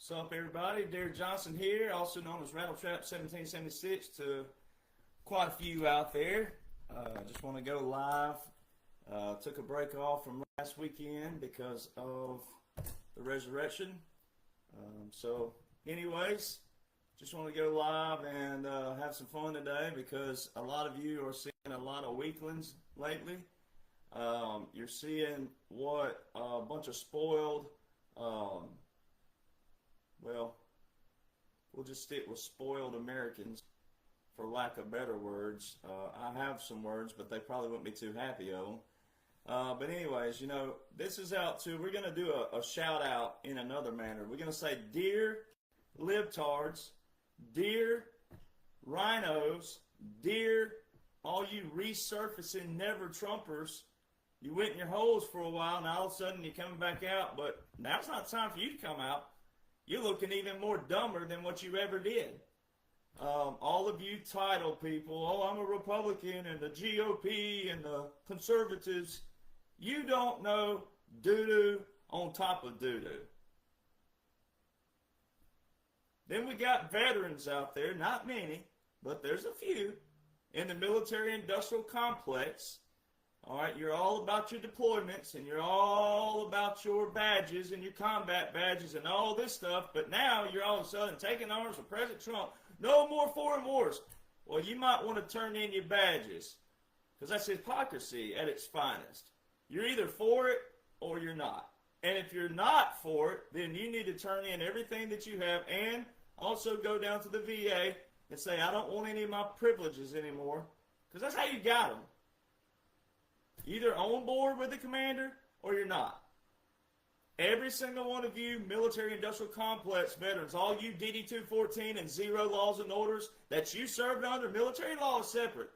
What's up, everybody? Jonhson here, also known as Rattletrap 1776 to quite a few out there. Just want to go live. Took a break off from last weekend because of the resurrection. So anyways, just want to go live and have some fun today because a lot of you are seeing a lot of weaklings lately. You're seeing what a bunch of spoiled, well, we'll just stick with spoiled Americans, for lack of better words. I have some words, but they probably wouldn't be too happy of them. But anyways, you know, this is out to, we're going to do a shout out in another manner. We're going to say, dear libtards, dear rhinos, dear all you resurfacing never Trumpers, you went in your holes for a while, and all of a sudden you're coming back out, but now's not time for you to come out. You're looking even more dumber than what you ever did. All of you title people, oh, I'm a Republican and the GOP and the conservatives, you don't know doo-doo on top of doo-doo. Then we got veterans out there, not many, but there's a few, in the military-industrial complex. All right, you're all about your deployments, and you're all about your badges and your combat badges and all this stuff, but now you're all of a sudden taking arms for President Trump. No more foreign wars. Well, you might want to turn in your badges, because that's hypocrisy at its finest. You're either for it or you're not. And if you're not for it, then you need to turn in everything that you have and also go down to the VA and say, I don't want any of my privileges anymore, because that's how you got them. Either on board with the commander or you're not. Every single one of you military-industrial complex veterans, all you DD-214 and zero laws and orders that you served under, military law is separate.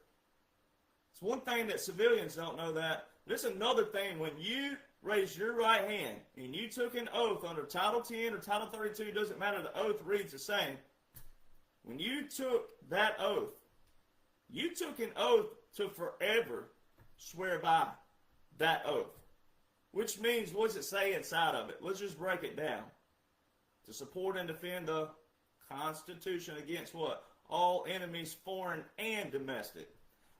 It's one thing that civilians don't know that. There's another thing. When you raised your right hand and you took an oath under Title 10 or Title 32, doesn't matter, the oath reads the same. When you took that oath, you took an oath to forever swear by that oath. Which means, what does it say inside of it? Let's just break it down. To support and defend the Constitution against what? All enemies, foreign and domestic.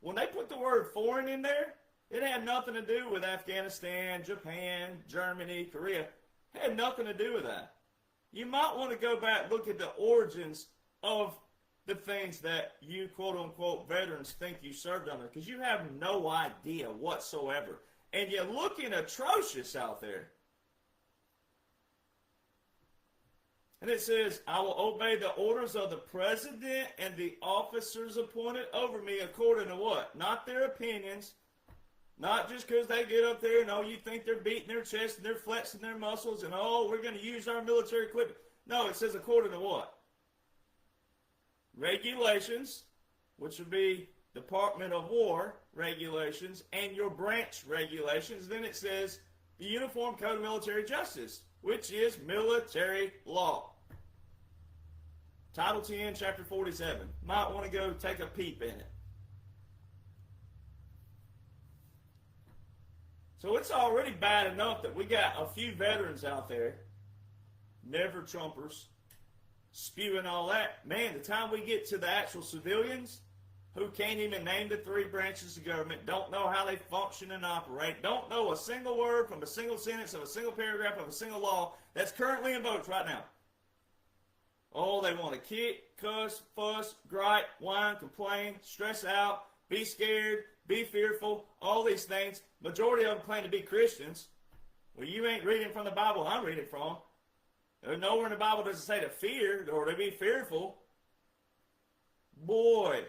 When they put the word foreign in there, it had nothing to do with Afghanistan, Japan, Germany, Korea. It had nothing to do with that. You might want to go back and look at the origins of the things that you quote-unquote veterans think you served under, because you have no idea whatsoever. And you're looking atrocious out there. And it says, I will obey the orders of the president and the officers appointed over me according to what? Not their opinions. Not just because they get up there and, oh, you think they're beating their chest and they're flexing their muscles and, oh, we're going to use our military equipment. No, it says according to what? Regulations, which would be Department of War regulations, and your branch regulations. Then it says the Uniform Code of Military Justice, which is military law. Title 10, Chapter 47. Might want to go take a peep in it. So it's already bad enough that we got a few veterans out there, never Trumpers, spewing all that. Man, the time we get to the actual civilians who can't even name the three branches of government, don't know how they function and operate, don't know a single word from a single sentence of a single paragraph of a single law that's currently in votes right now. Oh, they want to kick, cuss, fuss, gripe, whine, complain, stress out, be scared, be fearful, all these things. Majority of them claim to be Christians. Well, you ain't reading from the Bible I'm reading from. Nowhere in the Bible does it say to fear or to be fearful. Boy,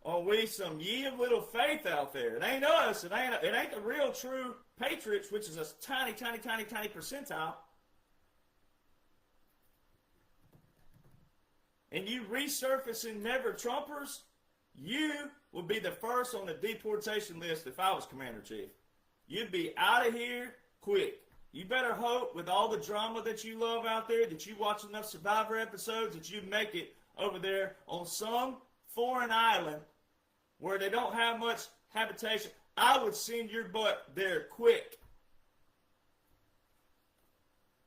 are we some ye of little faith out there. It ain't us. It ain't the real true patriots, which is a tiny, tiny, tiny, tiny percentile. And you resurfacing never Trumpers, you would be the first on the deportation list if I was Commander-in-Chief. You'd be out of here quick. You better hope with all the drama that you love out there that you watch enough Survivor episodes that you make it over there on some foreign island where they don't have much habitation. I would send your butt there quick.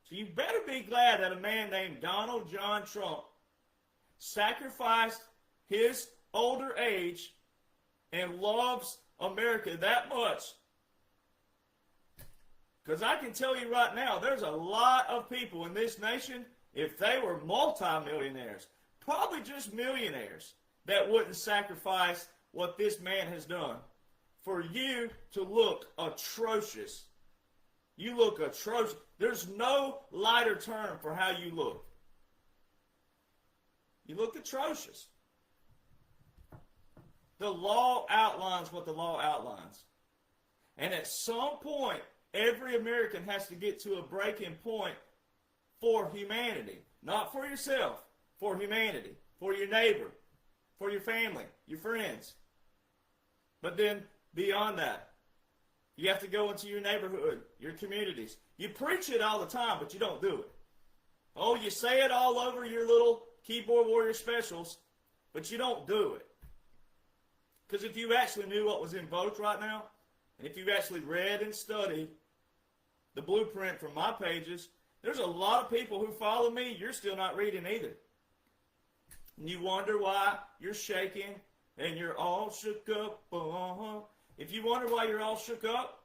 So you better be glad that a man named Donald John Trump sacrificed his older age and loves America that much. Because I can tell you right now, there's a lot of people in this nation, if they were multimillionaires, probably just millionaires, that wouldn't sacrifice what this man has done for you to look atrocious. You look atrocious. There's no lighter term for how you look. You look atrocious. The law outlines what the law outlines. And at some point, every American has to get to a breaking point for humanity. Not for yourself, for humanity, for your neighbor, for your family, your friends. But then beyond that, you have to go into your neighborhood, your communities. You preach it all the time, but you don't do it. Oh, you say it all over your little keyboard warrior specials, but you don't do it. Because if you actually knew what was in vote right now, and if you actually read and studied the blueprint from my pages, there's a lot of people who follow me, you're still not reading either. And you wonder why you're shaking and you're all shook up. If you wonder why you're all shook up,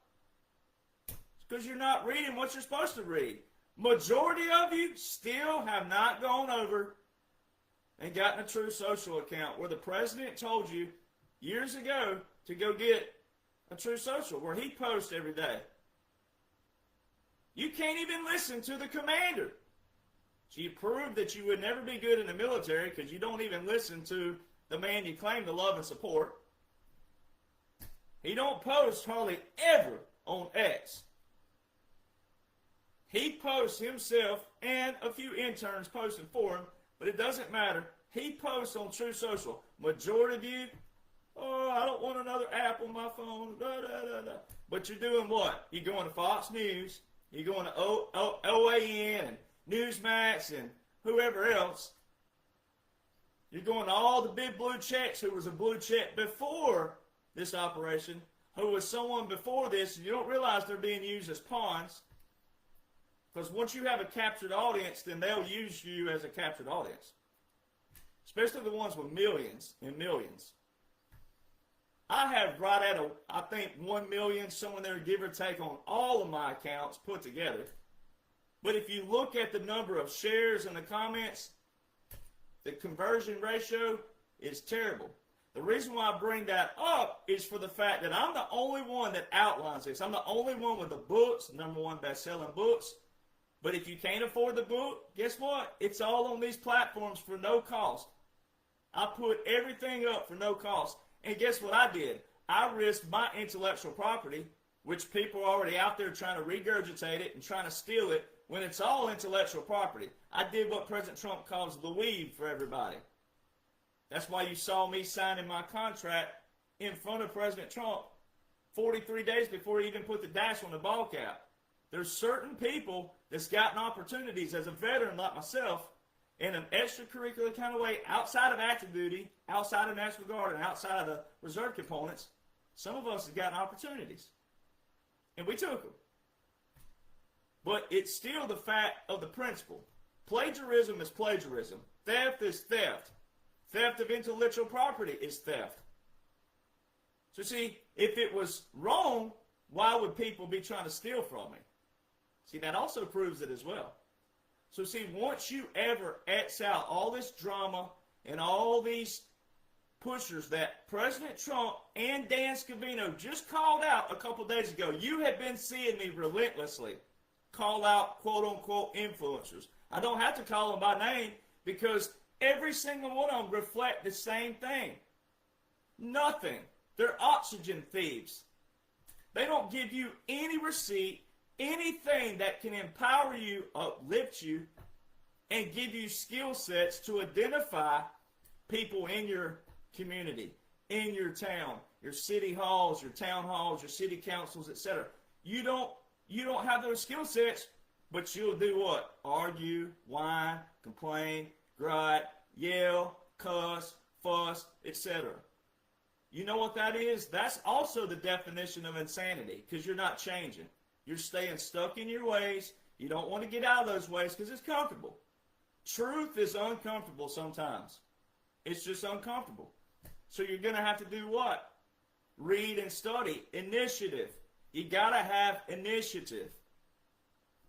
it's because you're not reading what you're supposed to read. Majority of you still have not gone over and gotten a True Social account where the president told you years ago to go get a True Social, where he posts every day. You can't even listen to the commander. So you proved that you would never be good in the military because you don't even listen to the man you claim to love and support. He don't post hardly ever on X. He posts himself and a few interns posting for him, but it doesn't matter. He posts on True Social. Majority of you, oh, I don't want another app on my phone. Da, da, da, da. But you're doing what? You're going to Fox News. You're going to OAN and Newsmax and whoever else. You're going to all the big blue checks who was a blue check before this operation, who was someone before this, and you don't realize they're being used as pawns. Because once you have a captured audience, then they'll use you as a captured audience. Especially the ones with millions and millions. I have right at, I think, 1 million, somewhere there, give or take, on all of my accounts put together. But if you look at the number of shares and the comments, the conversion ratio is terrible. The reason why I bring that up is for the fact that I'm the only one that outlines this. I'm the only one with the books, #1 best-selling books. But if you can't afford the book, guess what? It's all on these platforms for no cost. I put everything up for no cost. And guess what I did? I risked my intellectual property, which people are already out there trying to regurgitate it and trying to steal it when it's all intellectual property. I did what President Trump calls the weave for everybody. That's why you saw me signing my contract in front of President Trump 43 days before he even put the dash on the ball cap. There's certain people that's gotten opportunities as a veteran like myself in an extracurricular kind of way, outside of active duty, outside of National Guard, and outside of the reserve components. Some of us have gotten opportunities. And we took them. But it's still the fact of the principle. Plagiarism is plagiarism. Theft is theft. Theft of intellectual property is theft. So see, if it was wrong, why would people be trying to steal from me? See, that also proves it as well. So see, once you ever X out all this drama and all these pushers that President Trump and Dan Scavino just called out a couple days ago, you have been seeing me relentlessly call out quote-unquote influencers. I don't have to call them by name because every single one of them reflect the same thing. Nothing. They're oxygen thieves. They don't give you any receipt, anything that can empower you, uplift you, and give you skill sets to identify people in your community, in your town, your city halls, your town halls, your city councils, etc. You don't have those skill sets, but you'll do what? Argue, whine, complain, gripe, yell, cuss, fuss, etc. You know what that is? That's also the definition of insanity, because you're not changing. You're staying stuck in your ways. You don't want to get out of those ways because it's comfortable. Truth is uncomfortable sometimes. It's just uncomfortable. So you're going to have to do what? Read and study. Initiative. You got to have initiative.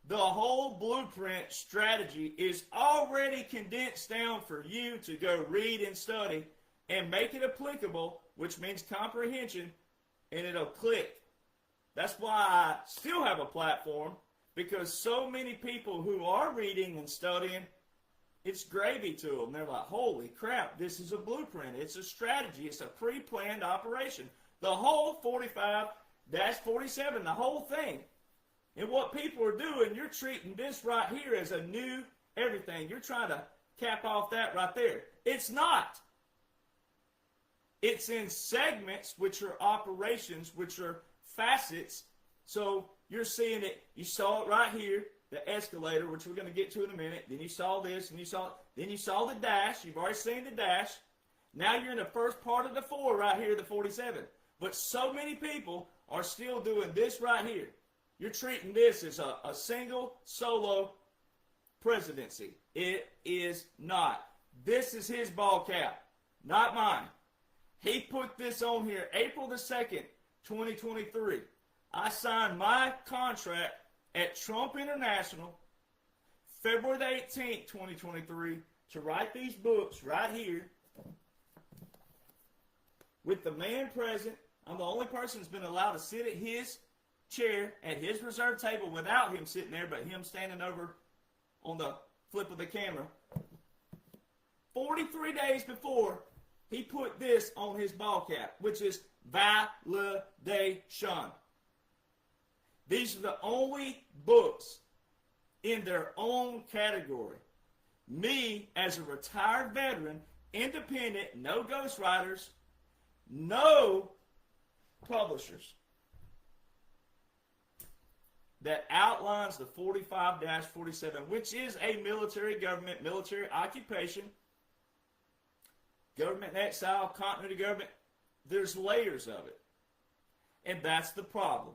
The whole blueprint strategy is already condensed down for you to go read and study and make it applicable, which means comprehension, and it'll click. That's why I still have a platform, because so many people who are reading and studying, it's gravy to them. They're like, holy crap, this is a blueprint. It's a strategy. It's a pre-planned operation. The whole 45-47, the whole thing. And what people are doing, you're treating this right here as a new everything. You're trying to cap off that right there. It's not. It's in segments, which are operations, which are facets. So you're seeing it. You saw it right here, the escalator, which we're going to get to in a minute. Then you saw this, and then you saw the dash. You've already seen the dash. Now you're in the first part of the 4 right here, the 47. But so many people are still doing this right here. You're treating this as a single, solo presidency. It is not. This is his ball cap, not mine. He put this on here April the 2nd, 2023. I signed my contract at Trump International February the 18th, 2023 to write these books right here with the man present. I'm the only person that's been allowed to sit at his chair at his reserve table without him sitting there, but him standing over on the flip of the camera. 43 days before, he put this on his ball cap, which is validation. These are the only books in their own category. Me, as a retired veteran, independent, no ghostwriters, no publishers, that outlines the 45-47, which is a military government, military occupation, government in exile, continuity government. There's layers of it. And that's the problem,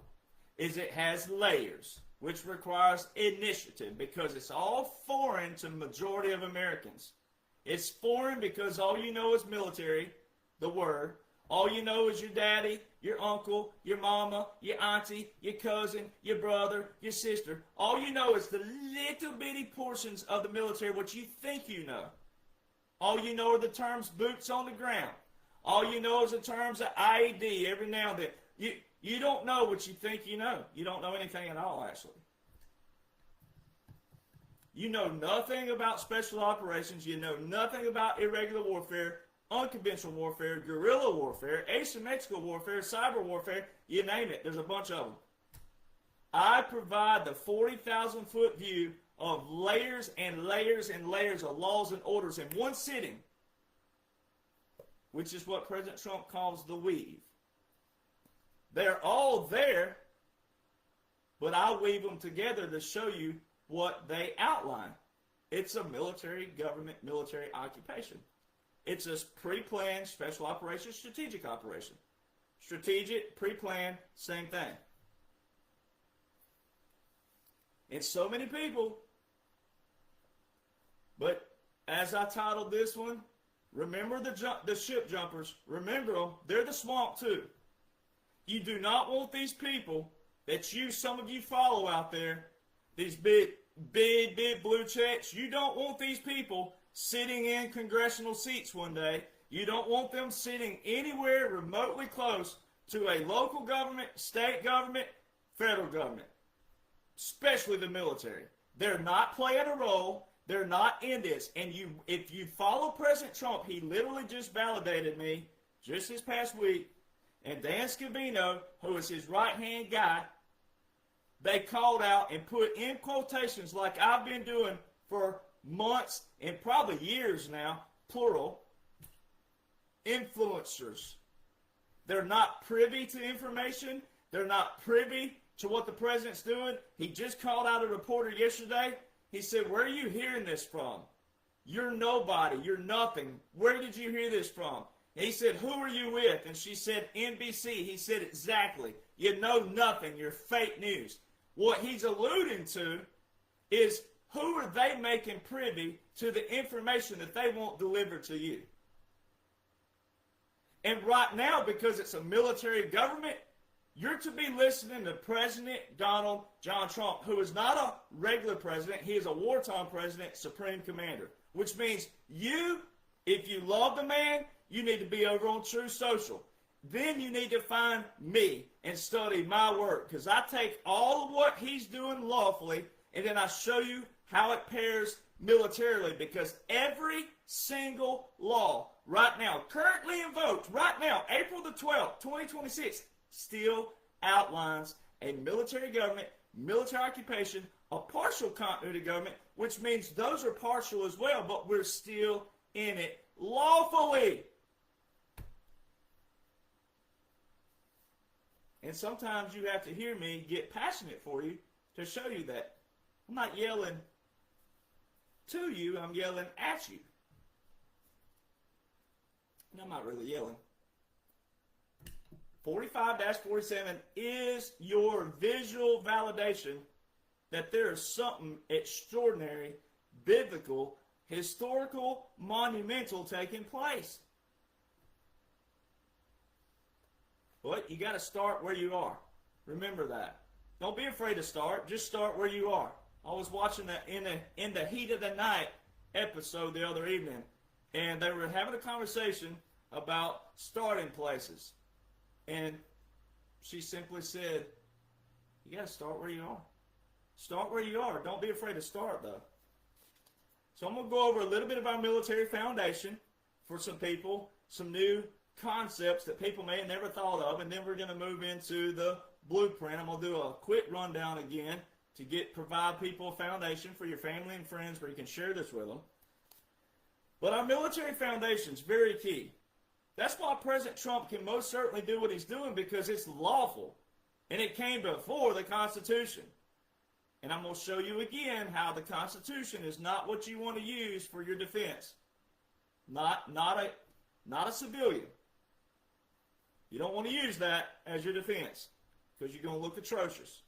is it has layers, which requires initiative, because it's all foreign to the majority of Americans. It's foreign because all you know is military, the word. All you know is your daddy, your uncle, your mama, your auntie, your cousin, your brother, your sister. All you know is the little bitty portions of the military, what you think you know. All you know are the terms boots on the ground. All you know is the terms of IED every now and then. You don't know what you think you know. You don't know anything at all, actually. You know nothing about special operations. You know nothing about irregular warfare, unconventional warfare, guerrilla warfare, asymmetrical warfare, cyber warfare, you name it. There's a bunch of them. I provide the 40,000-foot view of layers and layers and layers of laws and orders in one sitting, which is what President Trump calls the weave. They're all there, but I weave them together to show you what they outline. It's a military government, military occupation. It's a pre-planned special operation, strategic operation. Strategic, pre-planned, same thing. And so many people, but as I titled this one, remember the ship jumpers. Remember them. They're the swamp too. You do not want these people that some of you follow out there, these big blue checks. You don't want these people sitting in congressional seats one day. You don't want them sitting anywhere remotely close to a local government, state government, federal government, especially the military. They're not playing a role. They're not in this. And if you follow President Trump, he literally just validated me just this past week. And Dan Scavino, who is his right-hand guy, they called out and put in quotations like I've been doing for months and probably years now, plural, influencers. They're not privy to information. They're not privy to what the president's doing. He just called out a reporter yesterday. He said, where are you hearing this from? You're nobody. You're nothing. Where did you hear this from? And he said, who are you with? And she said, NBC. He said, exactly. You know nothing. You're fake news. What he's alluding to is who are they making privy to the information that they want delivered to you? And right now, because it's a military government, you're to be listening to President Donald John Trump, who is not a regular president. He is a wartime president, supreme commander, which means you, if you love the man, you need to be over on True Social. Then you need to find me and study my work, because I take all of what he's doing lawfully, and then I show you how it pairs militarily, because every single law right now, currently invoked, right now, April the 12th, 2026, still outlines a military government, military occupation, a partial continuity government, which means those are partial as well, but we're still in it lawfully. And sometimes you have to hear me get passionate for you to show you that. I'm not yelling to you, I'm yelling at you. And I'm not really yelling. 45-47 is your visual validation that there is something extraordinary, biblical, historical, monumental taking place. But you got to start where you are. Remember that. Don't be afraid to start. Just start where you are. I was watching that in the Heat of the Night episode the other evening, and they were having a conversation about starting places. And she simply said, you got to start where you are. Start where you are. Don't be afraid to start, though. So I'm going to go over a little bit of our military foundation for some people, some new concepts that people may have never thought of, and then we're going to move into the blueprint. I'm going to do a quick rundown again to provide people a foundation for your family and friends where you can share this with them. But our military foundation is very key. That's why President Trump can most certainly do what he's doing, because it's lawful. And it came before the Constitution. And I'm going to show you again how the Constitution is not what you want to use for your defense. Not a civilian. You don't want to use that as your defense, because you're going to look atrocious.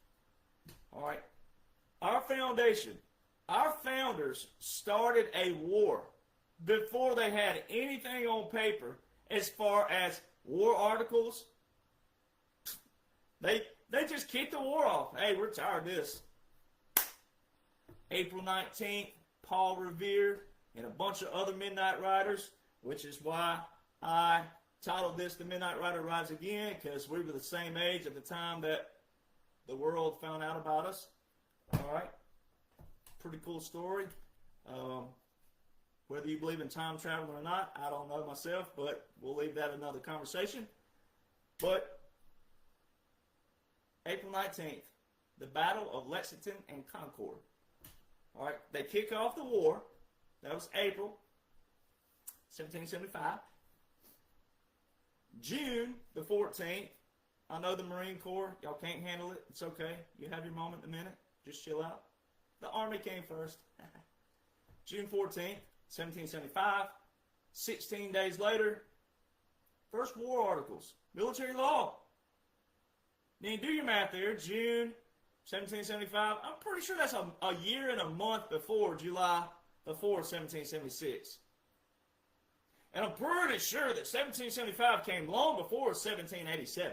All right. Our foundation, our founders started a war before they had anything on paper as far as war articles. They just kicked the war off. Hey, we're tired of this. April 19th, Paul Revere and a bunch of other Midnight Riders, which is why I titled this The Midnight Rider Rides Again, because we were the same age at the time that the world found out about us. All right. Pretty cool story. Whether you believe in time travel or not, I don't know myself, but we'll leave that another conversation. But April 19th, the Battle of Lexington and Concord. All right, they kick off the war. That was April 1775. June the 14th, I know the Marine Corps, y'all can't handle it. It's okay. You have your moment in a minute. Just chill out. The Army came first. June 14th, 1775. 16 days later, first war articles, military law. Then do your math there. June 1775. I'm pretty sure that's a year and a month before July the 4th, 1776. And I'm pretty sure that 1775 came long before 1787.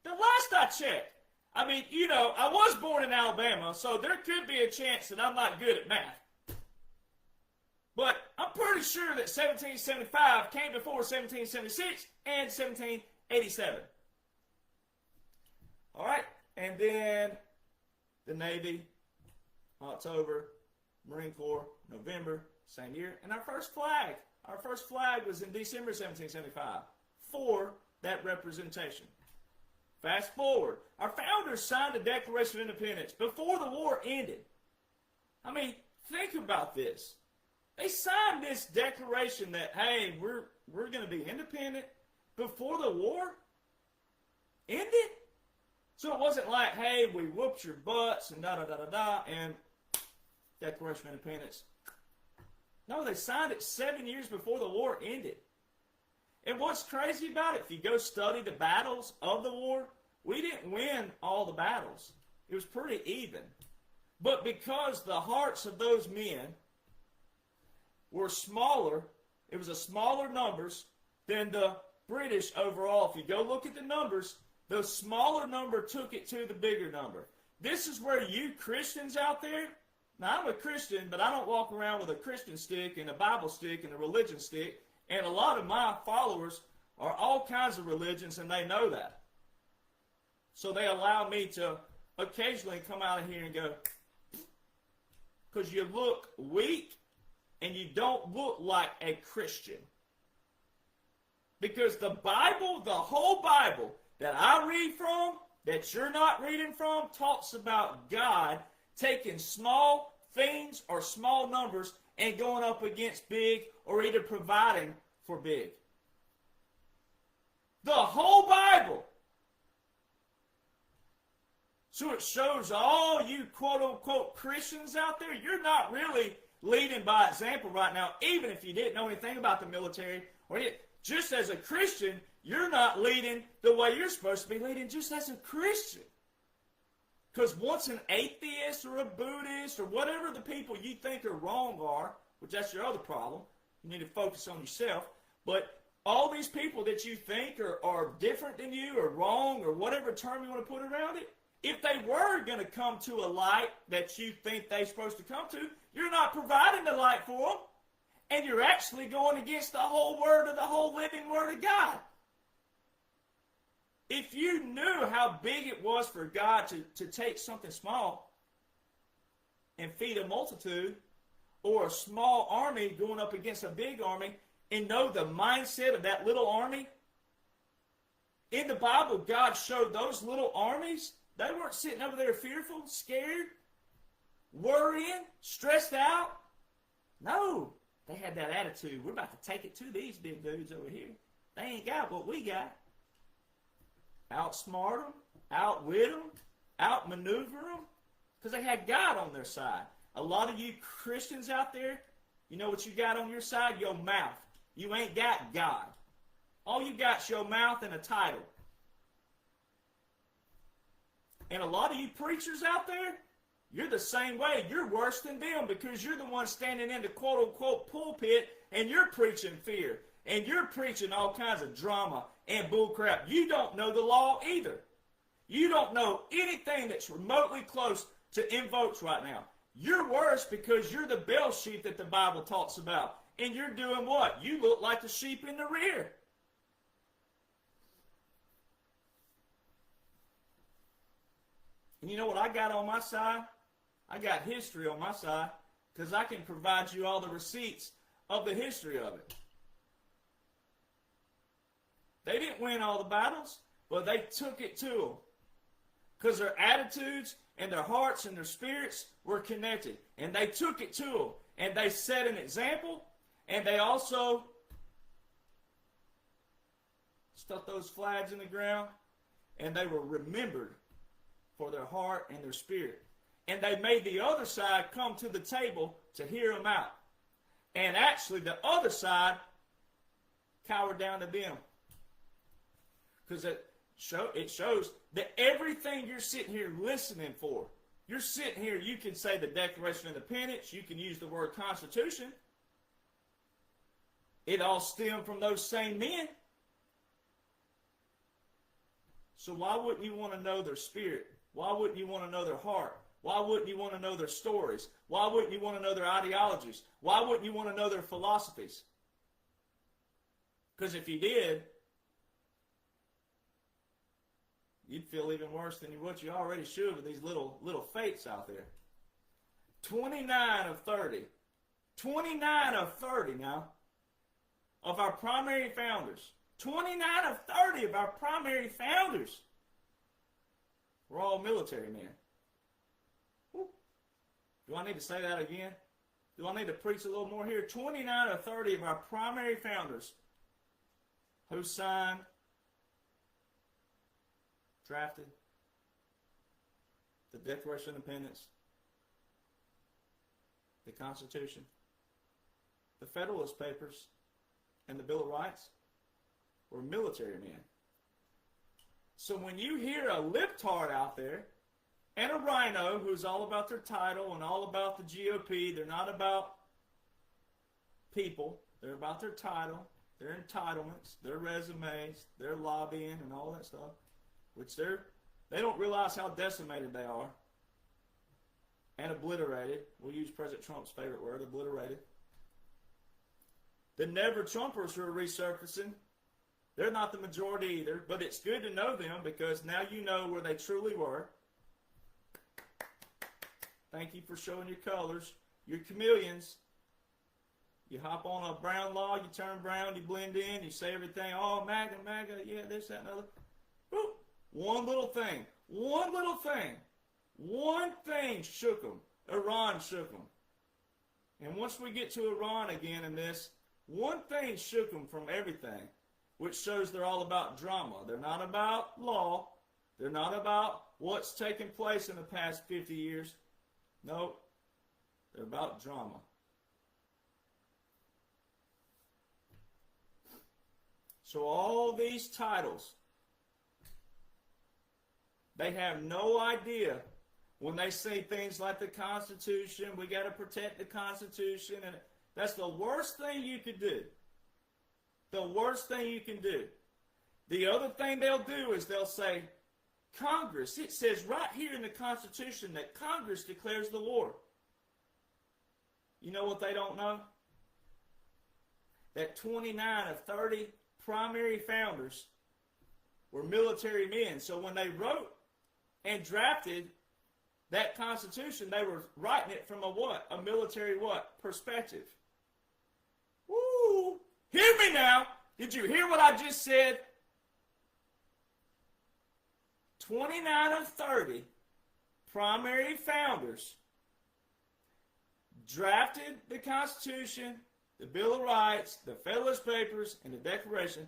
The last I checked. I mean, you know, I was born in Alabama, so there could be a chance that I'm not good at math. But I'm pretty sure that 1775 came before 1776 and 1787. All right, and then the Navy, October, Marine Corps, November, same year. And our first flag was in December 1775 for that representation. Fast forward, our founders signed the Declaration of Independence before the war ended. I mean, think about this. They signed this declaration that, hey, we're going to be independent before the war ended. So it wasn't like, hey, we whooped your butts and da-da-da-da-da and Declaration of Independence. No, they signed it 7 years before the war ended. And what's crazy about it, if you go study the battles of the war, we didn't win all the battles. It was pretty even. But because the hearts of those men were smaller, it was a smaller numbers than the British overall. If you go look at the numbers, the smaller number took it to the bigger number. This is where you Christians out there, now I'm a Christian, but I don't walk around with a Christian stick and a Bible stick and a religion stick, and a lot of my followers are all kinds of religions, and they know that. So they allow me to occasionally come out of here and go, because you look weak and you don't look like a Christian. Because the Bible, the whole Bible that I read from, that you're not reading from, talks about God taking small things or small numbers and going up against big, or either providing for big. The whole Bible. So it shows all you quote-unquote Christians out there, you're not really leading by example right now, even if you didn't know anything about the military. Or just as a Christian, you're not leading the way you're supposed to be leading just as a Christian. Because once an atheist or a Buddhist or whatever the people you think are wrong are, which that's your other problem, you need to focus on yourself, but all these people that you think are different than you or wrong or whatever term you want to put around it, if they were going to come to a light that you think they're supposed to come to, you're not providing the light for them, and you're actually going against the whole word of the whole living word of God. If you knew how big it was for God to take something small and feed a multitude, or a small army going up against a big army, and know the mindset of that little army, in the Bible, God showed those little armies, they weren't sitting over there fearful, scared, worrying, stressed out. No, they had that attitude. We're about to take it to these big dudes over here. They ain't got what we got. Outsmart them, outwit them, outmaneuver them, because they had God on their side. A lot of you Christians out there, you know what you got on your side? Your mouth. You ain't got God. All you got is your mouth and a title. And a lot of you preachers out there, you're the same way. You're worse than them, because you're the one standing in the quote-unquote pulpit, and you're preaching fear. And you're preaching all kinds of drama and bullcrap. You don't know the law either. You don't know anything that's remotely close to invokes right now. You're worse because you're the bell sheep that the Bible talks about. And you're doing what? You look like the sheep in the rear. And you know what I got on my side? I got history on my side, because I can provide you all the receipts of the history of it. They didn't win all the battles, but they took it to them. Because their attitudes and their hearts and their spirits were connected. And they took it to them. And they set an example. And they also stuck those flags in the ground. And they were remembered for their heart and their spirit. And they made the other side come to the table to hear them out. And actually the other side cowered down to them. Because it shows that everything you're sitting here listening for, you're sitting here, you can say the Declaration of Independence, you can use the word Constitution. It all stemmed from those same men. So why wouldn't you want to know their spirit? Why wouldn't you want to know their heart? Why wouldn't you want to know their stories? Why wouldn't you want to know their ideologies? Why wouldn't you want to know their philosophies? Because if you did, you'd feel even worse than what you already should with these little fates out there. 29 of 30. 29 of 30 now of our primary founders. 29 of 30 of our primary founders were all military men. Woo. Do I need to say that again? Do I need to preach a little more here? 29 of 30 of our primary founders who signed, drafted the Declaration of Independence, the Constitution, the Federalist Papers, and the Bill of Rights were military men. So when you hear a libtard out there, and a rhino who's all about their title and all about the GOP. They're not about people. They're about their title, their entitlements, their resumes, their lobbying, and all that stuff, which they don't realize how decimated they are and obliterated. We'll use President Trump's favorite word, obliterated. The never-Trumpers who are resurfacing, they're not the majority either, but it's good to know them because now you know where they truly were. Thank you for showing your colors. You're chameleons. You hop on a brown log, you turn brown, you blend in, you say everything, oh, MAGA, MAGA, yeah, this, that, and other. Boop. One little thing shook them. Iran shook them. And once we get to Iran again in this, one thing shook them from everything, which shows they're all about drama. They're not about law. They're not about what's taken place in the past 50 years. No, they're about drama. So all these titles, they have no idea when they say things like the Constitution, we got to protect the Constitution, and that's the worst thing you could do. The worst thing you can do. The other thing they'll do is they'll say, Congress, it says right here in the Constitution that Congress declares the war. You know what they don't know? That 29 of 30 primary founders were military men. So when they wrote and drafted that Constitution, they were writing it from a what? A military what? Perspective. Woo! Hear me now. Did you hear what I just said? 29 of 30 primary founders drafted the Constitution, the Bill of Rights, the Federalist Papers, and the Declaration.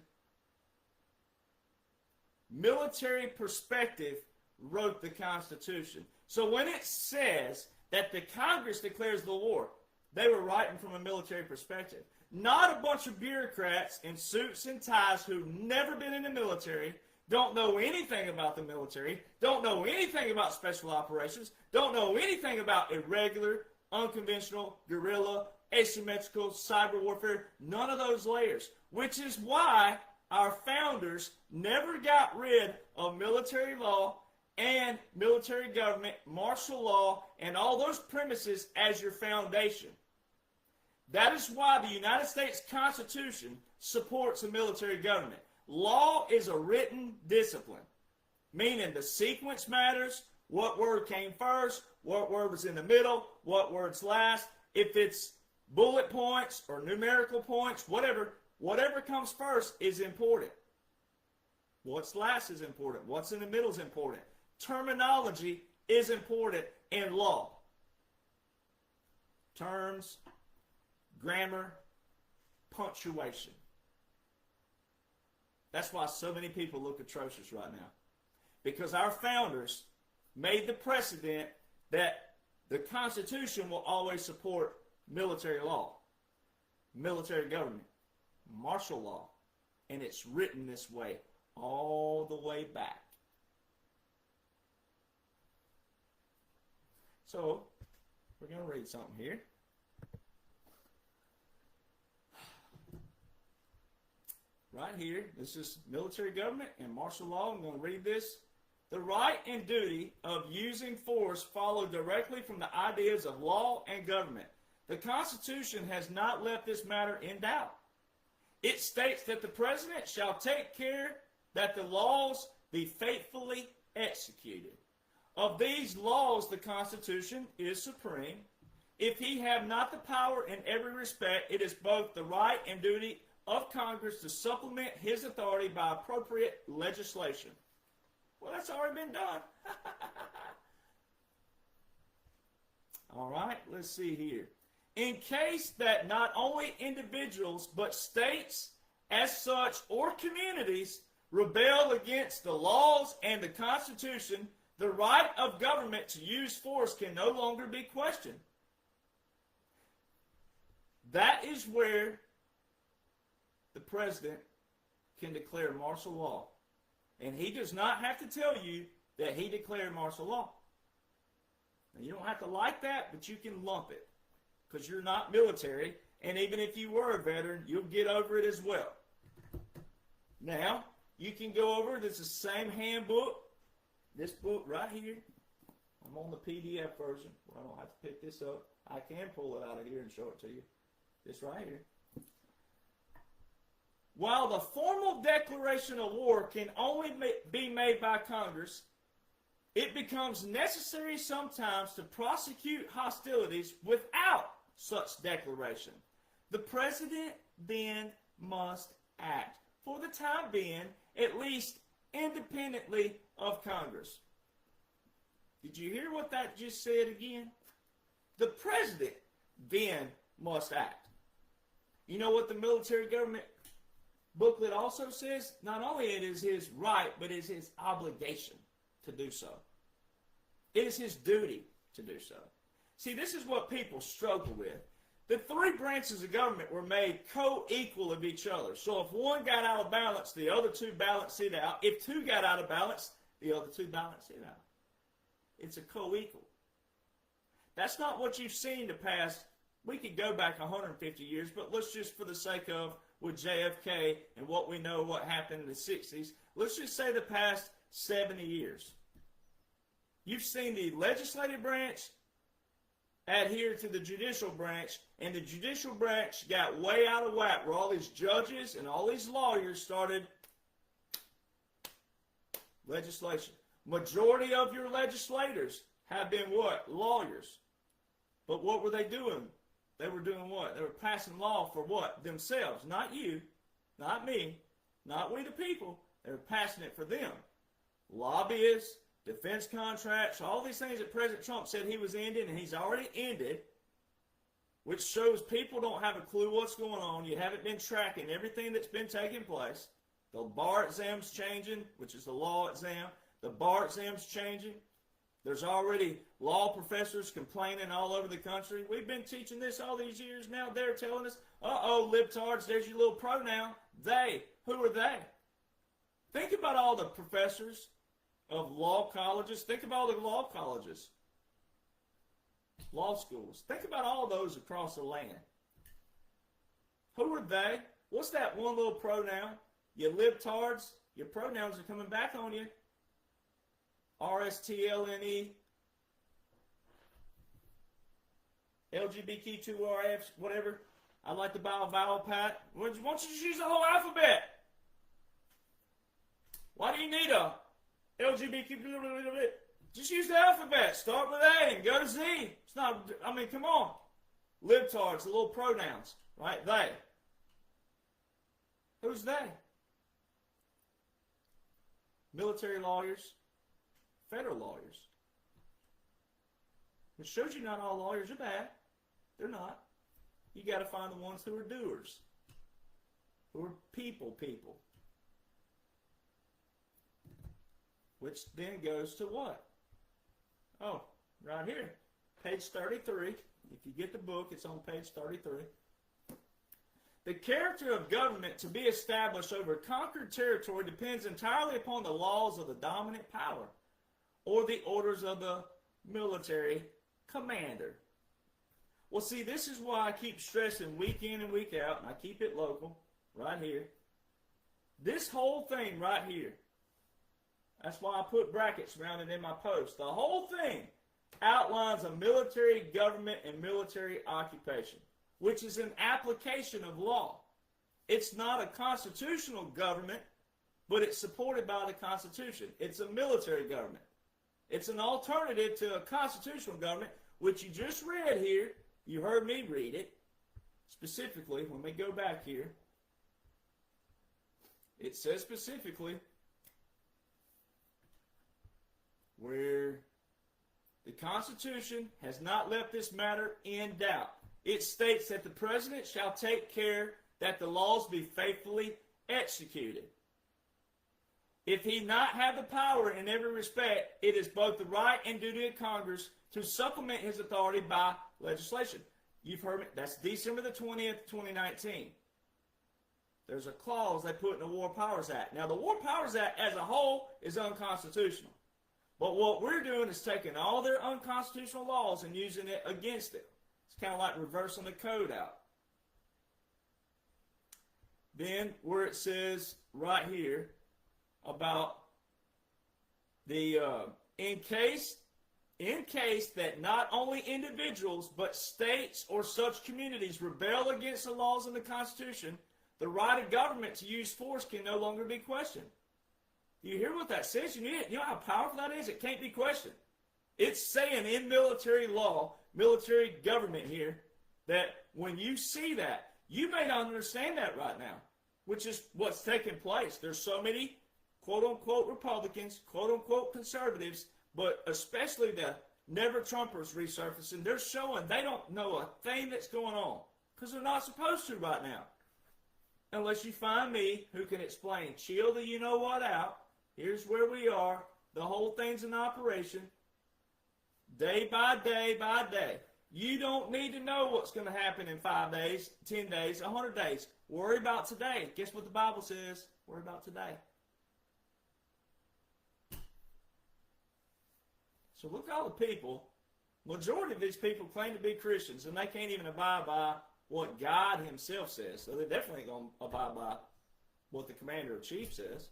Military perspective wrote the Constitution. So when it says that the Congress declares the war, they were writing from a military perspective. Not a bunch of bureaucrats in suits and ties who've never been in the military, don't know anything about the military, don't know anything about special operations, don't know anything about irregular, unconventional, guerrilla, asymmetrical, cyber warfare, none of those layers. Which is why our founders never got rid of military law and military government, martial law, and all those premises as your foundation. That is why the United States Constitution supports a military government. Law is a written discipline, meaning the sequence matters, what word came first, what word was in the middle, what word's last. If it's bullet points or numerical points, whatever comes first is important. What's last is important. What's in the middle is important. Terminology is important in law. Terms, grammar, punctuation. That's why so many people look atrocious right now. Because our founders made the precedent that the Constitution will always support military law, military government, martial law, and it's written this way all the way back. So, we're going to read something here. Right here, this is military government and martial law. I'm going to read this. The right and duty of using force follow directly from the ideas of law and government. The Constitution has not left this matter in doubt. It states that the President shall take care that the laws be faithfully executed. Of these laws, the Constitution is supreme. If he have not the power in every respect, it is both the right and duty of Congress to supplement his authority by appropriate legislation. Well, that's already been done. All right, let's see here. In case that not only individuals, but states as such or communities rebel against the laws and the Constitution, the right of government to use force can no longer be questioned. That is where the President can declare martial law. And he does not have to tell you that he declared martial law. Now, you don't have to like that, but you can lump it because you're not military. And even if you were a veteran, you'll get over it as well. Now, you can go over, this is the same handbook, this book right here. I'm on the PDF version where I don't have to pick this up. I can pull it out of here and show it to you. This right here. While the formal declaration of war can only be made by Congress, it becomes necessary sometimes to prosecute hostilities without such declaration. The president then must act, for the time being, at least independently of Congress. Did you hear what that just said again? The president then must act. You know what the military government booklet also says? Not only it is his right, but it is his obligation to do so. It is his duty to do so. See, this is what people struggle with. The three branches of government were made co-equal of each other. So if one got out of balance, the other two balance it out. If two got out of balance, the other two balance it out. It's a co-equal. That's not what you've seen the past. We could go back 150 years, but let's just, for the sake of, with JFK and what we know what happened in the 60s, let's just say the past 70 years. You've seen the legislative branch adhere to the judicial branch, and the judicial branch got way out of whack where all these judges and all these lawyers started legislation. Majority of your legislators have been what? Lawyers. But what were they doing? They were doing what? They were passing law for what? Themselves. Not you, not me, not we the people. They were passing it for them. Lobbyists, defense contracts, all these things that President Trump said he was ending, and he's already ended, which shows people don't have a clue what's going on. You haven't been tracking everything that's been taking place. The bar exam's changing, which is the law exam. The bar exam's changing. There's already law professors complaining all over the country. We've been teaching this all these years now. They're telling us, uh-oh, libtards, there's your little pronoun. They. Who are they? Think about all the professors of law colleges. Think about all the law colleges, law schools. Think about all those across the land. Who are they? What's that one little pronoun? You libtards, your pronouns are coming back on you. RSTLNE, LGBTQ2RF, whatever. I like to buy a vowel pat. Why don't you just use the whole alphabet? Why do you need a LGBTQ? Just use the alphabet. Start with A and go to Z. It's not, I mean, come on. Libtards, the little pronouns, right? They. Who's they? Military lawyers. Federal lawyers. Which shows you not all lawyers are bad. They're not. You got to find the ones who are doers. Who are people. Which then goes to what? Oh, right here. Page 33. If you get the book, it's on page 33. The character of government to be established over conquered territory depends entirely upon the laws of the dominant power, or the orders of the military commander. Well, see, this is why I keep stressing week in and week out, and I keep it local, right here. This whole thing right here, that's why I put brackets around it in my post. The whole thing outlines a military government and military occupation, which is an application of law. It's not a constitutional government, but it's supported by the Constitution. It's a military government. It's an alternative to a constitutional government, which you just read here. You heard me read it. Specifically, when we go back here, it says specifically where the Constitution has not left this matter in doubt. It states that the President shall take care that the laws be faithfully executed. If he not have the power in every respect, it is both the right and duty of Congress to supplement his authority by legislation. You've heard me. That's December the 20th, 2019. There's a clause they put in the War Powers Act. Now, the War Powers Act as a whole is unconstitutional. But what we're doing is taking all their unconstitutional laws and using it against it. It's kind of like reversing the code out. Then where it says right here about the in case that not only individuals but states or such communities rebel against the laws and the Constitution, the right of government to use force can no longer be questioned. You hear what that says? You know how powerful that is? It can't be questioned. It's saying in military law, military government here, that when you see that, you may not understand that right now, which is what's taking place. There's so many quote-unquote Republicans, quote-unquote conservatives, but especially the never-Trumpers resurfacing. They're showing they don't know a thing that's going on because they're not supposed to right now. Unless you find me who can explain, chill the you-know-what out. Here's where we are. The whole thing's in operation. Day by day by day. You don't need to know what's going to happen in 5 days, 10 days, 100 days. Worry about today. Guess what the Bible says? Worry about today. So look at all the people. Majority of these people claim to be Christians, and they can't even abide by what God himself says. So they're definitely going to abide by what the commander-in-chief says.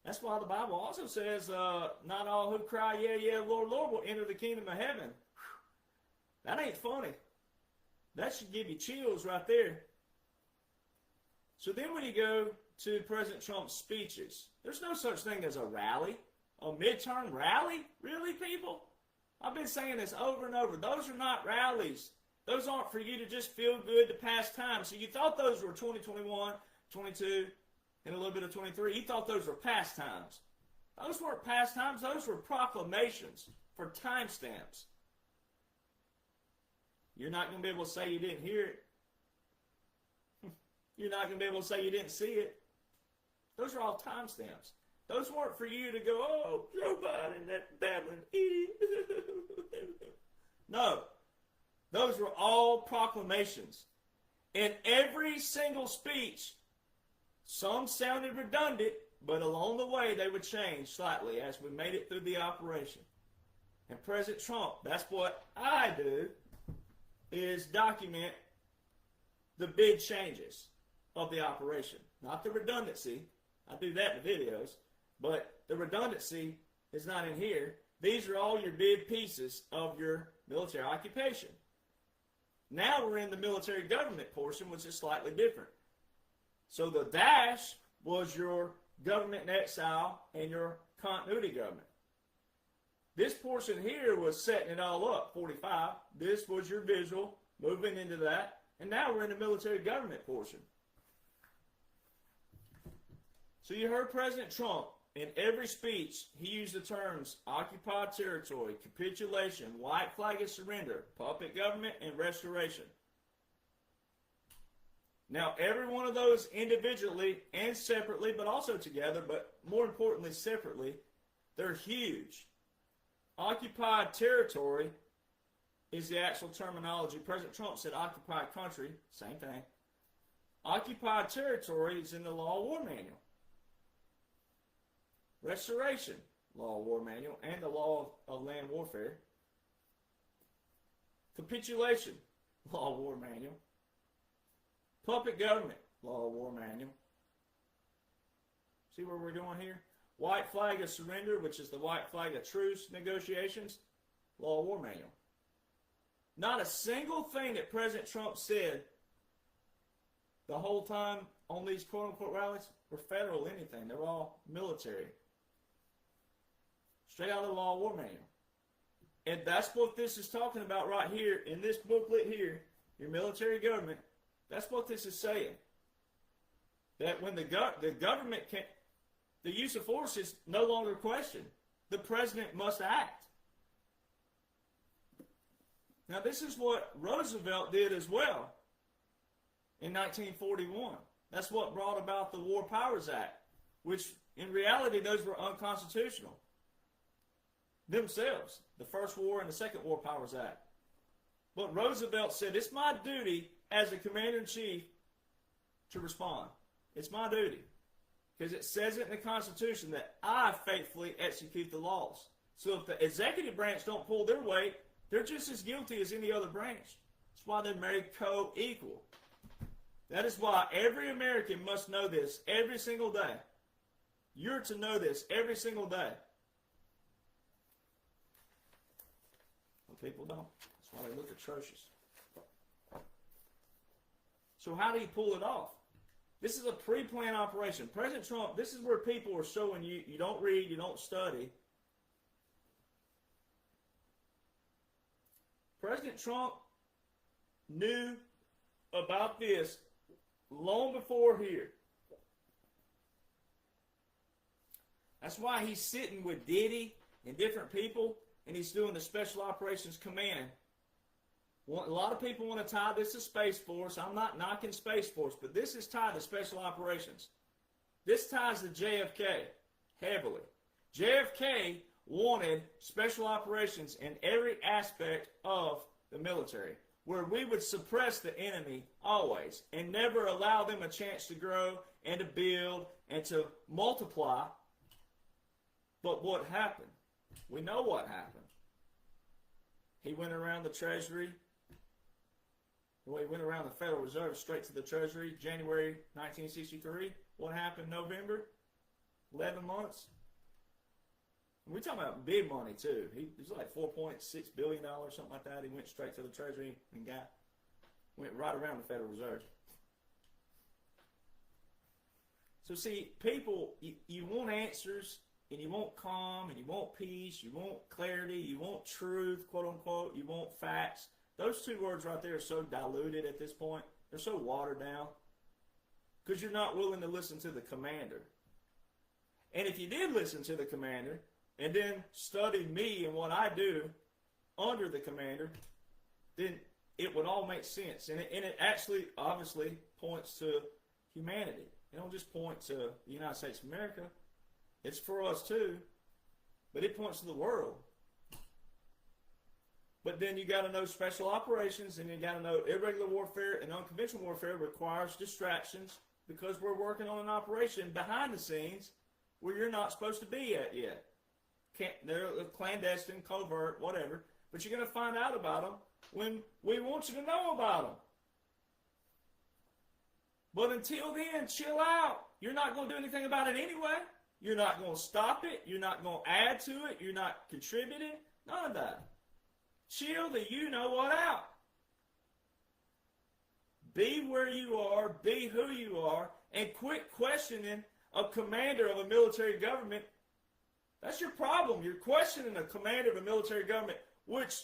That's why the Bible also says, not all who cry, yeah, yeah, Lord, Lord, will enter the kingdom of heaven. That ain't funny. That should give you chills right there. So then when you go to President Trump's speeches, there's no such thing as a rally, a midterm rally. Really, people? I've been saying this over and over. Those are not rallies. Those aren't for you to just feel good to pass time. So you thought those were 2021, 22, and a little bit of 23. You thought those were pastimes. Those weren't pastimes. Those were proclamations for timestamps. You're not going to be able to say you didn't hear it. You're not going to be able to say you didn't see it. Those are all timestamps. Those weren't for you to go, oh, Joe Biden, that babbling idiot. No. Those were all proclamations. In every single speech, some sounded redundant, but along the way they would change slightly as we made it through the operation. And President Trump, that's what I do, is document the big changes of the operation. Not the redundancy. I do that in the videos. But the redundancy is not in here. These are all your big pieces of your military occupation. Now we're in the military government portion, which is slightly different. So the dash was your government in exile and your continuity government. This portion here was setting it all up, 45. This was your visual, moving into that. And now we're in the military government portion. So you heard President Trump, in every speech, he used the terms occupied territory, capitulation, white flag and surrender, puppet government, and restoration. Now, every one of those individually and separately, but also together, but more importantly separately, they're huge. Occupied territory is the actual terminology. President Trump said occupied country, same thing. Occupied territory is in the Law of War Manual. Restoration, Law of War Manual, and the Law of Land Warfare. Capitulation, Law of War Manual. Puppet government, Law of War Manual. See where we're going here? White flag of surrender, which is the white flag of truce negotiations, Law of War Manual. Not a single thing that President Trump said the whole time on these quote-unquote rallies were federal anything. They're all military. Straight out of the Law of War Manual. And that's what this is talking about right here in this booklet here, your military government. That's what this is saying. That when the government can't, the use of force is no longer questioned. The president must act. Now this is what Roosevelt did as well in 1941. That's what brought about the War Powers Act, which in reality those were unconstitutional themselves, the First War and the Second War Powers Act. But Roosevelt said, it's my duty as a commander-in-chief to respond. It's my duty. Because it says it in the Constitution that I faithfully execute the laws. So if the executive branch don't pull their weight, they're just as guilty as any other branch. That's why they're made co-equal. That is why every American must know this every single day. You're to know this every single day. But people don't. That's why they look atrocious. So how do you pull it off? This is a pre-planned operation. President Trump, this is where people are showing you don't read, you don't study. President Trump knew about this long before here. That's why he's sitting with Diddy and different people, and he's doing the Special Operations Command. A lot of people want to tie this to Space Force. I'm not knocking Space Force, but this is tied to Special Operations. This ties to JFK heavily. JFK wanted Special Operations in every aspect of the military, where we would suppress the enemy always and never allow them a chance to grow and to build and to multiply. But what happened? We know what happened. He went around the Treasury. Well, he went around the Federal Reserve straight to the Treasury, January 1963. What happened November? 11 months. We're talking about big money, too. He was like $4.6 billion, something like that. He went straight to the Treasury and went right around the Federal Reserve. So, see, people, you want answers, and you want calm, and you want peace, you want clarity, you want truth, quote unquote, you want facts. Those two words right there are so diluted at this point. They're so watered down. Because you're not willing to listen to the commander. And if you did listen to the commander, and then study me and what I do under the commander, then it would all make sense. And it actually, obviously, points to humanity. It don't just point to the United States of America. It's for us too, but it points to the world. But then you got to know special operations, and you got to know irregular warfare and unconventional warfare requires distractions, because we're working on an operation behind the scenes where you're not supposed to be at yet. They're clandestine, covert, whatever, but you're going to find out about them when we want you to know about them. But until then, chill out. You're not going to do anything about it anyway. You're not going to stop it. You're not going to add to it. You're not contributing. None of that. Chill the you-know-what out. Be where you are. Be who you are. And quit questioning a commander of a military government. That's your problem. You're questioning a commander of a military government, which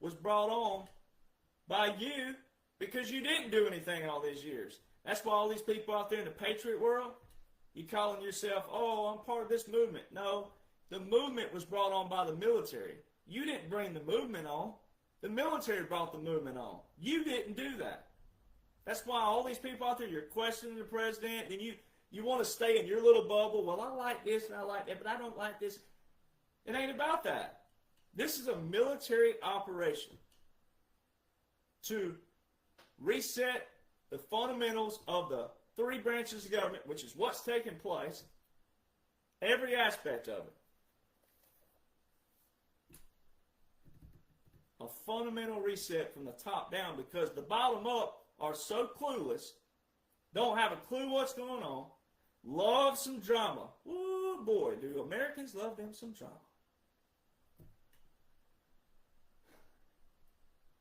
was brought on by you because you didn't do anything all these years. That's why all these people out there in the patriot world, you calling yourself, oh, I'm part of this movement. No, the movement was brought on by the military. You didn't bring the movement on. The military brought the movement on. You didn't do that. That's why all these people out there, you're questioning the president, and you want to stay in your little bubble. Well, I like this and I like that, but I don't like this. It ain't about that. This is a military operation to reset the fundamentals of the three branches of government, which is what's taking place, every aspect of it. A fundamental reset from the top down, because the bottom up are so clueless, don't have a clue what's going on, love some drama. Ooh, boy, do Americans love them some drama.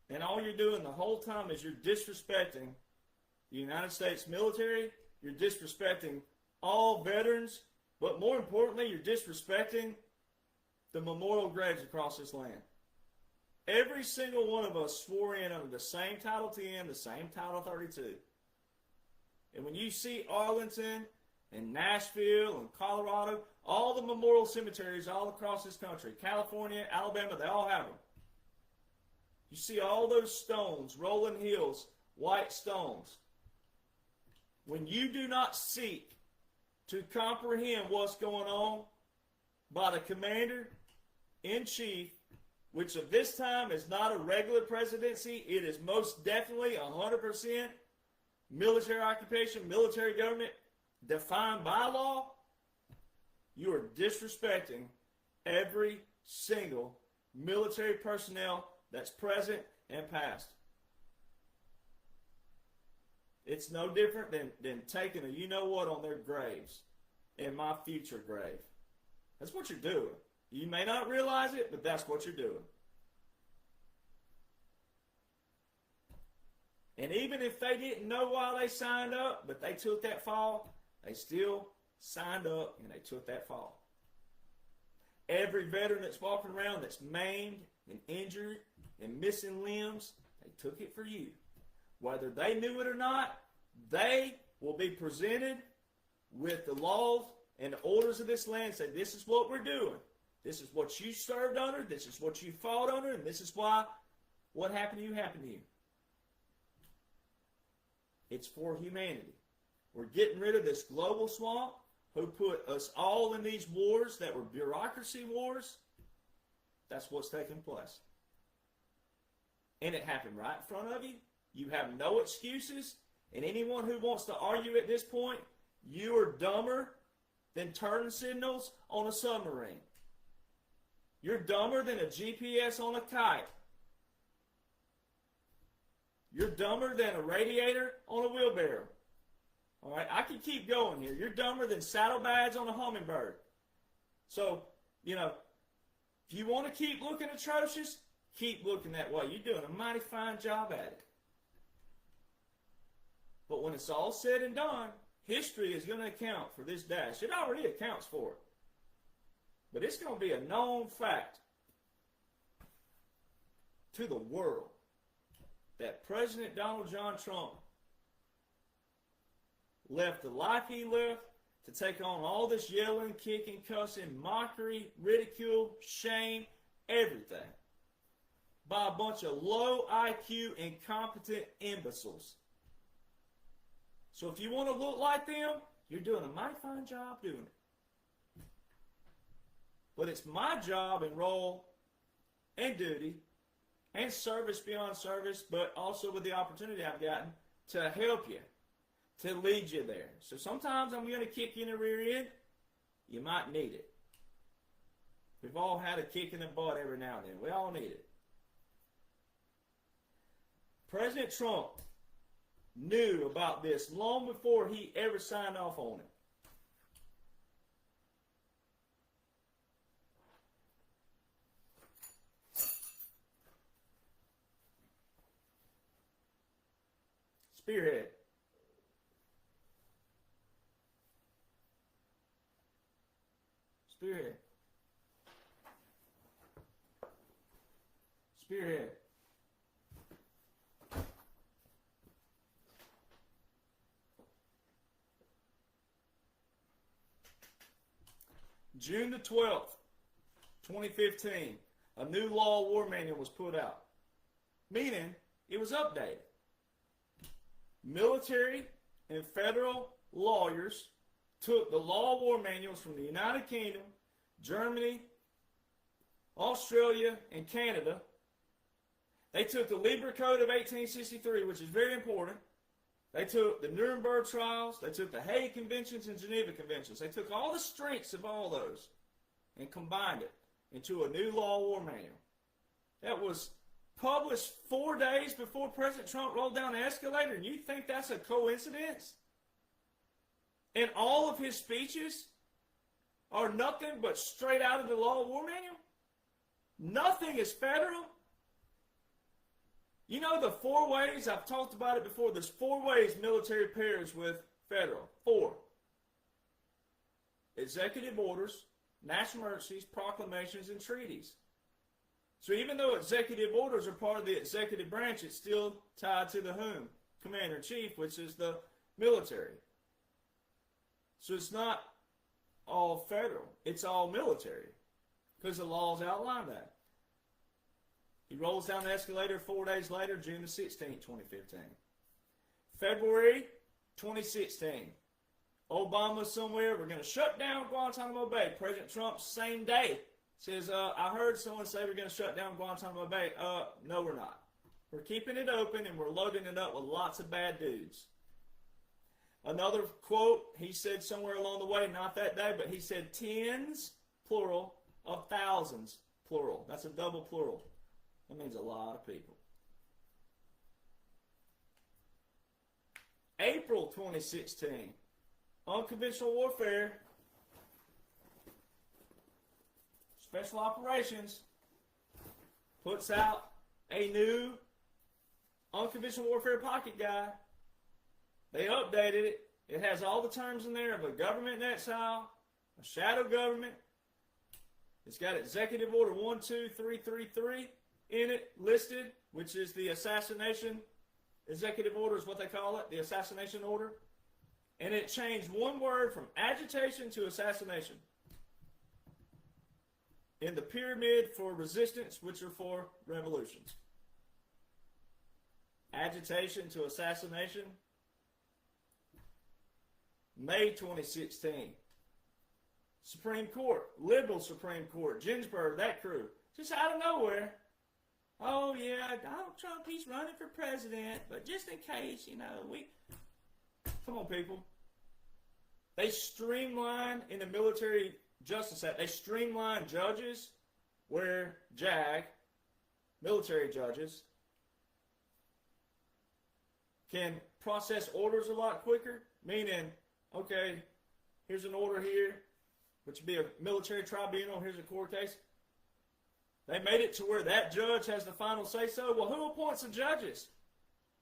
And all you're doing the whole time is you're disrespecting the United States military, you're disrespecting all veterans, but more importantly, you're disrespecting the memorial graves across this land. Every single one of us swore in under the same Title 10, the same Title 32. And when you see Arlington and Nashville and Colorado, all the memorial cemeteries all across this country, California, Alabama, they all have them. You see all those stones, rolling hills, white stones. When you do not seek to comprehend what's going on by the commander-in-chief, which of this time is not a regular presidency, it is most definitely 100% military occupation, military government, defined by law, you are disrespecting every single military personnel that's present and past. It's no different than taking a you-know-what on their graves, in my future grave. That's what you're doing. You may not realize it, but that's what you're doing. And even if they didn't know why they signed up, but they took that fall, they still signed up and they took that fall. Every veteran that's walking around that's maimed and injured and missing limbs, they took it for you. Whether they knew it or not, they will be presented with the laws and the orders of this land and say, this is what we're doing. This is what you served under, this is what you fought under, and this is why what happened to you happened to you. It's for humanity. We're getting rid of this global swamp who put us all in these wars that were bureaucracy wars. That's what's taking place. And it happened right in front of you. You have no excuses. And anyone who wants to argue at this point, you are dumber than turn signals on a submarine. You're dumber than a GPS on a kite. You're dumber than a radiator on a wheelbarrow. All right, I can keep going here. You're dumber than saddlebags on a hummingbird. So, if you want to keep looking atrocious, keep looking that way. You're doing a mighty fine job at it. But when it's all said and done, history is going to account for this dash. It already accounts for it. But it's going to be a known fact to the world that President Donald John Trump left the life he left to take on all this yelling, kicking, cussing, mockery, ridicule, shame, everything by a bunch of low IQ, incompetent imbeciles. So if you want to look like them, you're doing a mighty fine job doing it. But it's my job and role and duty and service beyond service, but also with the opportunity I've gotten to help you, to lead you there. So sometimes I'm going to kick you in the rear end. You might need it. We've all had a kick in the butt every now and then. We all need it. President Trump knew about this long before he ever signed off on it. Spearhead. Spearhead. Spearhead. June the 12th, 2015, a new law war manual was put out, meaning it was updated. Military and federal lawyers took the law war manuals from the United Kingdom, Germany, Australia, and Canada. They took the Libra Code of 1863, which is very important. They took the Nuremberg trials. They took the Hague Conventions and Geneva Conventions. They took all the strengths of all those and combined it into a new law war manual. That was published 4 days before President Trump rolled down the escalator, and you think that's a coincidence? And all of his speeches are nothing but straight out of the law war manual? Nothing is federal? You know the 4 ways, I've talked about it before, there's 4 ways military pairs with federal. 4. Executive orders, national emergencies, proclamations, and treaties. So even though executive orders are part of the executive branch, it's still tied to the whom? Commander-in-Chief, which is the military. So it's not all federal. It's all military because the laws outline that. He rolls down the escalator 4 days later, June the 16th, 2015. February 2016. Obama somewhere, we're going to shut down Guantanamo Bay. President Trump, same day, says, I heard someone say we're going to shut down Guantanamo Bay. No, we're not. We're keeping it open and we're loading it up with lots of bad dudes. Another quote he said somewhere along the way, not that day, but he said tens, plural, of thousands, plural. That's a double plural. That means a lot of people. April 2016, unconventional warfare, special operations, puts out a new unconventional warfare pocket guide. They updated it. It has all the terms in there of a government in exile, a shadow government. It's got Executive Order 12333 in it listed, which is the assassination. Executive Order is what they call it, the assassination order. And it changed one word from agitation to assassination. In the pyramid for resistance, which are for revolutions. Agitation to assassination. May 2016. Supreme Court, liberal Supreme Court, Ginsburg, that crew. Just out of nowhere. Oh yeah, Donald Trump, he's running for president, but just in case, come on people. They streamline in the Military Justice Act, they streamline judges where JAG, military judges, can process orders a lot quicker, meaning, okay, here's an order here, which would be a military tribunal, here's a court case. They made it to where that judge has the final say-so. Well, who appoints the judges?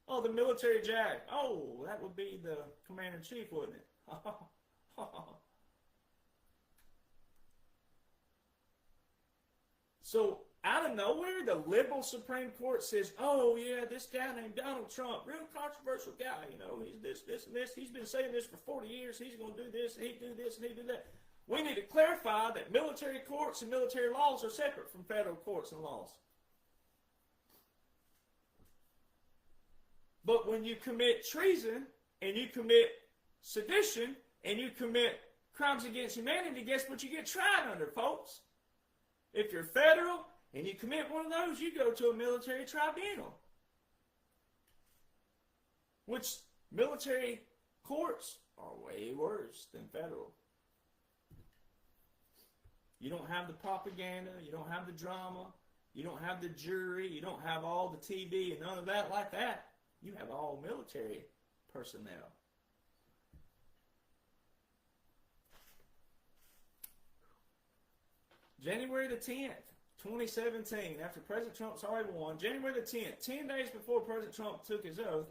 Oh, the military JAG. Oh, that would be the commander-in-chief, wouldn't it? So, out of nowhere, the liberal Supreme Court says, oh, yeah, this guy named Donald Trump, real controversial guy, he's this, and this. He's been saying this for 40 years. He's going to do this, and he'd do this, and he'd do that. We need to clarify that military courts and military laws are separate from federal courts and laws. But when you commit treason, and you commit sedition, and you commit crimes against humanity, guess what you get tried under, folks? If you're federal, and you commit one of those, you go to a military tribunal. Which military courts are way worse than federal. You don't have the propaganda, you don't have the drama, you don't have the jury, you don't have all the TV and none of that like that. You have all military personnel. January the 10th, 2017, after President Trump's already won, January the 10th, 10 days before President Trump took his oath,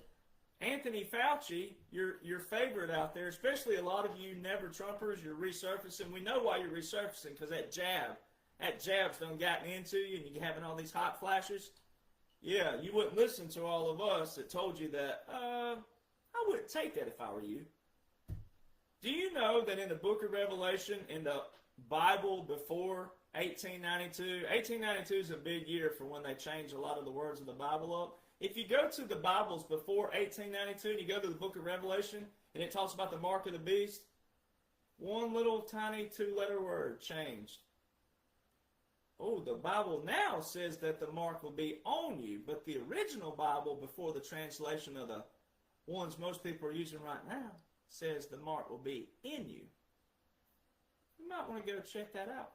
Anthony Fauci, your favorite out there, especially a lot of you never-Trumpers, you're resurfacing. We know why you're resurfacing, because that jab's done gotten into you, and you're having all these hot flashes. Yeah, you wouldn't listen to all of us that told you that, I wouldn't take that if I were you. Do you know that in the book of Revelation, in the Bible before 1892, 1892 is a big year for when they changed a lot of the words of the Bible up. If you go to the Bibles before 1892 and you go to the book of Revelation and it talks about the mark of the beast, one little tiny two-letter word changed. Oh, the Bible now says that the mark will be on you, but the original Bible before the translation of the ones most people are using right now says the mark will be in you. You might want to go check that out.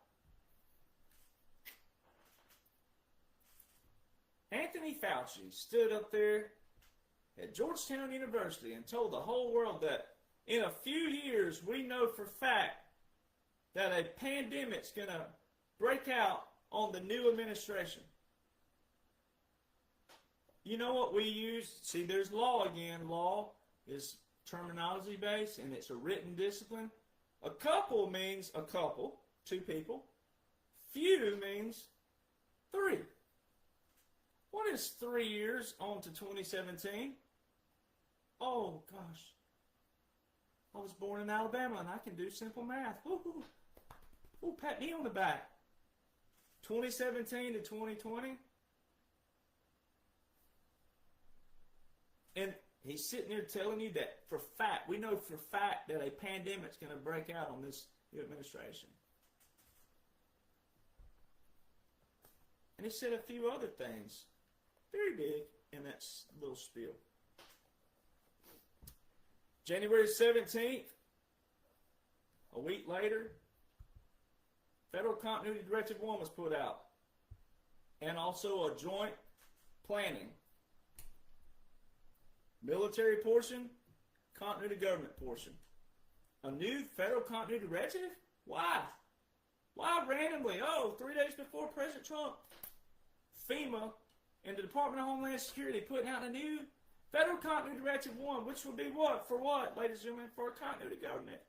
Anthony Fauci stood up there at Georgetown University and told the whole world that in a few years we know for fact that a pandemic's going to break out on the new administration. You know what we use? See, there's law again. Law is terminology based and it's a written discipline. A couple means a couple, two people. Few means three. What is 3 years on to 2017? Oh, gosh. I was born in Alabama and I can do simple math. Woo-hoo. Ooh, pat me on the back. 2017 to 2020. And he's sitting there telling you that for fact, we know for fact that a pandemic's going to break out on this new administration. And he said a few other things. Very big in that little spiel. January 17th, a week later, Federal Continuity Directive 1 was put out. And also a joint planning. Military portion, continuity government portion. A new Federal Continuity Directive? Why? Why randomly? Oh, 3 days before President Trump, FEMA and the Department of Homeland Security putting out a new Federal Continuity Directive 1, which would be what? For what, ladies and gentlemen? For a continuity government.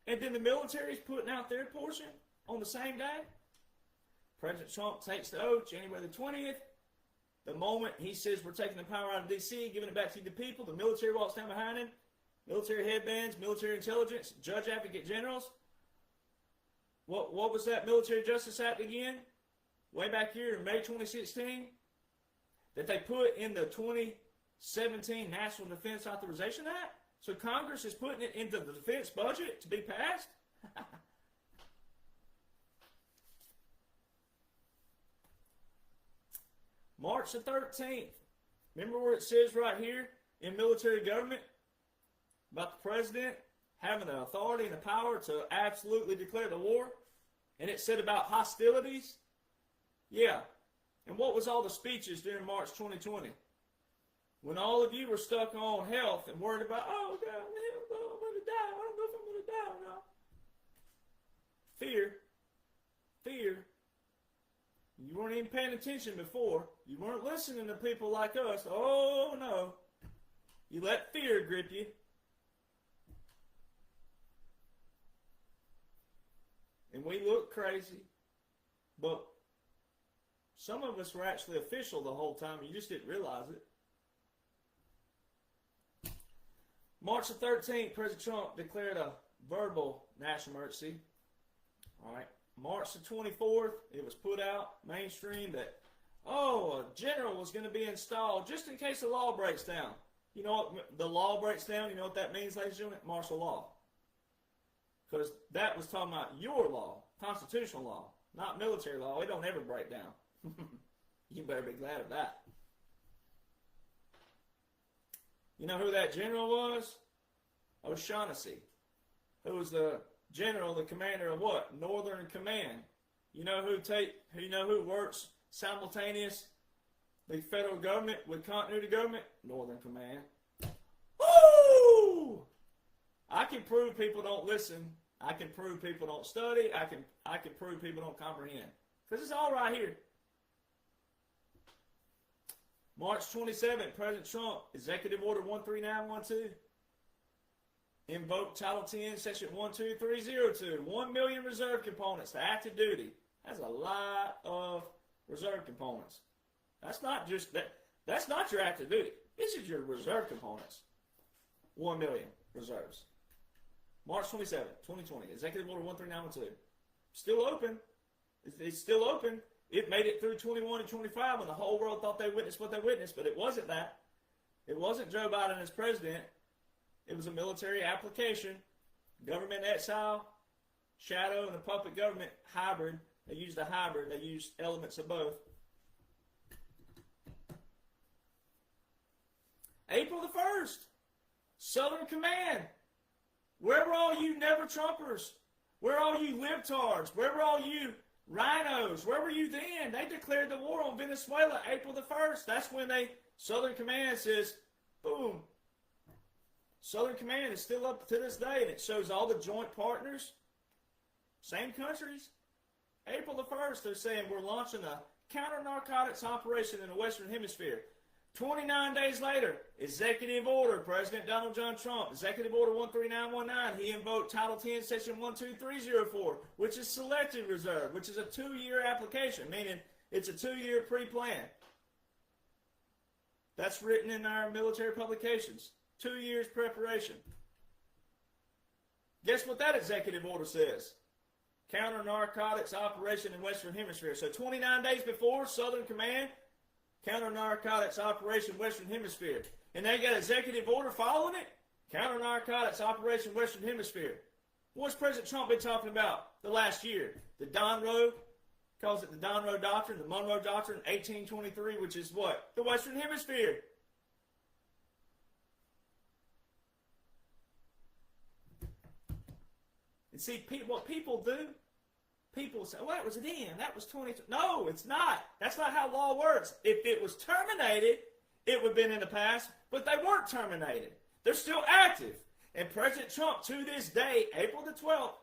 And then the military's putting out their portion on the same day. President Trump takes the oath January the 20th. The moment he says we're taking the power out of D.C., giving it back to the people, the military walks down behind him. Military headbands, military intelligence, judge advocate generals. What was that Military Justice Act again? Way back here in May 2016? That they put in the 2017 National Defense Authorization Act? So Congress is putting it into the defense budget to be passed? March the 13th. Remember where it says right here in military government about the president having the authority and the power to absolutely declare the war? And it said about hostilities? Yeah. And what was all the speeches during March 2020? When all of you were stuck on health and worried about, oh, God, I'm going to die. I don't know if I'm going to die or not. Fear. Fear. You weren't even paying attention before. You weren't listening to people like us. Oh, no. You let fear grip you. And we look crazy. But some of us were actually official the whole time. You just didn't realize it. March the 13th, President Trump declared a verbal national emergency. All right. March the 24th, it was put out, mainstream, that, oh, a general was going to be installed just in case the law breaks down. You know what the law breaks down? You know what that means, ladies and gentlemen? Martial law. Because that was talking about your law, constitutional law, not military law. It don't ever break down. You better be glad of that. You know who that general was? Jonhson, who was the general, the commander of what? Northern Command. You know who works simultaneous the federal government with continuity government? Northern Command. Woo! I can prove people don't listen. I can prove people don't study. I can prove people don't comprehend. Because it's all right here. March 27th, President Trump, Executive Order 13912. Invoke Title 10, Section 12302. 1 million reserve components to active duty. That's a lot of reserve components. That's not just that. That's not your active duty. This is your reserve components. 1 million reserves. March 27, 2020. Executive Order 13912. Still open. It's still open. It made it through 21 and 25 when the whole world thought they witnessed what they witnessed, but it wasn't that. It wasn't Joe Biden as president. It was a military application. Government exile, shadow, and a puppet government hybrid. They used a hybrid. They used elements of both. April the 1st, Southern Command. Where were all you never-Trumpers? Where were all you libtards? Where were all you rhinos? Where were you then? They declared the war on Venezuela April the 1st. That's when Southern Command says, boom. Southern Command is still up to this day, and it shows all the joint partners, same countries. April the 1st, they're saying we're launching a counter-narcotics operation in the Western Hemisphere. 29 days later, Executive Order, President Donald John Trump, Executive Order 13919, he invoked Title 10, Section 12304, which is selective reserve, which is a 2-year application, meaning it's a 2-year pre-plan. That's written in our military publications. 2 years preparation. Guess what that executive order says? Counter-narcotics operation in Western Hemisphere. So 29 days before, Southern Command, counter-narcotics operation Western Hemisphere. And they got executive order following it? Counter-narcotics operation Western Hemisphere. What's President Trump been talking about the last year? The Donroe, calls it the Donroe Doctrine, the Monroe Doctrine, 1823, which is what? The Western Hemisphere. And see, what people do, people say, well, that was then. That was 20. No, it's not. That's not how law works. If it was terminated, it would have been in the past, but they weren't terminated. They're still active. And President Trump, to this day, April the 12th,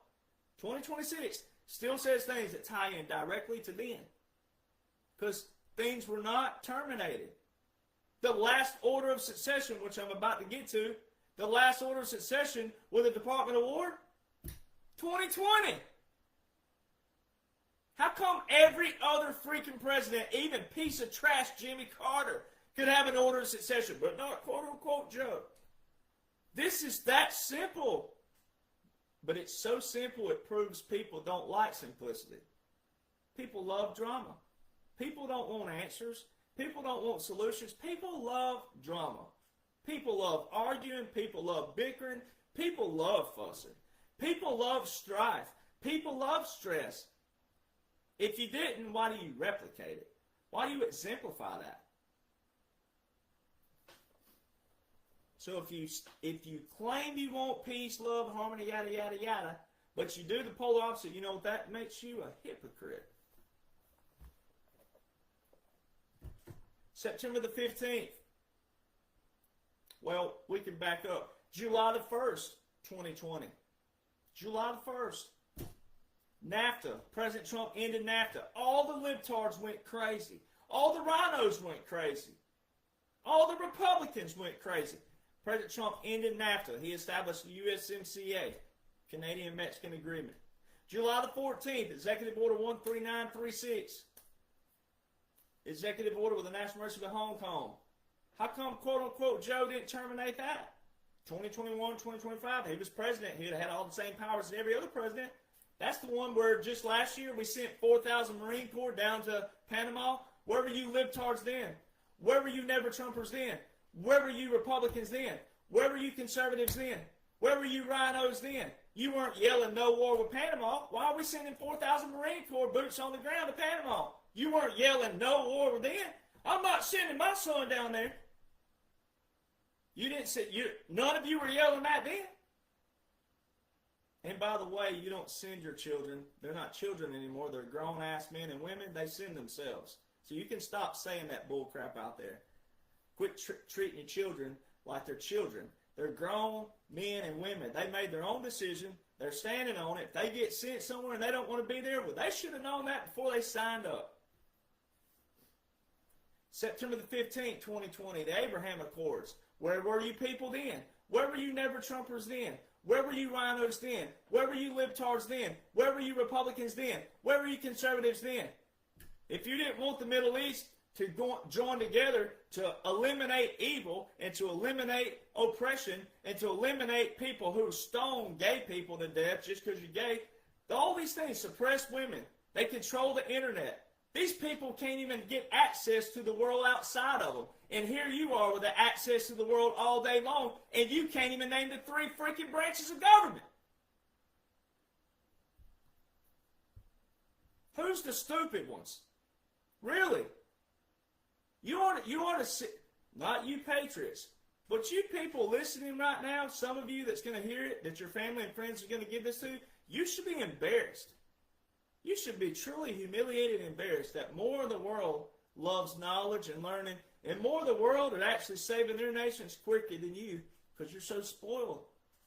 2026, still says things that tie in directly to then. Because things were not terminated. The last order of succession, which I'm about to get to, the last order of succession with the Department of War, 2020. How come every other freaking president, even piece of trash Jimmy Carter, could have an order of succession, but not quote-unquote Joe? This is that simple. But it's so simple it proves people don't like simplicity. People love drama. People don't want answers. People don't want solutions. People love drama. People love arguing. People love bickering. People love fussing. People love strife. People love stress. If you didn't, why do you replicate it? Why do you exemplify that? So if you claim you want peace, love, harmony, yada, yada, yada, but you do the polar opposite, you know what that makes you? A hypocrite. September the 15th. Well, we can back up. July the 1st, 2020. July the 1st. NAFTA. President Trump ended NAFTA. All the libtards went crazy. All the rhinos went crazy. All the Republicans went crazy. President Trump ended NAFTA. He established the USMCA, Canadian-Mexican Agreement. July the 14th, Executive Order 13936. Executive Order with the National Emergency of Hong Kong. How come, quote-unquote, Joe didn't terminate that? 2021, 2025, he was president. He had all the same powers as every other president. That's the one where just last year we sent 4,000 Marine Corps down to Panama. Where were you libtards then? Where were you never-Trumpers then? Where were you Republicans then? Where were you conservatives then? Where were you rhinos then? You weren't yelling no war with Panama. Why are we sending 4,000 Marine Corps boots on the ground to Panama? You weren't yelling no war with them. I'm not sending my son down there. You didn't say, none of you were yelling that then. And by the way, you don't send your children. They're not children anymore. They're grown-ass men and women. They send themselves. So you can stop saying that bull crap out there. Quit treating your children like they're children. They're grown men and women. They made their own decision. They're standing on it. If they get sent somewhere and they don't want to be there, well, they should have known that before they signed up. September the 15th, 2020, the Abraham Accords. Where were you people then? Where were you never-Trumpers then? Where were you rhinos then? Where were you libtards then? Where were you Republicans then? Where were you conservatives then? If you didn't want the Middle East to join together to eliminate evil and to eliminate oppression and to eliminate people who stone gay people to death just because you're gay, all these things, suppress women. They control the internet. These people can't even get access to the world outside of them. And here you are with the access to the world all day long, and you can't even name the 3 freaking branches of government. Who's the stupid ones? Really? You ought to sit, not you patriots, but you people listening right now, some of you that's going to hear it, that your family and friends are going to give this to, you should be embarrassed. You should be truly humiliated and embarrassed that more of the world loves knowledge and learning, and more of the world are actually saving their nations quicker than you because you're so spoiled.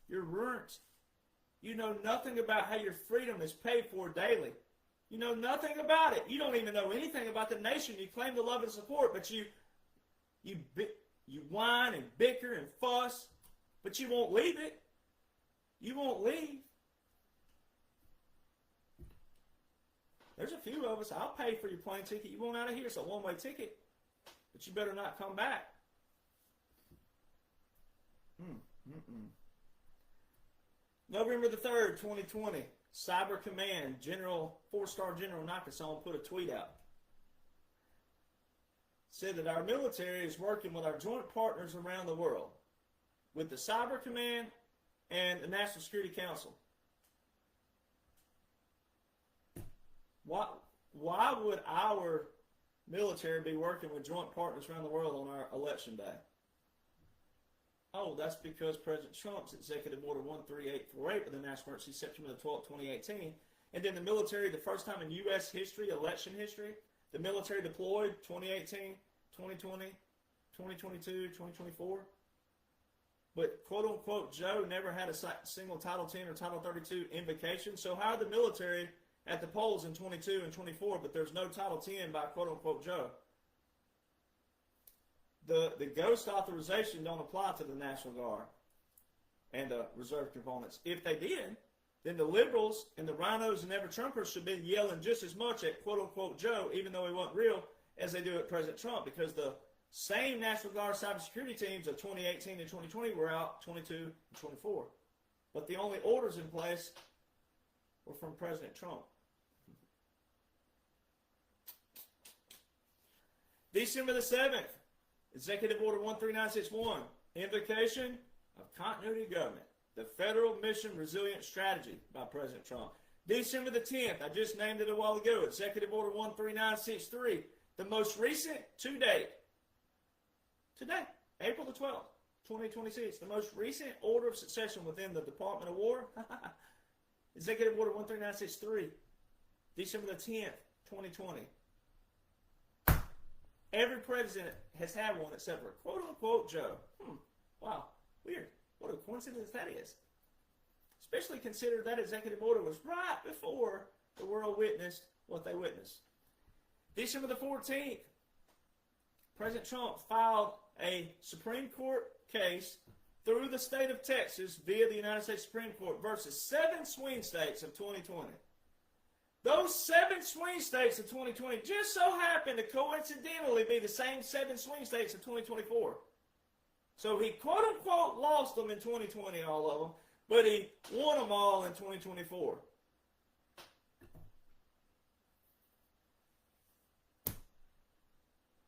You're ruined. You know nothing about how your freedom is paid for daily. You know nothing about it. You don't even know anything about the nation you claim to love and support, but you whine and bicker and fuss, but you won't leave it. You won't leave. There's a few of us, I'll pay for your plane ticket. You want out of here, it's a one-way ticket. But you better not come back. November the 3rd, 2020. Cyber Command, General 4-star General Jonhson put a tweet out. Said that our military is working with our joint partners around the world, with the Cyber Command and the National Security Council. Why would our military be working with joint partners around the world on our election day? Oh, that's because President Trump's Executive Order 13848 with the National Emergency September the 12th, 2018. And then the military, the first time in U.S. history, election history, the military deployed 2018, 2020, 2022, 2024. But quote-unquote Joe never had a single Title 10 or Title 32 invocation. So how are the military at the polls in 22 and 24, but there's no Title 10 by quote-unquote Joe? The ghost authorization don't apply to the National Guard and the reserve components. If they did, then the liberals and the rhinos and ever-Trumpers should be yelling just as much at quote-unquote Joe, even though he wasn't real, as they do at President Trump, because the same National Guard cybersecurity teams of 2018 and 2020 were out 22 and 24. But the only orders in place were from President Trump. December the 7th, Executive Order 13961, Invocation of Continuity of Government, the Federal Mission Resilience Strategy by President Trump. December the 10th, I just named it a while ago, Executive Order 13963, the most recent to date. Today, April the 12th, 2026, the most recent order of succession within the Department of War, Executive Order 13963, December the 10th, 2020. Every president has had one except for quote-unquote Joe. Wow, weird. What a coincidence that is. Especially consider that executive order was right before the world witnessed what they witnessed. December the 14th, President Trump filed a Supreme Court case through the state of Texas via the United States Supreme Court versus 7 swing states of 2020. Those 7 swing states of 2020 just so happen to coincidentally be the same 7 swing states of 2024. So he quote-unquote lost them in 2020, all of them, but he won them all in 2024.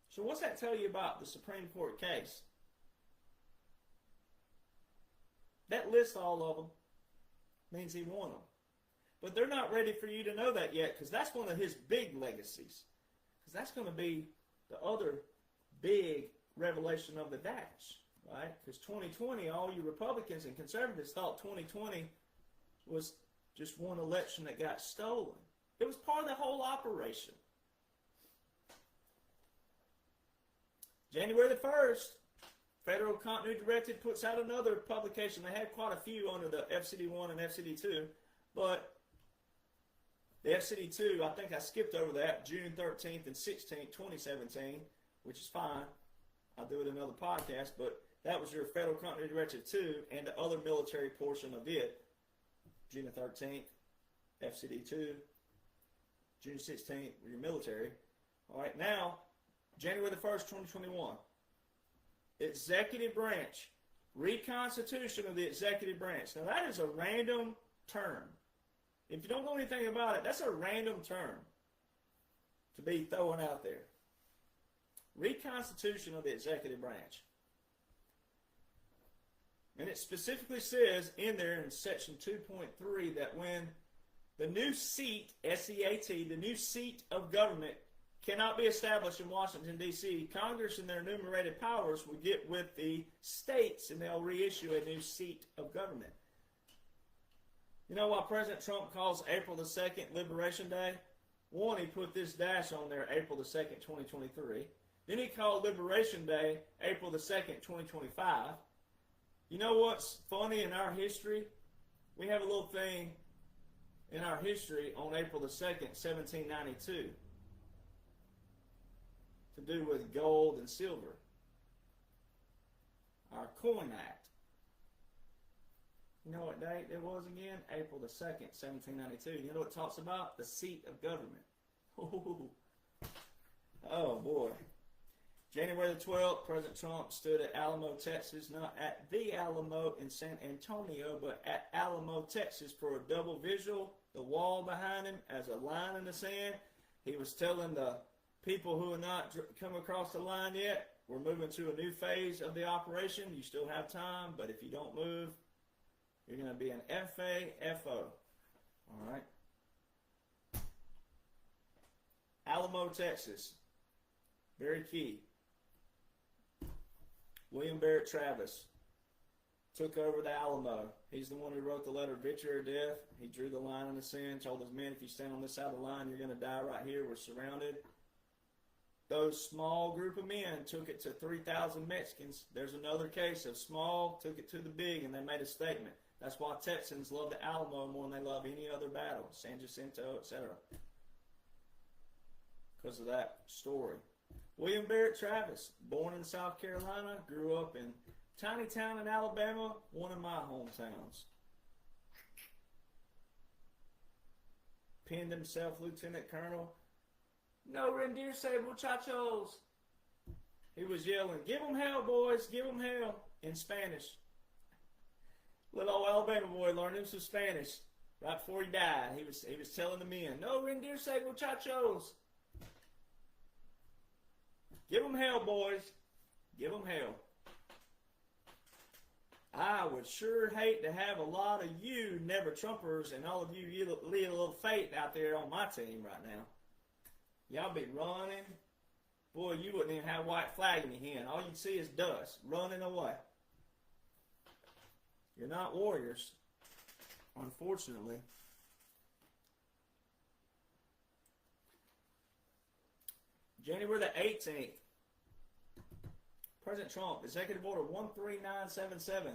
So what's that tell you about the Supreme Court case? That lists all of them means he won them. But they're not ready for you to know that yet, because that's one of his big legacies. Because that's going to be the other big revelation of the dash, right? Because 2020, all you Republicans and conservatives thought 2020 was just one election that got stolen. It was part of the whole operation. January the 1st, Federal Continuity Directive puts out another publication. They had quite a few under the FCD1 and FCD2, but the FCD2, I think I skipped over that, June 13th and 16th, 2017, which is fine. I'll do it in another podcast, but that was your Federal Continuity Directive 2 and the other military portion of it, June the 13th, FCD2, June 16th, your military. All right, now, January the 1st, 2021, executive branch, reconstitution of the executive branch. Now, that is a random term. If you don't know anything about it, that's a random term to be thrown out there. Reconstitution of the executive branch. And it specifically says in there in section 2.3 that when the new seat, S-E-A-T, the new seat of government cannot be established in Washington, D.C., Congress and their enumerated powers will get with the states and they'll reissue a new seat of government. You know why President Trump calls April the 2nd Liberation Day? One, he put this dash on there, April the 2nd, 2023. Then he called Liberation Day April the 2nd, 2025. You know what's funny in our history? We have a little thing in our history on April the 2nd, 1792 to do with gold and silver. Our Coin Act. You know what date it was again? April the 2nd, 1792. You know what it talks about? The seat of government. Oh boy. January the 12th, President Trump stood at Alamo, Texas, not at the Alamo in San Antonio, but at Alamo, Texas for a double visual, the wall behind him as a line in the sand. He was telling the people who have not come across the line yet, we're moving to a new phase of the operation. You still have time, but if you don't move, you're going to be an FAFO. All right? Alamo, Texas. Very key. William Barrett Travis. took over the Alamo. He's the one who wrote the letter of victory or death. He drew the line in the sand, told his men, if you stand on this side of the line, you're going to die right here. We're surrounded. Those small group of men took it to 3,000 Mexicans. There's another case of small took it to the big, and they made a statement. That's why Texans love the Alamo more than they love any other battle, San Jacinto, etc. Because of that story. William Barrett Travis, born in South Carolina, grew up in tiny town in Alabama, one of my hometowns. Pinned himself Lieutenant Colonel. No rendirse, muchachos. He was yelling, give them hell, boys, give them hell, in Spanish. Little old Alabama boy learned him some Spanish right before he died. He was telling the men, no rendirse, muchachos. Give them hell, boys. Give them hell. I would sure hate to have a lot of you never Trumpers and all of you little fate out there on my team right now. Y'all be running. Boy, you wouldn't even have a white flag in your hand. All you'd see is dust running away. You're not warriors, unfortunately. January the 18th. President Trump, Executive Order 13977.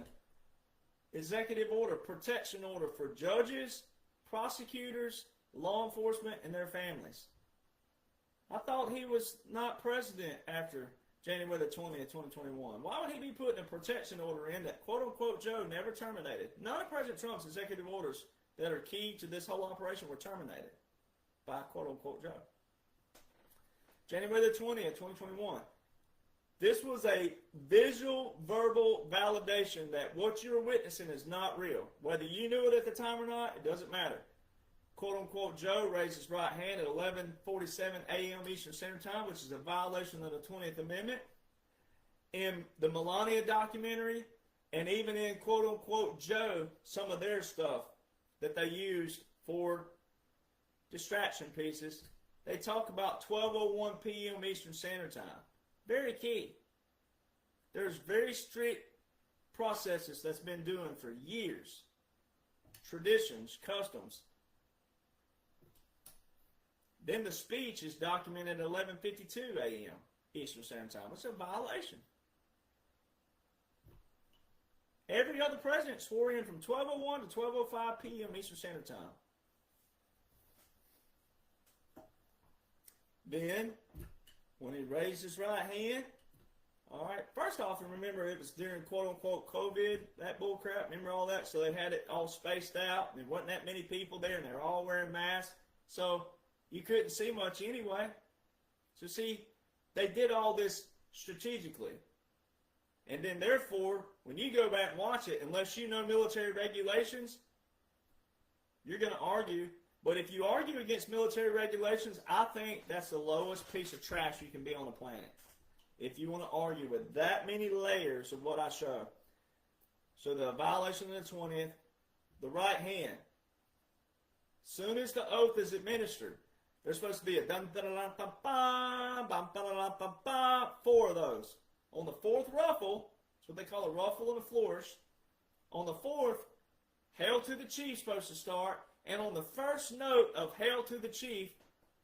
Executive Order, protection order for judges, prosecutors, law enforcement, and their families. I thought he was not president after January the 20th, 2021. Why would he be putting a protection order in that quote-unquote Joe never terminated? None of President Trump's executive orders that are key to this whole operation were terminated by quote-unquote Joe. January the 20th, 2021. This was a visual, verbal validation that what you're witnessing is not real. Whether you knew it at the time or not, it doesn't matter. Quote-unquote Joe raised his right hand at 11:47 a.m. Eastern Standard Time, which is a violation of the 20th Amendment. In the Melania documentary, and even in quote-unquote Joe, some of their stuff that they used for distraction pieces, they talk about 12:01 p.m. Eastern Standard Time. Very key. There's very strict processes that's been doing for years. Traditions, customs. Then the speech is documented at 11:52 a.m. Eastern Standard Time. It's a violation. Every other president swore in from 12:01 to 12:05 p.m. Eastern Standard Time. Then, when he raised his right hand, all right, first off, and remember it was during quote-unquote COVID, that bullcrap, remember all that? So they had it all spaced out, and there wasn't that many people there, and they were all wearing masks. So you couldn't see much anyway. So see, they did all this strategically. And then therefore, when you go back and watch it, unless you know military regulations, you're going to argue. But if you argue against military regulations, I think that's the lowest piece of trash you can be on the planet. If you want to argue with that many layers of what I show. So the violation of the 20th, the right hand. Soon as the oath is administered, there's supposed to be a dun dun dun dun dun dun dun dun dun, 4 of those. On the 4th ruffle, that's what they call a ruffle and a flourish. On the 4th, Hail to the Chief's supposed to start. And on the first note of Hail to the Chief,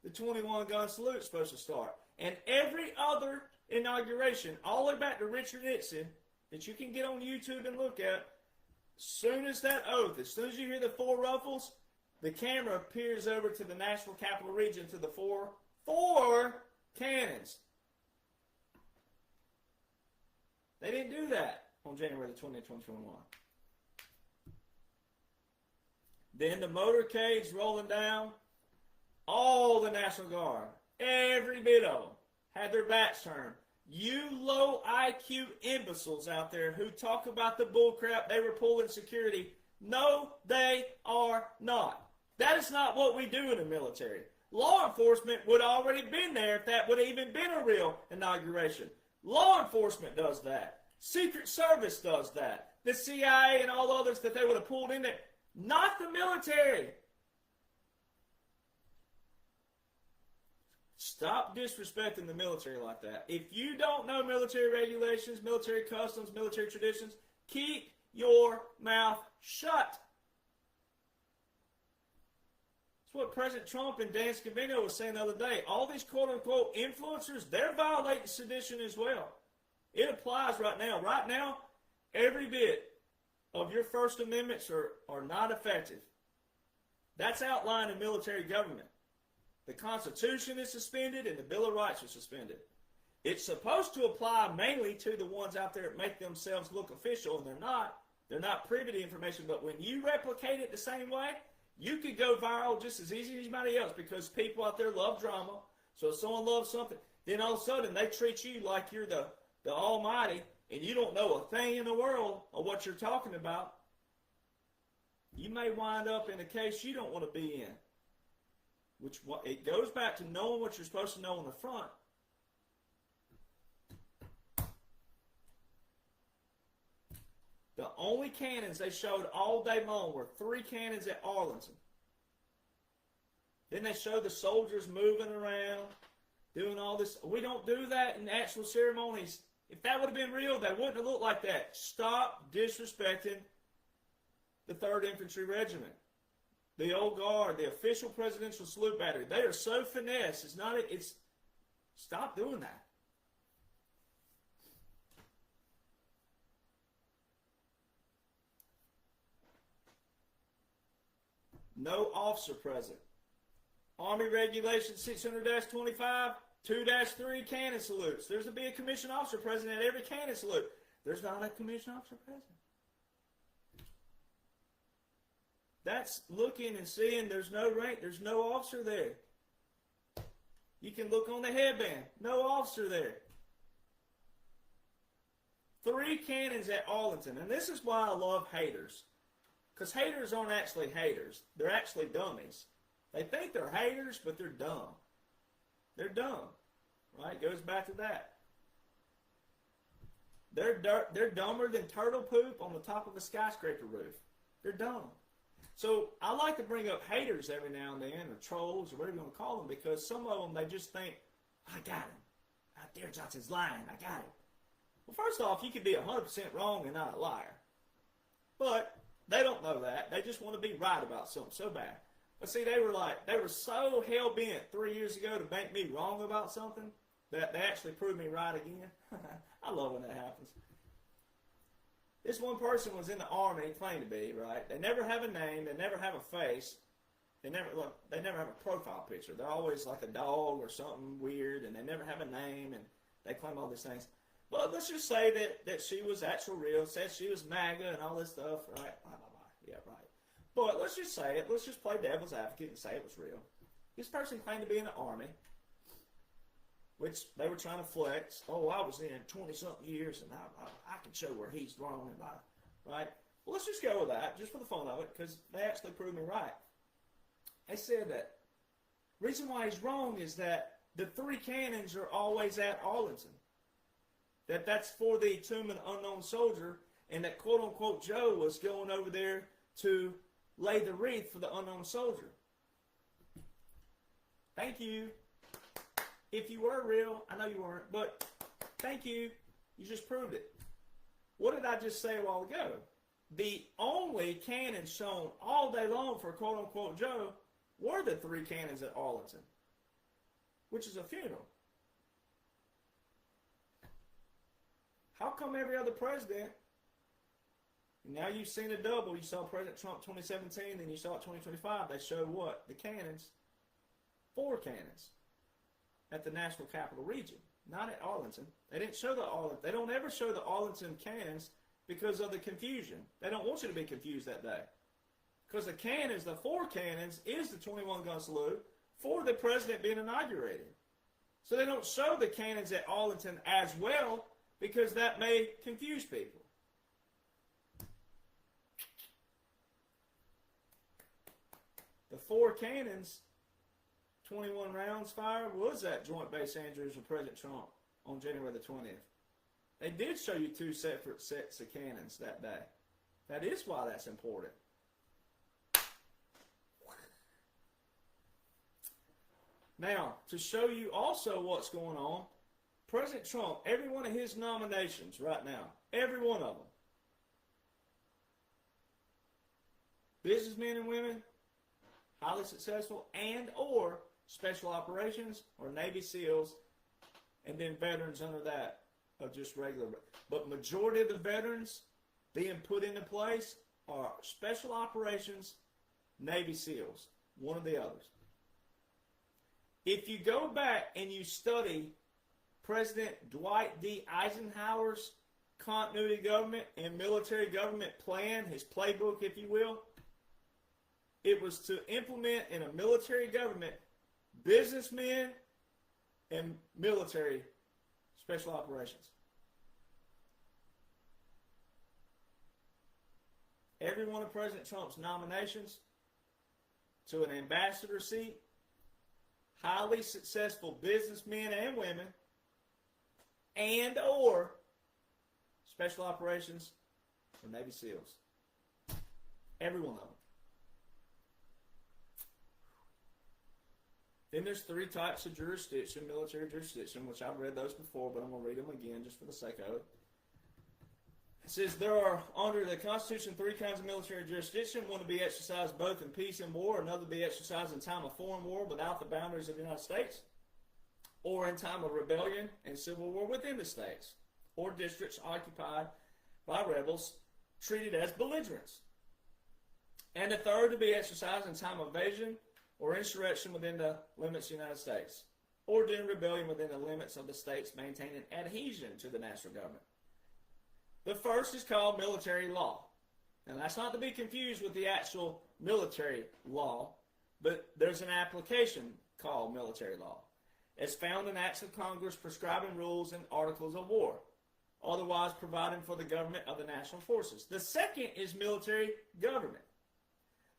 the 21-gun salute is supposed to start. And every other inauguration, all the way back to Richard Nixon, that you can get on YouTube and look at, as soon as that oath, as soon as you hear the 4 ruffles, the camera peers over to the National Capital Region to the four cannons. They didn't do that on January the 20th, 2021. Then the motorcades rolling down, all the National Guard, every bit of them, had their backs turned. You low IQ imbeciles out there who talk about the bullcrap they were pulling security, no, they are not. That is not what we do in the military. Law enforcement would have already been there if that would have even been a real inauguration. Law enforcement does that. Secret Service does that. The CIA and all others that they would have pulled in there. Not the military. Stop disrespecting the military like that. If you don't know military regulations, military customs, military traditions, keep your mouth shut. That's what President Trump and Dan Scavino was saying the other day. All these quote-unquote influencers, they're violating sedition as well. It applies right now. Right now, every bit of your First Amendments are not effective. That's outlined in military government. The Constitution is suspended and the Bill of Rights is suspended. It's supposed to apply mainly to the ones out there that make themselves look official, and they're not. They're not privy to information, but when you replicate it the same way, you could go viral just as easy as anybody else, because people out there love drama. So if someone loves something, then all of a sudden they treat you like you're the almighty, and you don't know a thing in the world of what you're talking about. You may wind up in a case you don't want to be in. Which it goes back to knowing what you're supposed to know on the front. The only cannons they showed all day long were 3 cannons at Arlington. Then they showed the soldiers moving around, doing all this. We don't do that in actual ceremonies. If that would have been real, they wouldn't have looked like that. Stop disrespecting the 3rd Infantry Regiment, the old guard, the official presidential salute battery. They are so finesse. Stop doing that. No officer present. Army Regulation 600-25, 2-3 cannon salutes. There's to be a commissioned officer present at every cannon salute. There's not a commissioned officer present. That's looking and seeing there's no rank, there's no officer there. You can look on the headband. No officer there. 3 cannons at Arlington. And this is why I love haters. Because haters aren't actually haters. They're actually dummies. They think they're haters, but they're dumb. They're dumb. Right? Goes back to that. They're dumber than turtle poop on the top of a skyscraper roof. They're dumb. So I like to bring up haters every now and then, or trolls, or whatever you want to call them, because some of them, they just think, I got him. Out there, Johnson's lying. I got him. Well, first off, you could be 100% wrong and not a liar. But they don't know that. They just want to be right about something so bad. But see, they were so hell-bent 3 years ago to make me wrong about something that they actually proved me right again. I love when that happens. This one person was in the Army, claimed to be, right? They never have a name. They never have a face. They never have a profile picture. They're always like a dog or something weird, and they never have a name, and they claim all these things. But let's just say that she was actual real, said she was MAGA and all this stuff, right? Blah, blah, blah. Yeah, right. But let's just say it. Let's just play devil's advocate and say it was real. This person claimed to be in the Army, which they were trying to flex. Oh, I was in 20-something years, and I can show where he's wrong, and right? Well, let's just go with that, just for the fun of it, because they actually proved me right. They said that the reason why he's wrong is that the 3 cannons are always at Arlington. That's for the tomb of the unknown soldier, and that quote-unquote Joe was going over there to lay the wreath for the unknown soldier. Thank you. If you were real, I know you weren't, but thank you. You just proved it. What did I just say a while ago? The only cannons shown all day long for quote-unquote Joe were the 3 cannons at Arlington, which is a funeral. How come every other president, now you've seen a double, you saw President Trump 2017, then you saw it 2025, they showed what? The cannons, 4 cannons at the National Capital Region, not at Arlington. They didn't show the Arlington. They don't ever show the Arlington cannons because of the confusion. They don't want you to be confused that day. Because the cannons, the 4 cannons, is the 21-gun salute for the president being inaugurated. So they don't show the cannons at Arlington as well because that may confuse people. The 4 cannons, 21 rounds fired, was at Joint Base Andrews with President Trump on January the 20th. They did show you 2 separate sets of cannons that day. That is why that's important. Now, to show you also what's going on, President Trump, every one of his nominations right now, every one of them, businessmen and women, highly successful, and or special operations or Navy SEALs, and then veterans under that of just regular. But majority of the veterans being put into place are special operations, Navy SEALs, one of the others. If you go back and you study President Dwight D. Eisenhower's continuity government and military government plan, his playbook, if you will, it was to implement in a military government businessmen and military special operations. Every one of President Trump's nominations to an ambassador seat, highly successful businessmen and women, and or special operations or Navy SEALs. Every one of them. Then there's 3 types of jurisdiction, military jurisdiction, which I've read those before, but I'm going to read them again just for the sake of it. It says there are, under the Constitution, 3 kinds of military jurisdiction. One to be exercised both in peace and war, another to be exercised in time of foreign war without the boundaries of the United States, or in time of rebellion and civil war within the states, or districts occupied by rebels treated as belligerents. And the third to be exercised in time of invasion or insurrection within the limits of the United States, or during rebellion within the limits of the states maintaining adhesion to the national government. The first is called military law. Now that's not to be confused with the actual military law, but there's an application called military law. It's found in acts of Congress prescribing rules and articles of war, otherwise providing for the government of the national forces. The second is military government,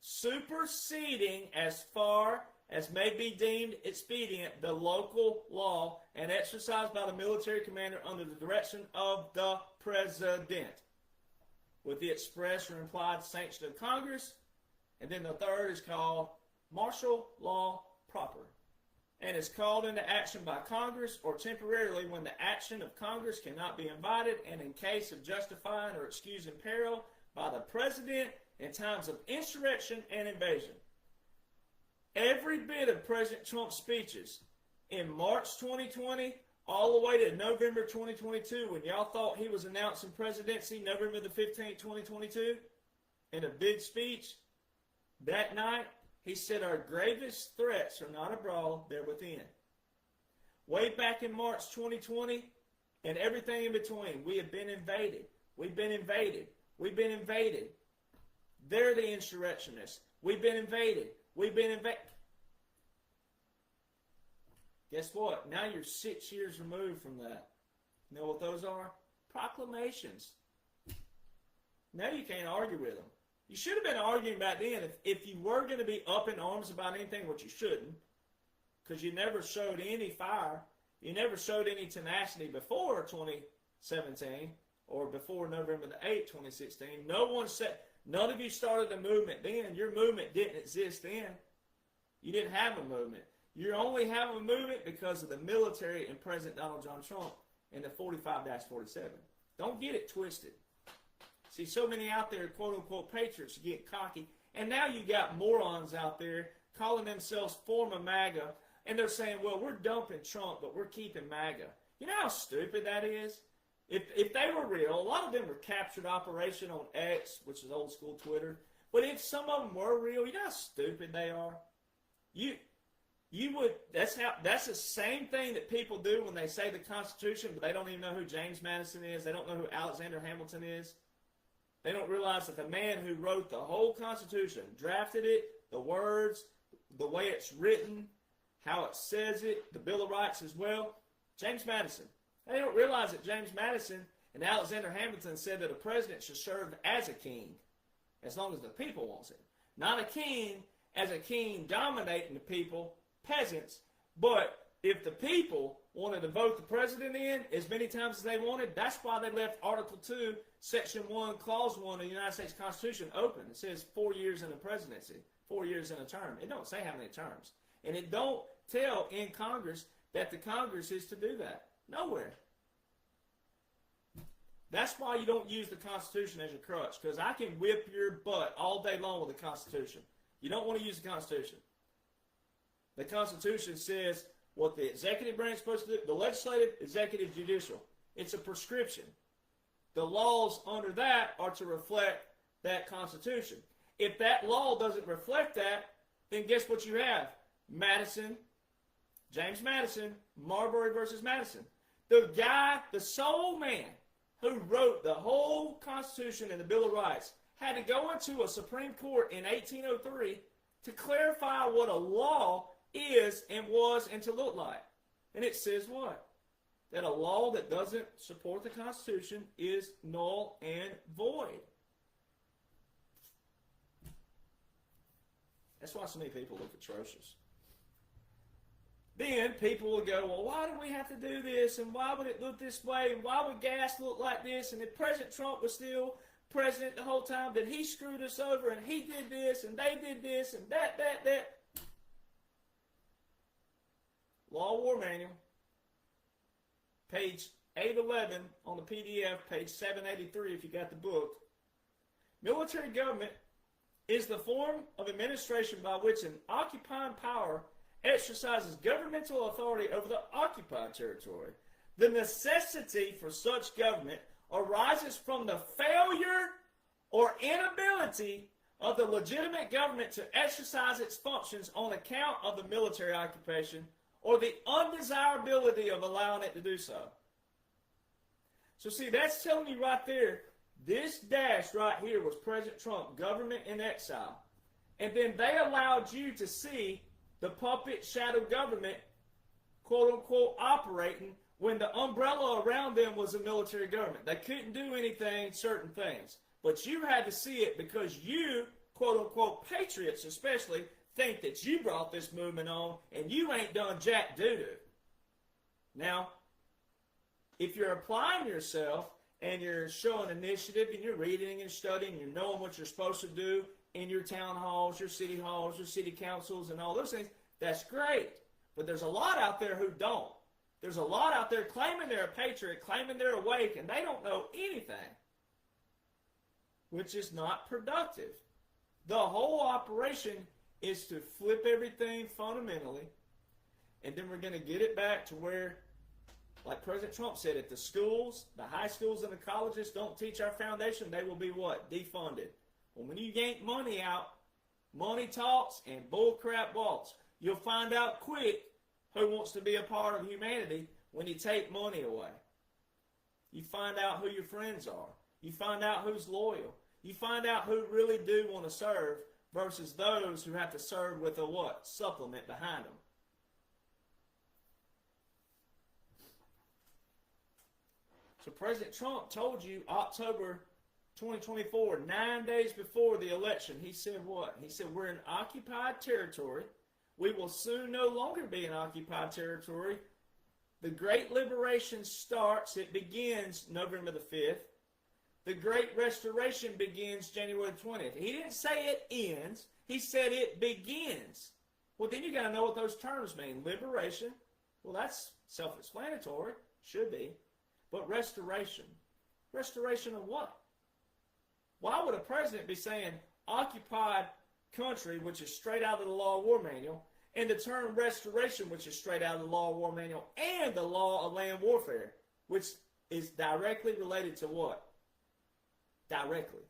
superseding as far as may be deemed expedient the local law and exercised by the military commander under the direction of the president, with the express or implied sanction of Congress. And then the third is called martial law proper, and is called into action by Congress or temporarily when the action of Congress cannot be invited, and in case of justifying or excusing peril by the president in times of insurrection and invasion. Every bit of President Trump's speeches in March 2020 all the way to November 2022, when y'all thought he was announcing presidency November the 15th, 2022, in a big speech that night, he said our gravest threats are not abroad, they're within. Way back in March 2020 and everything in between, we have been invaded. We've been invaded. We've been invaded. They're the insurrectionists. We've been invaded. We've been invaded. Guess what? Now you're 6 years removed from that. You know what those are? Proclamations. Now you can't argue with them. You should have been arguing back then if you were going to be up in arms about anything, which you shouldn't, because you never showed any fire. You never showed any tenacity before 2017 or before November the 8th, 2016. No one said, none of you started the movement then. Your movement didn't exist then. You didn't have a movement. You only have a movement because of the military and President Donald John Trump and the 45-47. Don't get it twisted. See, so many out there, quote-unquote patriots, get cocky. And now you got morons out there calling themselves former MAGA, and they're saying, well, we're dumping Trump, but we're keeping MAGA. You know how stupid that is? If they were real, a lot of them were captured operation on X, which is old school Twitter. But if some of them were real, you know how stupid they are? You would, that's the same thing that people do when they say the Constitution, but they don't even know who James Madison is. They don't know who Alexander Hamilton is. They don't realize that the man who wrote the whole Constitution, drafted it, the words, the way it's written, how it says it, the Bill of Rights as well, James Madison. They don't realize that James Madison and Alexander Hamilton said that a president should serve as a king, as long as the people wants it. Not a king as a king dominating the people, peasants, but if the people wanted to vote the president in as many times as they wanted, that's why they left Article 2, Section 1, Clause 1 of the United States Constitution open. It says 4 years in a presidency, 4 years in a term. It don't say how many terms. And it don't tell in Congress that the Congress is to do that. Nowhere. That's why you don't use the Constitution as your crutch, because I can whip your butt all day long with the Constitution. You don't want to use the Constitution. The Constitution says what the executive branch is supposed to do, the legislative, executive, judicial. It's a prescription. The laws under that are to reflect that Constitution. If that law doesn't reflect that, then guess what you have? Madison, James Madison, Marbury versus Madison. The guy, the sole man who wrote the whole Constitution and the Bill of Rights had to go into a Supreme Court in 1803 to clarify what a law is and was and to look like. And it says what? That a law that doesn't support the Constitution is null and void. That's why so many people look atrocious. Then people will go, well, why do we have to do this? And why would it look this way? And why would gas look like this? And if President Trump was still president the whole time, then he screwed us over and he did this and they did this and that. Law War Manual, page 811 on the PDF, page 783 if you got the book. Military government is the form of administration by which an occupying power exercises governmental authority over the occupied territory. The necessity for such government arises from the failure or inability of the legitimate government to exercise its functions on account of the military occupation or the undesirability of allowing it to do so. So see, that's telling you right there, this dash right here was President Trump, government in exile. And then they allowed you to see the puppet shadow government, quote unquote, operating when the umbrella around them was a military government. They couldn't do anything, certain things. But you had to see it because you, quote unquote, patriots especially, think that you brought this movement on and you ain't done jack doo-doo. Now, if you're applying yourself and you're showing initiative and you're reading and studying, you're knowing what you're supposed to do in your town halls, your city councils, and all those things, that's great. But there's a lot out there who don't. There's a lot out there claiming they're a patriot, claiming they're awake, and they don't know anything, which is not productive. The whole operation is to flip everything fundamentally, and then we're going to get it back to where, like President Trump said, if the schools, the high schools and the colleges don't teach our foundation, they will be what? Defunded. Well, when you yank money out, money talks and bullcrap walks. You'll find out quick who wants to be a part of humanity when you take money away. You find out who your friends are. You find out who's loyal. You find out who really do want to serve versus those who have to serve with a what? Supplement behind them. So President Trump told you October 2024, 9 days before the election, he said what? He said, we're in occupied territory. We will soon no longer be in occupied territory. The Great Liberation starts, it begins November the 5th. The Great Restoration begins January 20th. He didn't say it ends. He said it begins. Well, then you got to know what those terms mean. Liberation, well, that's self-explanatory. Should be. But restoration. Restoration of what? Why would a president be saying occupied country, which is straight out of the Law of War Manual, and the term restoration, which is straight out of the Law of War Manual, and the Law of Land Warfare, which is directly related to what? Directly.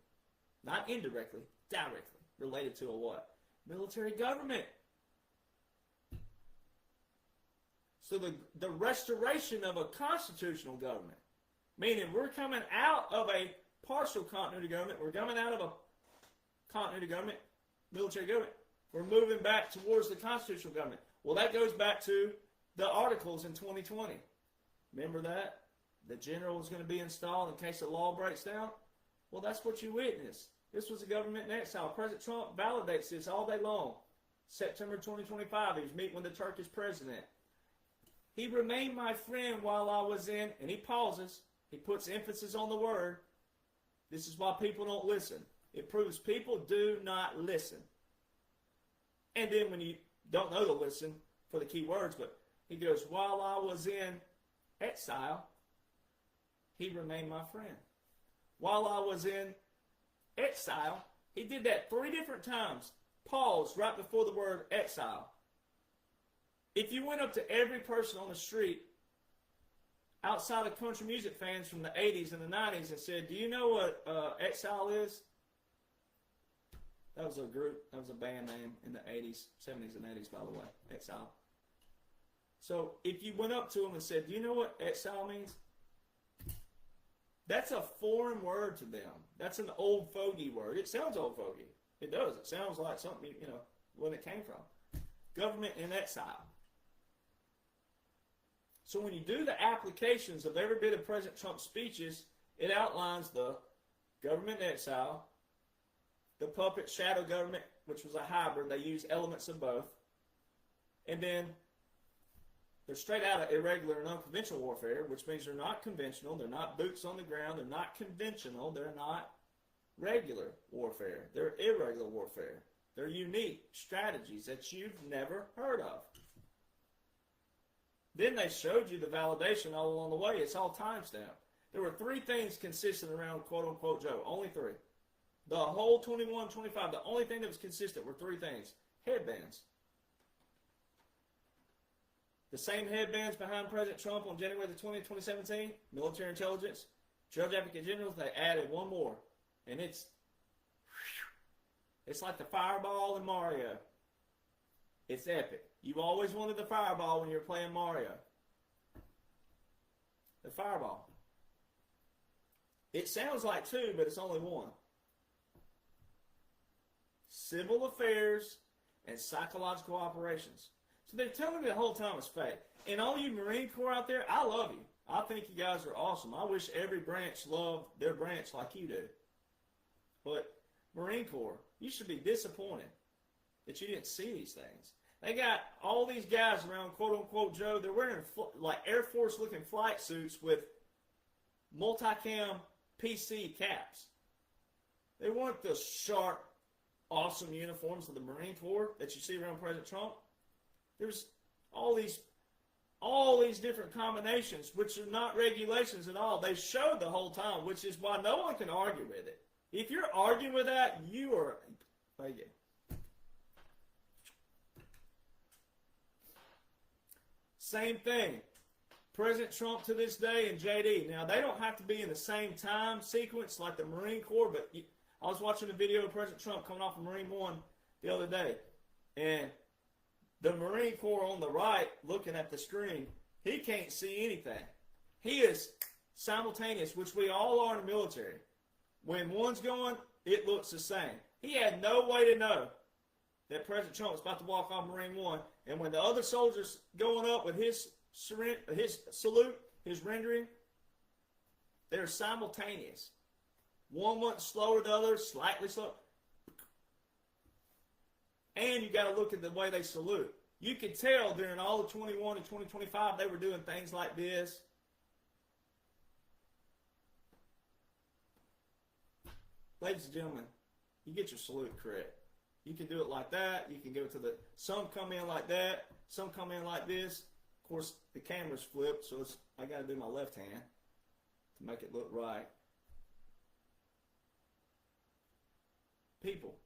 Not indirectly. Directly. Related to a what? Military government. So the restoration of a constitutional government, meaning we're coming out of a partial continuity government, we're coming out of a continuity government, military government, we're moving back towards the constitutional government. Well, that goes back to the articles in 2020. Remember that? The general is going to be installed in case the law breaks down? Well, that's what you witnessed. This was a government in exile. President Trump validates this all day long. September 2025, he was meeting with the Turkish president. He remained my friend while I was in, and he pauses. He puts emphasis on the word. This is why people don't listen. It proves people do not listen. And then when you don't know to listen for the key words, but he goes, while I was in exile, he remained my friend. while I was in exile. He did that 3 different times. Pause right before the word exile. If you went up to every person on the street outside of country music fans from the 80s and the 90s and said, do you know what exile is? That was a group, that was a band name in the 80s, 70s and 80s, by the way, exile. So if you went up to them and said, do you know what exile means? That's a foreign word to them. That's an old fogey word. It sounds old fogey. It does. It sounds like something, you know, when it came from. Government in exile. So when you do the applications of every bit of President Trump's speeches, it outlines the government in exile, the puppet shadow government, which was a hybrid. They used elements of both. And then they're straight out of irregular and unconventional warfare, which means they're not conventional, they're not boots on the ground, they're not conventional, they're not regular warfare. They're irregular warfare. They're unique strategies that you've never heard of. Then they showed you the validation all along the way. It's all timestamped. There were 3 things consistent around quote-unquote Joe. Only 3. The whole 21, 25, the only thing that was consistent were 3 things. Headbands. The same headbands behind President Trump on January the 20th, 2017, military intelligence, Judge Advocate General, they added one more. And it's like the fireball in Mario. It's epic. You've always wanted the fireball when you're playing Mario. The fireball. It sounds like 2, but it's only 1. Civil affairs and psychological operations. So they're telling me the whole time it's fake. And all you Marine Corps out there, I love you. I think you guys are awesome. I wish every branch loved their branch like you do. But Marine Corps, you should be disappointed that you didn't see these things. They got all these guys around quote-unquote Joe. They're wearing like Air Force-looking flight suits with multicam PC caps. They weren't the sharp, awesome uniforms of the Marine Corps that you see around President Trump. There's all these different combinations, which are not regulations at all. They showed the whole time, which is why no one can argue with it. If you're arguing with that, you are... Same thing. President Trump to this day and JD. Now, they don't have to be in the same time sequence like the Marine Corps, but I was watching a video of President Trump coming off of Marine One the other day, and the Marine Corps on the right looking at the screen, he can't see anything. He is simultaneous, which we all are in the military. When one's going, it looks the same. He had no way to know that President Trump was about to walk off Marine One, and when the other soldiers going up with his salute, his rendering, they're simultaneous. One went slower, the other slightly slower. And you got to look at the way they salute. You could tell during all of 21 and 2025 they were doing things like this. Ladies and gentlemen, you get your salute correct. You can do it like that. You can go to the... Some come in like that. Some come in like this. Of course, the camera's flipped, so I got to do my left hand to make it look right. People.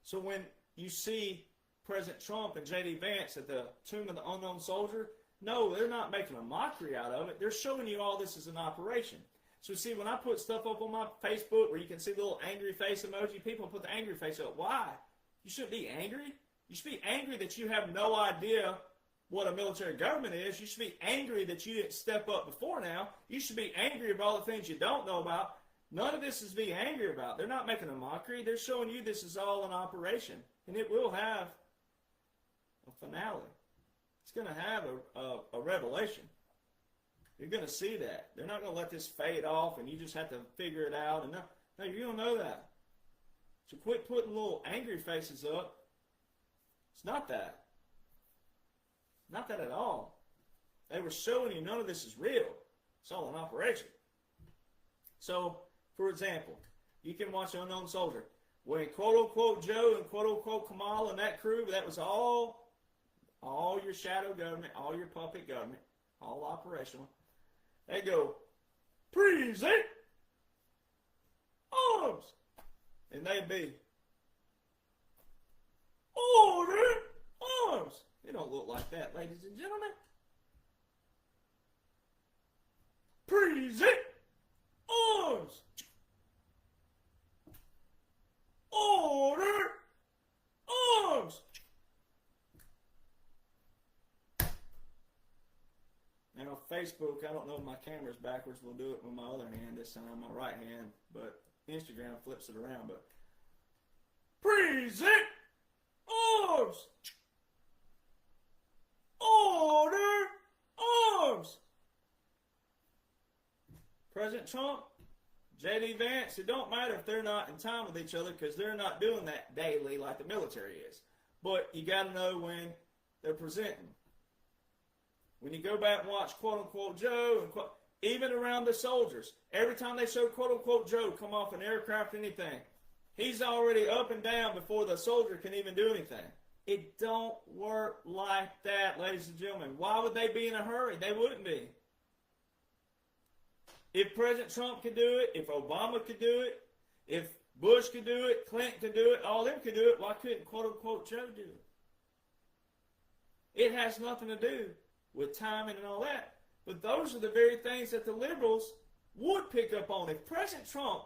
So when you see President Trump and J.D. Vance at the Tomb of the Unknown Soldier, no, they're not making a mockery out of it. They're showing you all this as an operation. So see, when I put stuff up on my Facebook where you can see the little angry face emoji, people put the angry face up. Why? You shouldn't be angry. You should be angry that you have no idea what a military government is. You should be angry that you didn't step up before now. You should be angry about all the things you don't know about. None of this is being angry about. They're not making a mockery. They're showing you this is all an operation. And it will have a finale. It's going to have a revelation. You're going to see that. They're not going to let this fade off and you just have to figure it out. And no, you're going to know that. So quit putting little angry faces up. It's not that. Not that at all. They were showing you none of this is real. It's all an operation. So, for example, you can watch Unknown Soldier. When quote-unquote Joe and quote-unquote Kamal and that crew, that was all your shadow government, all your puppet government, all operational. They go, present. arms. And they'd be, order arms. It don't look like that, ladies and gentlemen. Present arms. Order arms. Now, Facebook, I don't know if my camera's backwards. We'll do it with my other hand this time, my right hand. But Instagram flips it around. But present arms. Order arms. President Trump, J.D. Vance, it don't matter if they're not in time with each other because they're not doing that daily like the military is. But you got to know when they're presenting. When you go back and watch quote-unquote Joe, and even around the soldiers, every time they show quote-unquote Joe come off an aircraft or anything, he's already up and down before the soldier can even do anything. It don't work like that, ladies and gentlemen. Why would they be in a hurry? They wouldn't be. If President Trump could do it, if Obama could do it, if Bush could do it, Clinton could do it, all of them could do it, why couldn't quote-unquote Joe do it? It has nothing to do with timing and all that. But those are the very things that the liberals would pick up on. If President Trump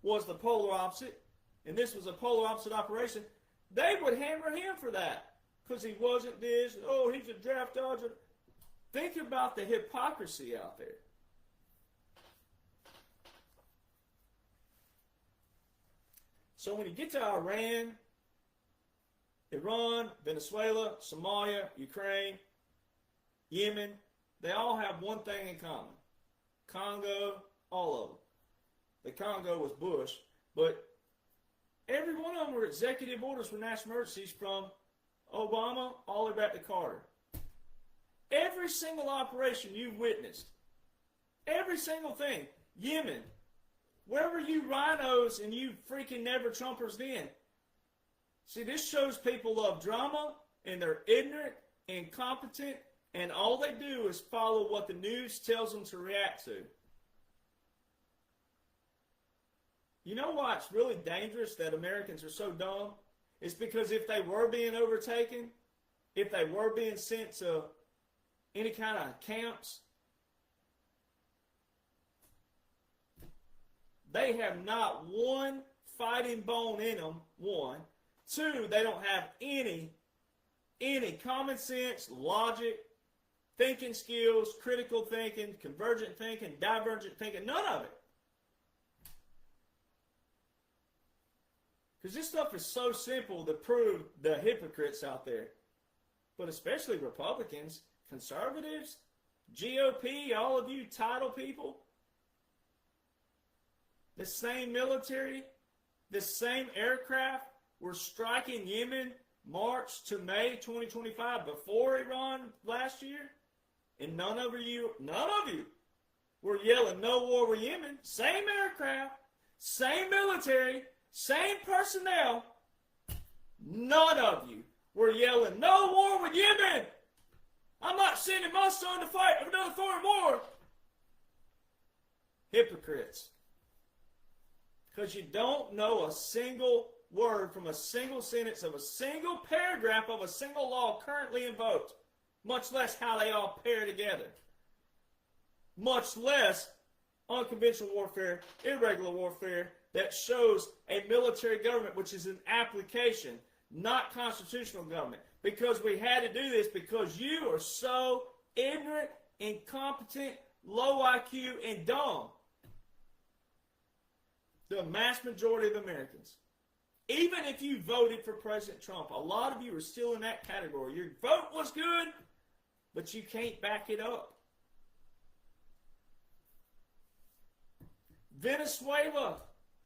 was the polar opposite, and this was a polar opposite operation, they would hammer him for that. Because he wasn't this, oh, he's a draft dodger. Think about the hypocrisy out there. So when you get to Iran, Venezuela, Somalia, Ukraine, Yemen, they all have one thing in common. Congo, all of them. The Congo was Bush, but every one of them were executive orders for national emergencies from Obama all the way back to Carter. Every single operation you witnessed, every single thing, Yemen, wherever you rhinos and you freaking never Trumpers then. See, this shows people love drama and they're ignorant, incompetent, and all they do is follow what the news tells them to react to. You know why it's really dangerous that Americans are so dumb? It's because if they were being overtaken, if they were being sent to any kind of camps, they have not one fighting bone in them, one. Two, they don't have any common sense, logic, thinking skills, critical thinking, convergent thinking, divergent thinking, none of it. Because this stuff is so simple to prove the hypocrites out there. But especially Republicans, conservatives, GOP, all of you title people, the same military, the same aircraft were striking Yemen March to May 2025 before Iran last year. And none of you were yelling no war with Yemen. Same aircraft, same military, same personnel. None of you were yelling no war with Yemen. I'm not sending my son to fight another foreign war. Hypocrites. Because you don't know a single word from a single sentence of a single paragraph of a single law currently invoked, much less how they all pair together, much less unconventional warfare, irregular warfare that shows a military government, which is an application, not constitutional government. Because we had to do this because you are so ignorant, incompetent, low IQ, and dumb. The mass majority of Americans. Even if you voted for President Trump, a lot of you are still in that category. Your vote was good, but you can't back it up. Venezuela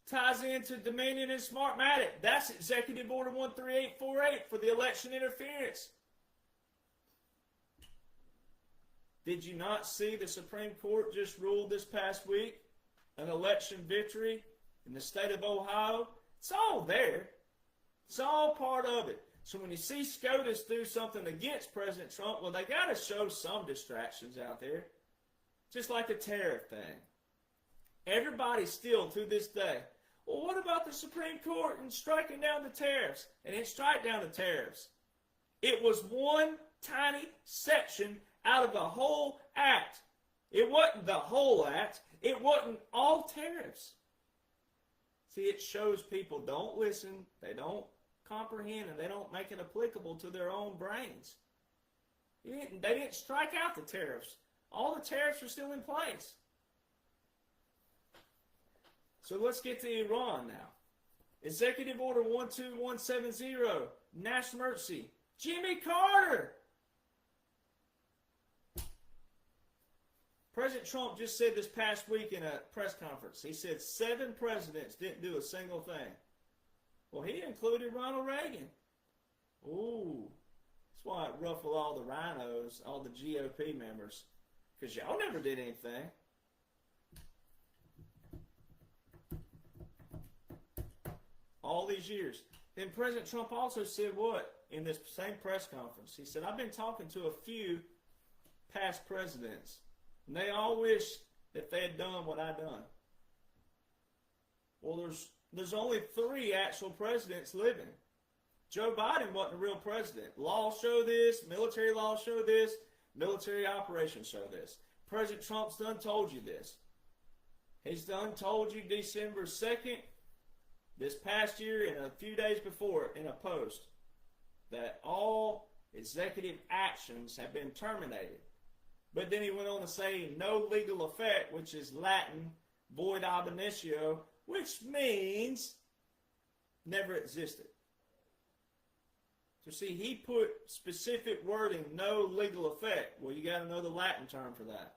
ties into Dominion and Smartmatic. That's Executive Order 13848 for the election interference. Did you not see the Supreme Court just ruled this past week an election victory in the state of Ohio? It's all there. It's all part of it. So when you see SCOTUS do something against President Trump, well, they got to show some distractions out there. Just like the tariff thing. Everybody still, to this day, Well, what about the Supreme Court and striking down the tariffs? They didn't strike down the tariffs. It was one tiny section out of the whole act. It wasn't the whole act. It wasn't all tariffs. See, it shows people don't listen, they don't comprehend, and they don't make it applicable to their own brains. They didn't strike out the tariffs. All the tariffs are still in place. So let's get to Iran now. Executive Order 12170, National Emergency. Jimmy Carter! President Trump just said this past week in a press conference, he said 7 presidents didn't do a single thing. Well, he included Ronald Reagan. Ooh, that's why it ruffled all the rhinos, all the GOP members, because y'all never did anything. All these years. Then President Trump also said what in this same press conference? He said, I've been talking to a few past presidents, and they all wish that they had done what I've done. Well, there's only 3 actual presidents living. Joe Biden wasn't a real president. Laws show this, military laws show this, military operations show this. President Trump's done told you this. He's done told you December 2nd, this past year and a few days before in a post, that all executive actions have been terminated. But then he went on to say no legal effect, which is Latin, void ab initio, which means never existed. So see, he put specific wording, no legal effect. Well, you got to know the Latin term for that.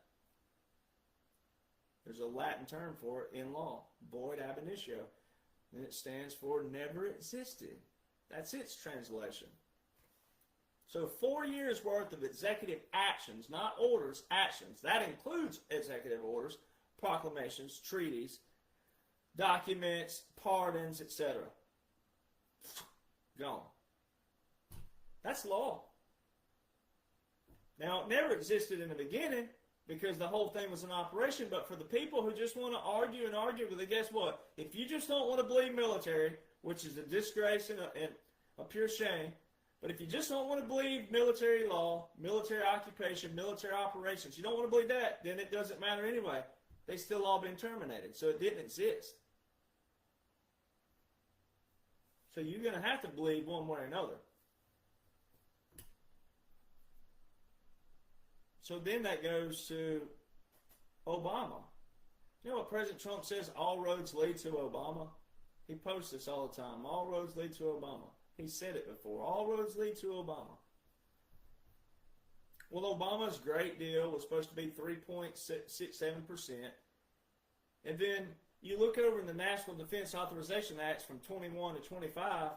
There's a Latin term for it in law, void ab initio. And it stands for never existed. That's its translation. So 4 years worth of executive actions, not orders, actions. That includes executive orders, proclamations, treaties, documents, pardons, etc. Gone. That's law. Now, it never existed in the beginning because the whole thing was an operation, but for the people who just want to argue and argue with it, guess what? If you just don't want to believe military, which is a disgrace and a pure shame, but if you just don't want to believe military law, military occupation, military operations, you don't want to believe that, then it doesn't matter anyway. They still all been terminated, so it didn't exist. So you're going to have to believe one way or another. So then that goes to Obama. You know what President Trump says? All roads lead to Obama. He posts this all the time. All roads lead to Obama. He said it before. All roads lead to Obama. Well, Obama's great deal was supposed to be 3.67%. And then you look over in the National Defense Authorization Acts from 21 to 25,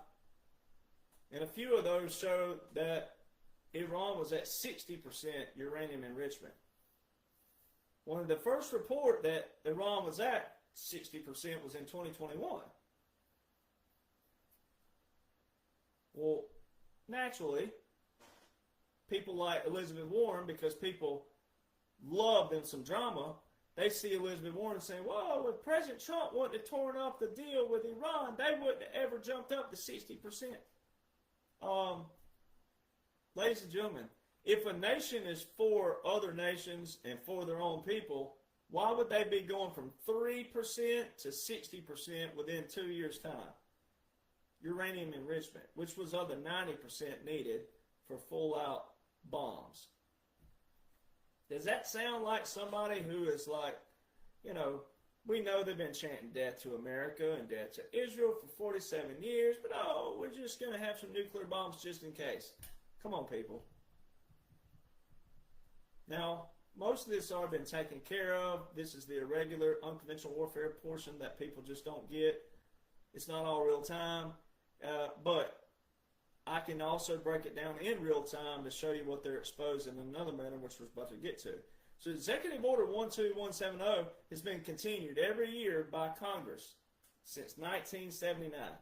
and a few of those show that Iran was at 60% uranium enrichment. One of the first report that Iran was at 60% was in 2021. Well, naturally, people like Elizabeth Warren, because people love them some drama, they see Elizabeth Warren saying, whoa, if President Trump wouldn't have torn up the deal with Iran, they wouldn't have ever jumped up to 60%. Ladies and gentlemen, if a nation is for other nations and for their own people, why would they be going from 3% to 60% within 2 years' time? Uranium enrichment, which was other 90% needed for full-out bombs. Does that sound like somebody who is like, you know, we know they've been chanting death to America and death to Israel for 47 years, but oh, we're just going to have some nuclear bombs just in case. Come on, people. Now, most of this already been taken care of. This is the irregular, unconventional warfare portion that people just don't get. It's not all real time, but I can also break it down in real time to show you what they're exposed in another manner, which we're about to get to. So Executive Order 12170 has been continued every year by Congress since 1979.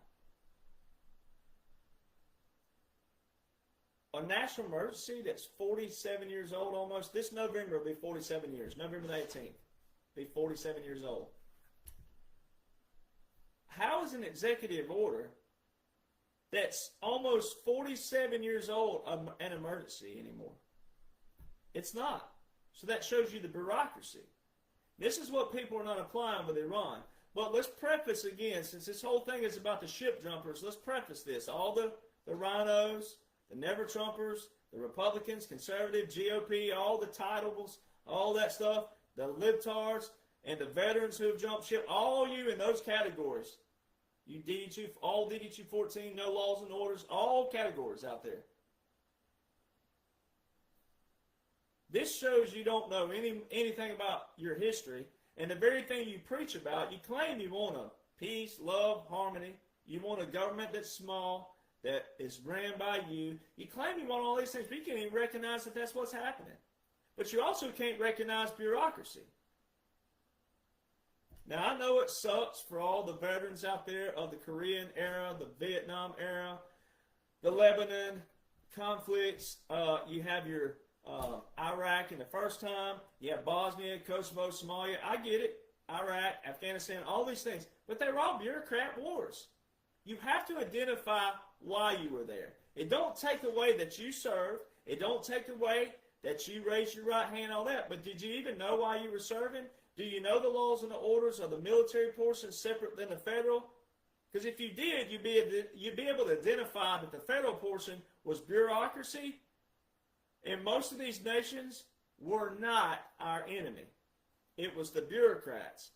A national emergency that's 47 years old almost. This November will be 47 years. November the 18th. Be 47 years old. how is an executive order that's almost 47 years old an emergency anymore? It's not. So that shows you the bureaucracy. This is what people are not applying with Iran. But let's preface again, since this whole thing is about the ship jumpers, let's preface this. All the rhinos, the never-Trumpers, the Republicans, conservative, GOP, all the titles, all that stuff, the libtards, and the veterans who have jumped ship, all you in those categories. You DD2, all DD2 14, no laws and orders, all categories out there. This shows you don't know anything about your history, and the very thing you preach about, you claim you want a peace, love, harmony. You want a government that's small, that is ran by you. You claim you want all these things, but you can't even recognize that that's what's happening. But you also can't recognize bureaucracy. Now, I know it sucks for all the veterans out there of the Korean era, the Vietnam era, the Lebanon conflicts. You have your Iraq in the first time. You have Bosnia, Kosovo, Somalia. I get it. Iraq, Afghanistan, all these things. But they were all bureaucrat wars. You have to identify why you were there. It don't take away that you served. It don't take away that you raised your right hand, all that. But did you even know why you were serving? Do you know the laws and the orders of the military portion separate than the federal? Because if you did, you'd be able to identify that the federal portion was bureaucracy, and most of these nations were not our enemy. It was the bureaucrats,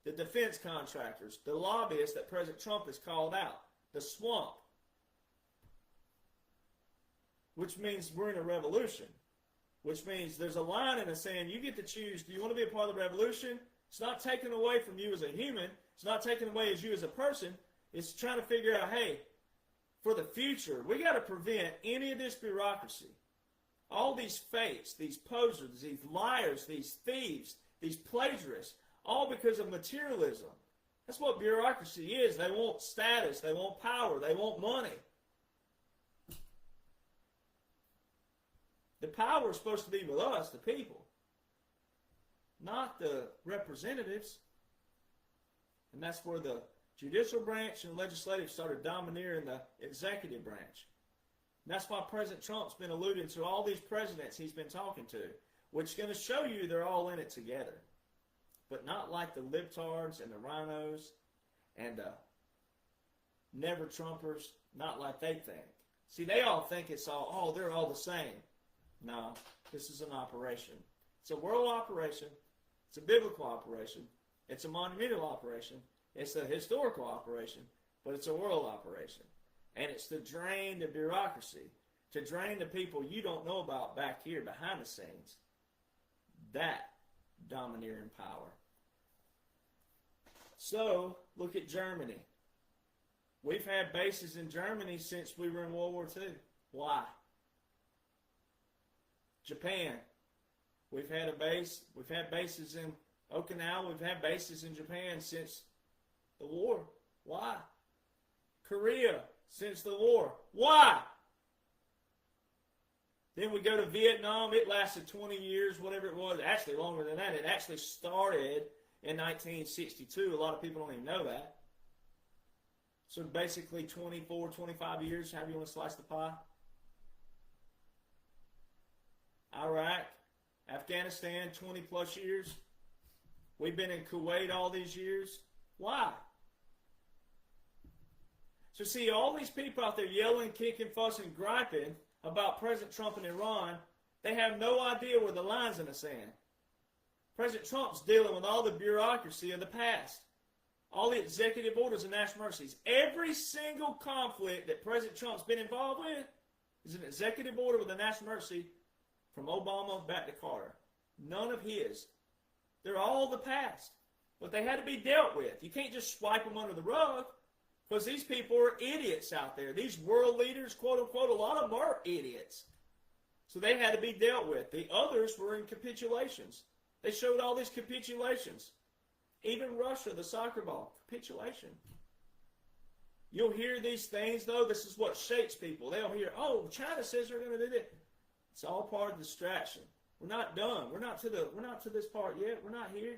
the defense contractors, the lobbyists that President Trump has called out, the swamp, which means we're in a revolution. Which means there's a line in the sand. You get to choose. Do you want to be a part of the revolution? It's not taken away from you as a human. It's not taken away as you as a person. It's trying to figure out, hey, for the future, we got to prevent any of this bureaucracy. All these fakes, these posers, these liars, these thieves, these plagiarists, all because of materialism. That's what bureaucracy is. They want status. They want power. They want money. The power is supposed to be with us, the people, not the representatives. And that's where the judicial branch and legislative started domineering the executive branch. And that's why President Trump's been alluding to all these presidents he's been talking to, which is going to show you they're all in it together. But not like the libtards and the rhinos and the never-Trumpers, not like they think. See, they all think it's all, oh, they're all the same. No, this is an operation. It's a world operation. It's a biblical operation. It's a monumental operation. It's a historical operation. But it's a world operation. And it's to drain the bureaucracy, to drain the people you don't know about back here behind the scenes. That domineering power. So, look at Germany. We've had bases in Germany since we were in World War II. Why? Japan. We've had a base. We've had bases in Okinawa. We've had bases in Japan since the war. Why? Korea since the war. Why? Then we go to Vietnam. It lasted 20 years, whatever it was. Actually, longer than that. It actually started in 1962. A lot of people don't even know that. So basically 24, 25 years, however you want to slice the pie. Iraq, Afghanistan, 20 plus years. We've been in Kuwait all these years. Why? So see, all these people out there yelling, kicking, fussing, griping about President Trump and Iran, they have no idea where the line's in the sand. President Trump's dealing with all the bureaucracy of the past. All the executive orders and national emergencies. Every single conflict that President Trump's been involved with is an executive order with a national emergency from Obama back to Carter. None of his. They're all the past. But they had to be dealt with. You can't just swipe them under the rug because these people are idiots out there. These world leaders, quote unquote, a lot of them are idiots. So they had to be dealt with. The others were in capitulations. They showed all these capitulations. Even Russia, the soccer ball, capitulation. You'll hear these things, though. This is what shakes people. They'll hear, oh, China says they're going to do this. It's all part of the distraction. We're not done. We're not to this part yet. We're not here.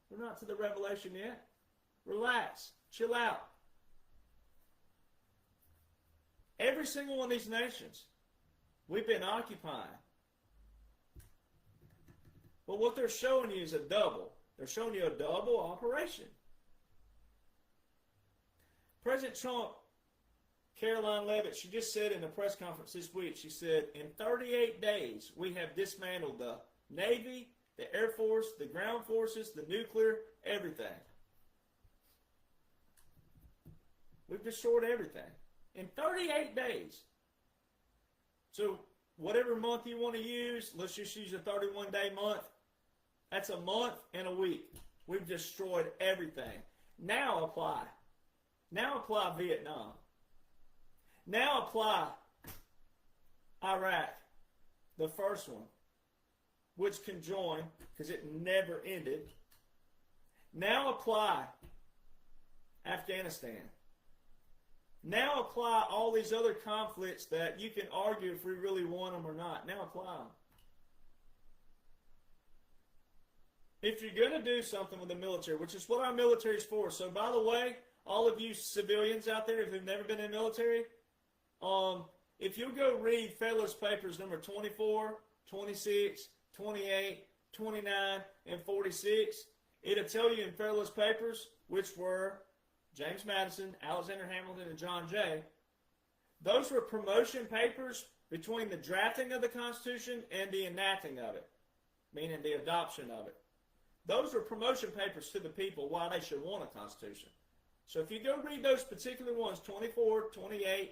We're not to the revelation yet. Relax. Chill out. Every single one of these nations, we've been occupying. But what they're showing you is a double. They're showing you a double operation. President Trump, Caroline Leavitt, she just said in a press conference this week, she said, in 38 days, we have dismantled the Navy, the Air Force, the ground forces, the nuclear, everything. We've destroyed everything. In 38 days. So whatever month you want to use, let's just use a 31-day month. That's a month and a week. We've destroyed everything. Now apply. Now apply Vietnam. Now apply Iraq, the first one, which can join because it never ended. Now apply Afghanistan. Now apply all these other conflicts that you can argue if we really want them or not. Now apply them. If you're going to do something with the military, which is what our military is for. So, by the way, all of you civilians out there who've never been in the military, if you go read Federalist Papers number 24, 26, 28, 29, and 46, it'll tell you in Federalist Papers, which were James Madison, Alexander Hamilton, and John Jay, those were promotion papers between the drafting of the Constitution and the enacting of it, meaning the adoption of it. Those were promotion papers to the people why they should want a Constitution. So if you go read those particular ones, 24, 28,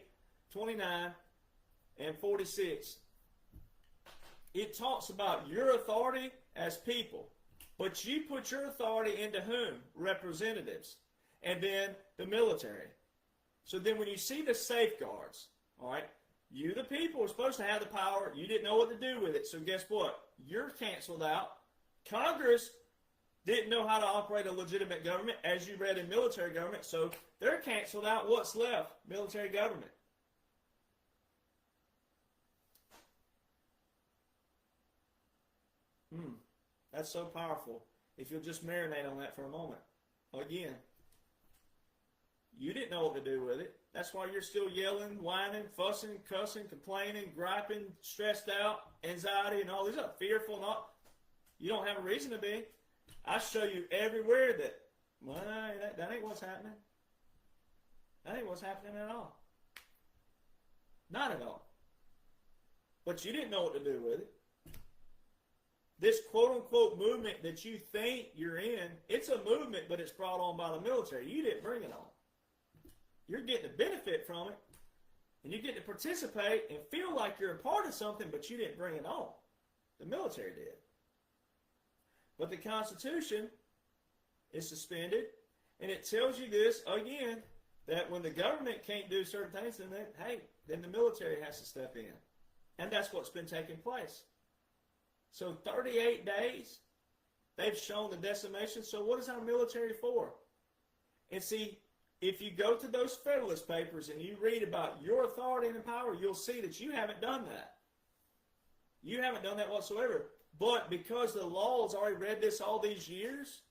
29, and 46, it talks about your authority as people. But you put your authority into whom? Representatives. And then the military. So then when you see the safeguards, all right, you the people are supposed to have the power. You didn't know what to do with it. So guess what? You're canceled out. Congress didn't know how to operate a legitimate government, as you read in military government. So they're canceled out. What's left? Military government. That's so powerful. If you'll just marinate on that for a moment. Again, you didn't know what to do with it. That's why you're still yelling, whining, fussing, cussing, complaining, griping, stressed out, anxiety, and all this stuff. Fearful, not. You don't have a reason to be. I show you everywhere that, well, that ain't what's happening. That ain't what's happening at all. Not at all. But you didn't know what to do with it. This quote-unquote movement that you think you're in, it's a movement, but it's brought on by the military. You didn't bring it on. You're getting to benefit from it, and you get to participate and feel like you're a part of something, but you didn't bring it on. The military did. But the Constitution is suspended, and it tells you this, again, that when the government can't do certain things, then the military has to step in. And that's what's been taking place. So 38 days, they've shown the decimation. So what is our military for? And see, if you go to those Federalist Papers and you read about your authority and power, you'll see that you haven't done that. You haven't done that whatsoever. But because the law has already read this all these years,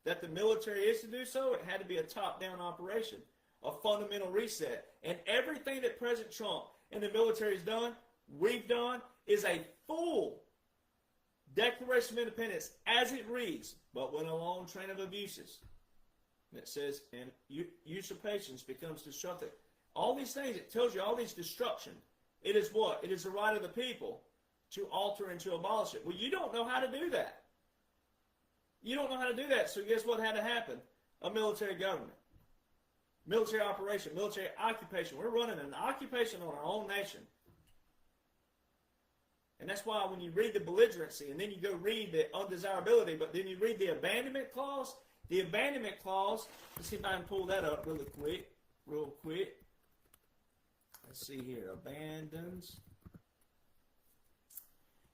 that the military is to do so, it had to be a top-down operation, a fundamental reset. And everything that President Trump and the military has done, we've done, is a full Declaration of Independence as it reads, but with a long train of abuses. And it says, and usurpations becomes destructive. All these things, it tells you all these destruction. It is what? It is the right of the people to alter and to abolish it. Well, you don't know how to do that. You don't know how to do that. So guess what had to happen? A military government. Military operation, military occupation. We're running an occupation on our own nation. And that's why when you read the belligerency, and then you go read the undesirability, but then you read the abandonment clause, let's see if I can pull that up real quick. Let's see here, abandons.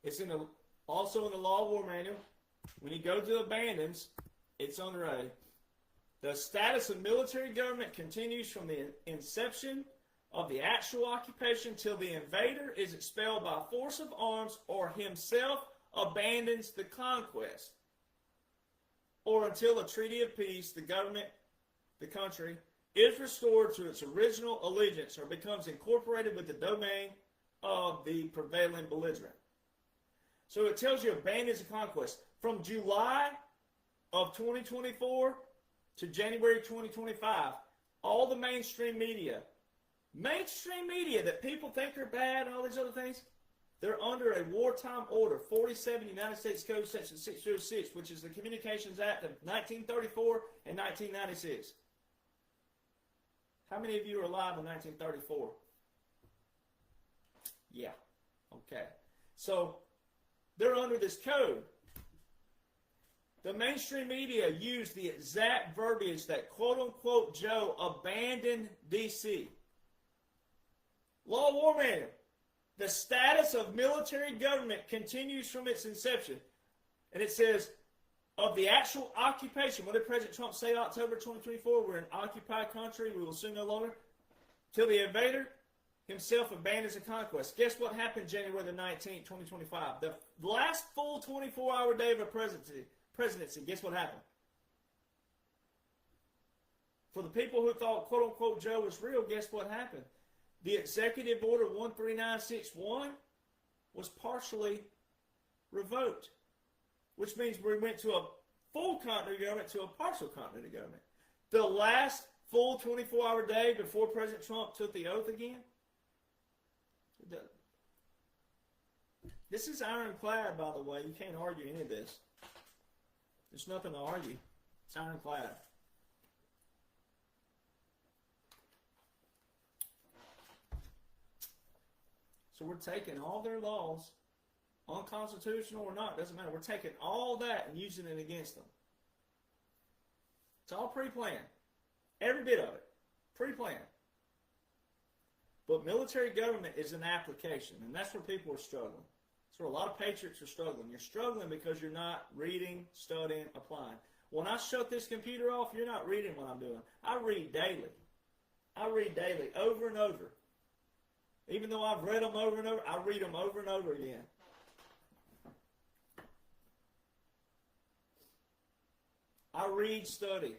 It's also in the Law of War Manual. When you go to abandons, it's under A. The status of military government continues from the inception of the actual occupation till the invader is expelled by force of arms or himself abandons the conquest, or until a treaty of peace, the country, is restored to its original allegiance or becomes incorporated with the domain of the prevailing belligerent. So it tells you abandons the conquest. From July of 2024 to January 2025, all the mainstream media that people think are bad and all these other things, they're under a wartime order, 47 United States Code Section 606, which is the Communications Act of 1934 and 1996. How many of you are alive in 1934? Yeah. Okay. So they're under this code. The mainstream media used the exact verbiage that quote-unquote Joe abandoned D.C. Law of War Manual. The status of military government continues from its inception. And it says, of the actual occupation, what did President Trump say October 2024? We're an occupied country. We will soon no longer. Till the invader himself abandons the conquest. Guess what happened January the 19th, 2025? The last full 24-hour day of a presidency. Guess what happened? For the people who thought, quote-unquote, Joe was real, guess what happened? The Executive Order 13961 was partially revoked, which means we went to a full continuity government to a partial continuity government. The last full 24-hour day before President Trump took the oath again. This is ironclad, by the way. You can't argue any of this. There's nothing to argue. It's ironclad. So we're taking all their laws, unconstitutional or not, doesn't matter. We're taking all that and using it against them. It's all pre-planned. Every bit of it. Pre-planned. But military government is an application, and that's where people are struggling. That's where a lot of patriots are struggling. You're struggling because you're not reading, studying, applying. When I shut this computer off, you're not reading what I'm doing. I read daily. I read daily, over and over. Even though I've read them over and over, I read them over and over again. I read, study.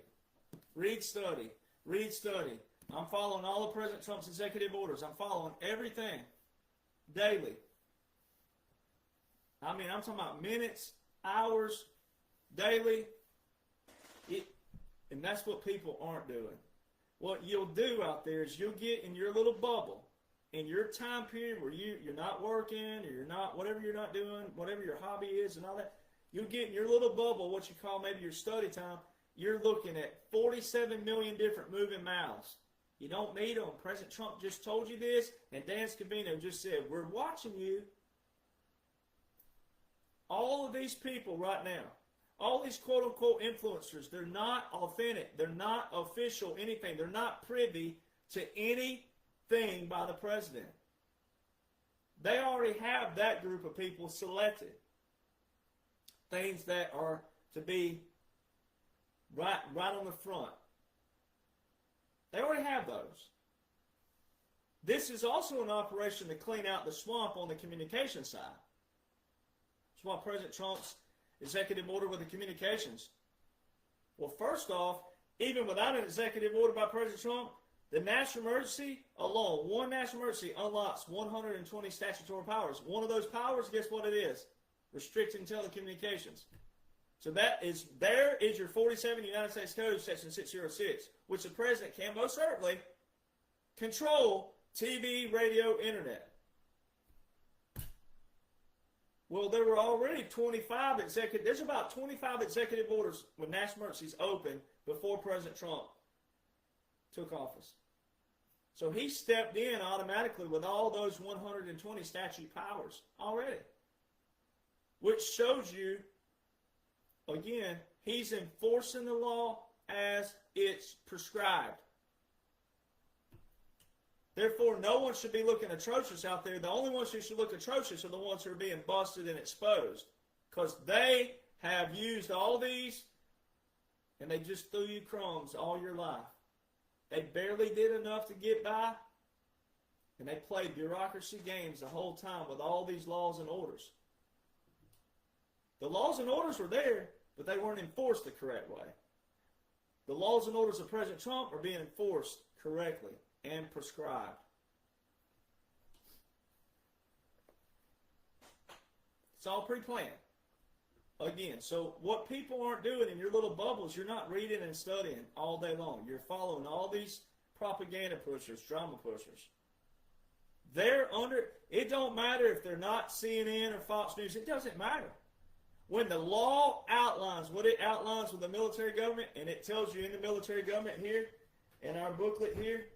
Read, study. Read, study. I'm following all of President Trump's executive orders. I'm following everything daily. I mean, I'm talking about minutes, hours, daily. And that's what people aren't doing. What you'll do out there is you'll get in your little bubble, in your time period where you're not working or you're not, whatever you're not doing, whatever your hobby is and all that, you'll get in your little bubble, what you call maybe your study time. You're looking at 47 million different moving mouths. You don't need them. President Trump just told you this, and Dan Scavino just said, we're watching you. All of these people right now, all these quote-unquote influencers, they're not authentic. They're not official anything. They're not privy to anything by the president. They already have that group of people selected. Things that are to be right on the front. They already have those. This is also an operation to clean out the swamp on the communication side. That's why President Trump's executive order with the communications. Well, first off, even without an executive order by President Trump, the national emergency alone, one national emergency unlocks 120 statutory powers. One of those powers, guess what it is? Restricting telecommunications. So there is your 47 United States Code, Section 606, which the president can most certainly control TV, radio, internet. Well, there were already 25 there's about 25 executive orders with national emergencies open before President Trump took office. So he stepped in automatically with all those 120 statute powers already, which shows you, again, he's enforcing the law as it's prescribed. Therefore, no one should be looking atrocious out there. The only ones who should look atrocious are the ones who are being busted and exposed, because they have used all these and they just threw you crumbs all your life. They barely did enough to get by, and they played bureaucracy games the whole time with all these laws and orders. The laws and orders were there, but they weren't enforced the correct way. the laws and orders of President Trump are being enforced correctly and prescribed. It's all pre-planned. Again, so what people aren't doing in your little bubbles, you're not reading and studying all day long. You're following all these propaganda pushers, drama pushers. They're under, it don't matter if they're not CNN or Fox News. It doesn't matter. When the law outlines what it outlines with the military government, and it tells you in the military government here, in our booklet here,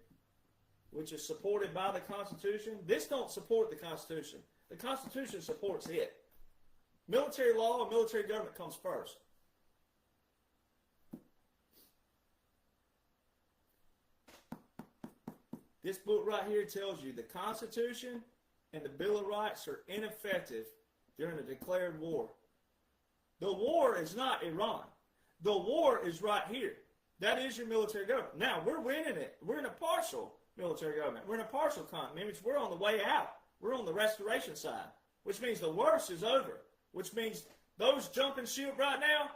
which is supported by the Constitution, this don't support the Constitution. The Constitution supports it. Military law and military government comes first. This book right here tells you the Constitution and the Bill of Rights are ineffective during a declared war. The war is not Iran. The war is right here. That is your military government. Now, we're winning it. We're in a partial military government. We're in a partial continent, which we're on the way out. We're on the restoration side, which means the worst is over, which means those jumping ship right now,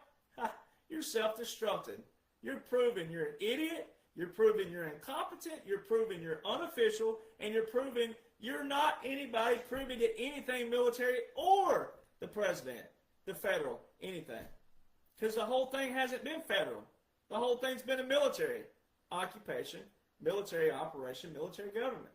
you're self-destructing. You're proving you're an idiot. You're proving you're incompetent. You're proving you're unofficial. And you're proving you're not anybody privy to anything military or the president, the federal, anything. Because the whole thing hasn't been federal. The whole thing's been a military occupation, military operation, military government.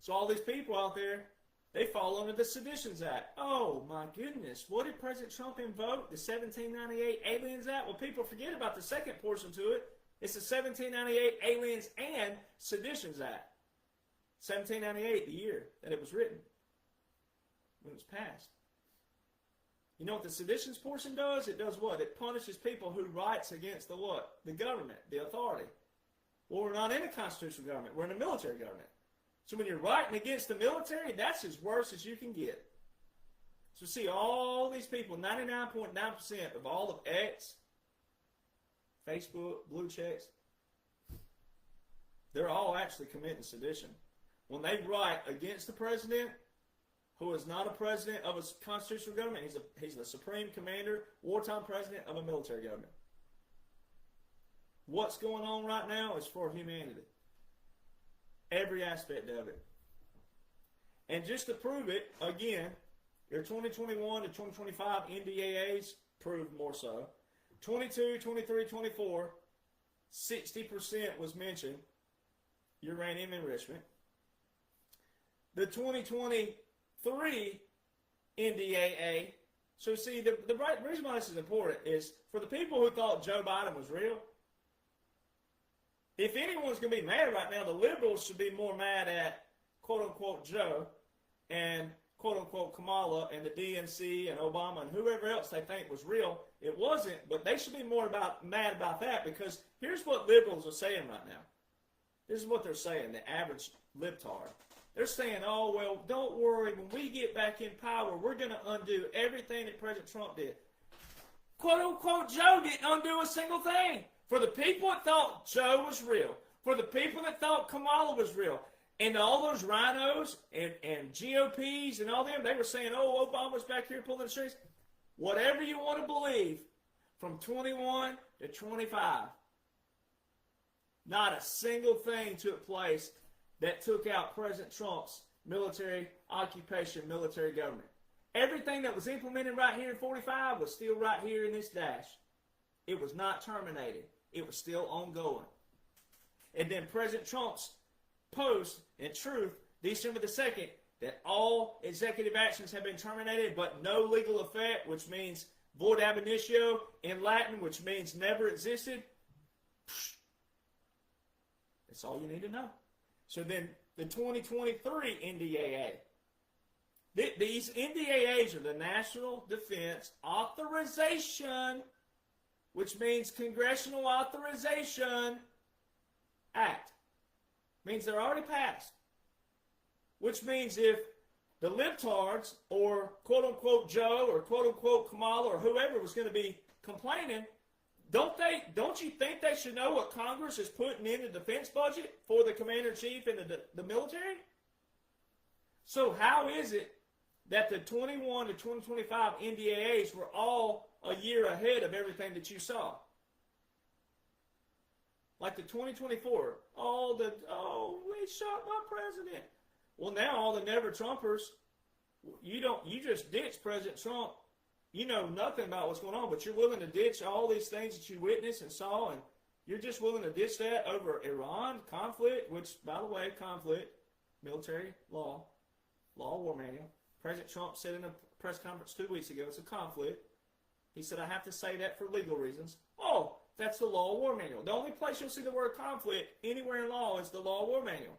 So all these people out there, they fall under the Seditions Act. Oh, my goodness. What did President Trump invoke? The 1798 Aliens Act? Well, people forget about the second portion to it. It's the 1798 Aliens and Seditions Act. 1798, the year that it was written, when it was passed. You know what the seditions portion does? It does what? It punishes people who writes against the what? The government, the authority. Well, we're not in a constitutional government. We're in a military government. So when you're writing against the military, that's as worse as you can get. So see, all these people, 99.9% of all of X, Facebook, blue checks, they're all actually committing sedition. When they write against the president, who is not a president of a constitutional government, he's the supreme commander, wartime president of a military government. What's going on right now is for humanity. Every aspect of it. And just to prove it, again, your 2021 to 2025 NDAAs proved more so. 22, 23, 24, 60% was mentioned, uranium enrichment. The 2023 NDAA, so see, the reason why this is important is for the people who thought Joe Biden was real, if anyone's going to be mad right now, the liberals should be more mad at quote-unquote Joe and quote-unquote Kamala and the DNC and Obama and whoever else they think was real. It wasn't, but they should be more mad about that, because here's what liberals are saying right now. This is what they're saying, the average libtard. They're saying, oh, well, don't worry. When we get back in power, we're going to undo everything that President Trump did. Quote-unquote Joe didn't undo a single thing. For the people that thought Joe was real, for the people that thought Kamala was real, and all those rhinos and GOPs and all them, they were saying, oh, Obama's back here pulling the strings. Whatever you want to believe, from 21 to 25, not a single thing took place that took out President Trump's military occupation, military government. Everything that was implemented right here in 45 was still right here in this dash. It was not terminated. It was still ongoing. And then President Trump's post in Truth, December the 2nd, that all executive actions have been terminated, but no legal effect, which means void ab initio in Latin, which means never existed. That's all you need to know. So then the 2023 NDAA. These NDAAs are the National Defense Authorization, which means Congressional Authorization Act. Means they're already passed. Which means if the libtards or quote-unquote Joe or quote-unquote Kamala or whoever was going to be complaining, don't you think they should know what Congress is putting in the defense budget for the commander-in-chief and the military? So how is it that the 21 to 2025 NDAAs were all a year ahead of everything that you saw? Like the 2024, oh, we shot my president. Well, now all the never Trumpers, you just ditch President Trump. You know nothing about what's going on, but you're willing to ditch all these things that you witnessed and saw, and you're just willing to ditch that over Iran conflict, which, by the way, conflict, military law war manual. President Trump said in a press conference 2 weeks ago, it's a conflict. He said, I have to say that for legal reasons. Oh, that's the law war manual. The only place you'll see the word conflict anywhere in law is the law war manual.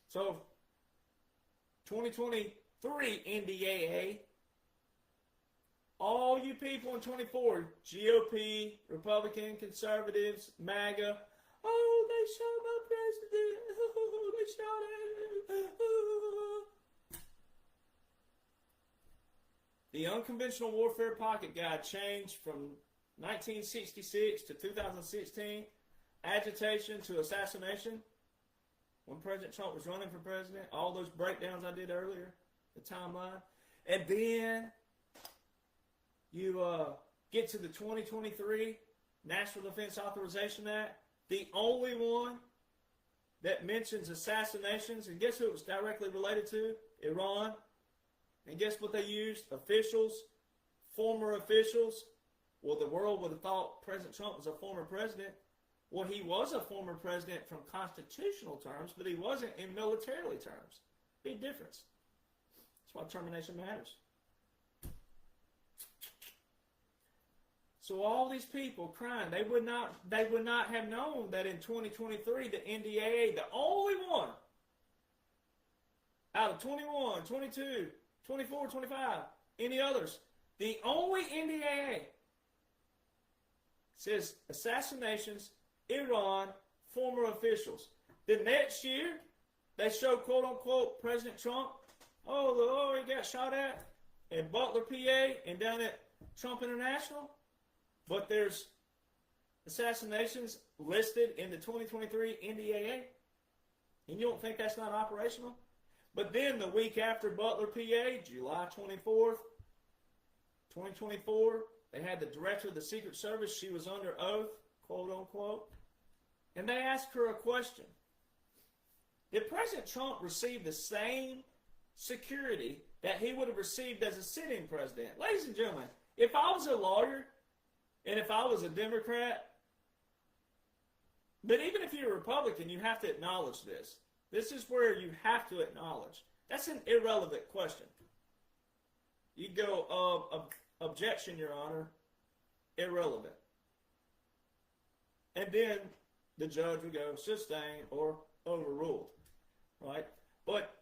So, 2023 NDAA, all you people in 24, GOP, Republican, conservatives, MAGA, oh, they shot my president. Oh, they shot him. Oh. The Unconventional Warfare Pocket Guide changed from 1966 to 2016, agitation to assassination. When President Trump was running for president, all those breakdowns I did earlier, the timeline. And then you get to the 2023 National Defense Authorization Act, the only one that mentions assassinations. And guess who it was directly related to? Iran. And guess what they used? Officials, former officials. Well, the world would have thought President Trump was a former president. Well, he was a former president from constitutional terms, but he wasn't in militarily terms. Big difference. That's why termination matters. So all these people crying, they would not have known that in 2023, the NDAA, the only one out of 21, 22, 24, 25, any others, the only NDAA says assassinations, Iran, former officials. The next year, they show, quote unquote, President Trump, he got shot at in Butler, PA, and down at Trump International. But there's assassinations listed in the 2023 NDAA. And you don't think that's not operational? But then the week after Butler, PA, July 24th, 2024, they had the director of the Secret Service. She was under oath, quote unquote. And they asked her a question. Did President Trump receive the same security that he would have received as a sitting president? Ladies and gentlemen, if I was a lawyer and if I was a Democrat, but even if you're a Republican, you have to acknowledge this. This is where you have to acknowledge. That's an irrelevant question. You go, objection, Your Honor, irrelevant. And then the judge would go, sustained or overruled, right? But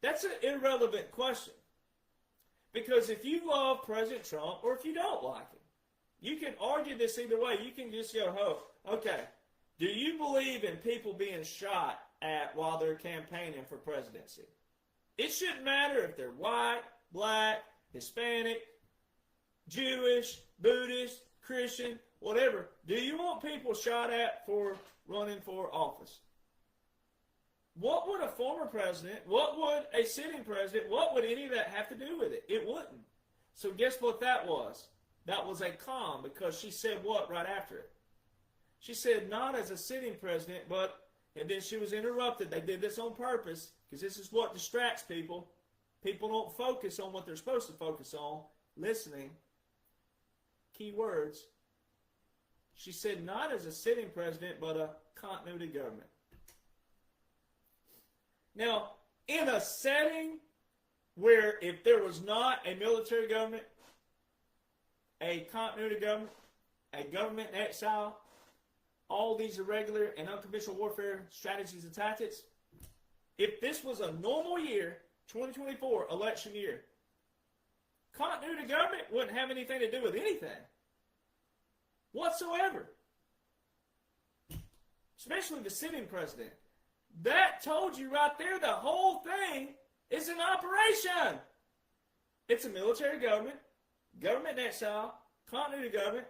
that's an irrelevant question. Because if you love President Trump or if you don't like him, you can argue this either way. You can just go, okay, do you believe in people being shot at while they're campaigning for presidency? It shouldn't matter if they're white, black, Hispanic, Jewish, Buddhist, Christian, whatever. Do you want people shot at for running for office? What would a former president, what would a sitting president, what would any of that have to do with it? It wouldn't. So guess what that was? That was a calm, because she said what right after it? She said not as a sitting president, but, and then she was interrupted. They did this on purpose, because this is what distracts people. People don't focus on what they're supposed to focus on. Listening. Key words. She said not as a sitting president, but a continuity government. Now, in a setting where if there was not a military government, a continuity government, a government in exile, all these irregular and unconventional warfare strategies and tactics, if this was a normal year, 2024 election year, continuity government wouldn't have anything to do with anything whatsoever, especially the sitting president. That told you right there the whole thing is an operation. It's a military government, government in exile, continuity government.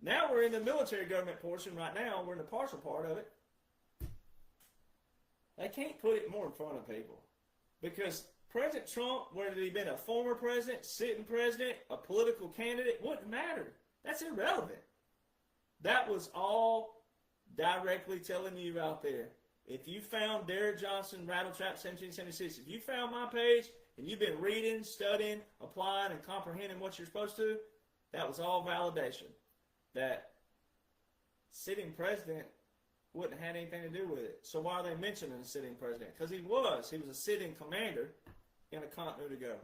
Now we're in the military government portion right now. We're in the partial part of it. They can't put it more in front of people. Because President Trump, whether he been a former president, sitting president, a political candidate, wouldn't matter. That's irrelevant. That was all directly telling you out there. If you found Derek Jonhson, Rattletrap 1776, if you found my page and you've been reading, studying, applying, and comprehending what you're supposed to, that was all validation. That sitting president wouldn't have had anything to do with it. So why are they mentioning the sitting president? Because he was a sitting commander in a continuity government.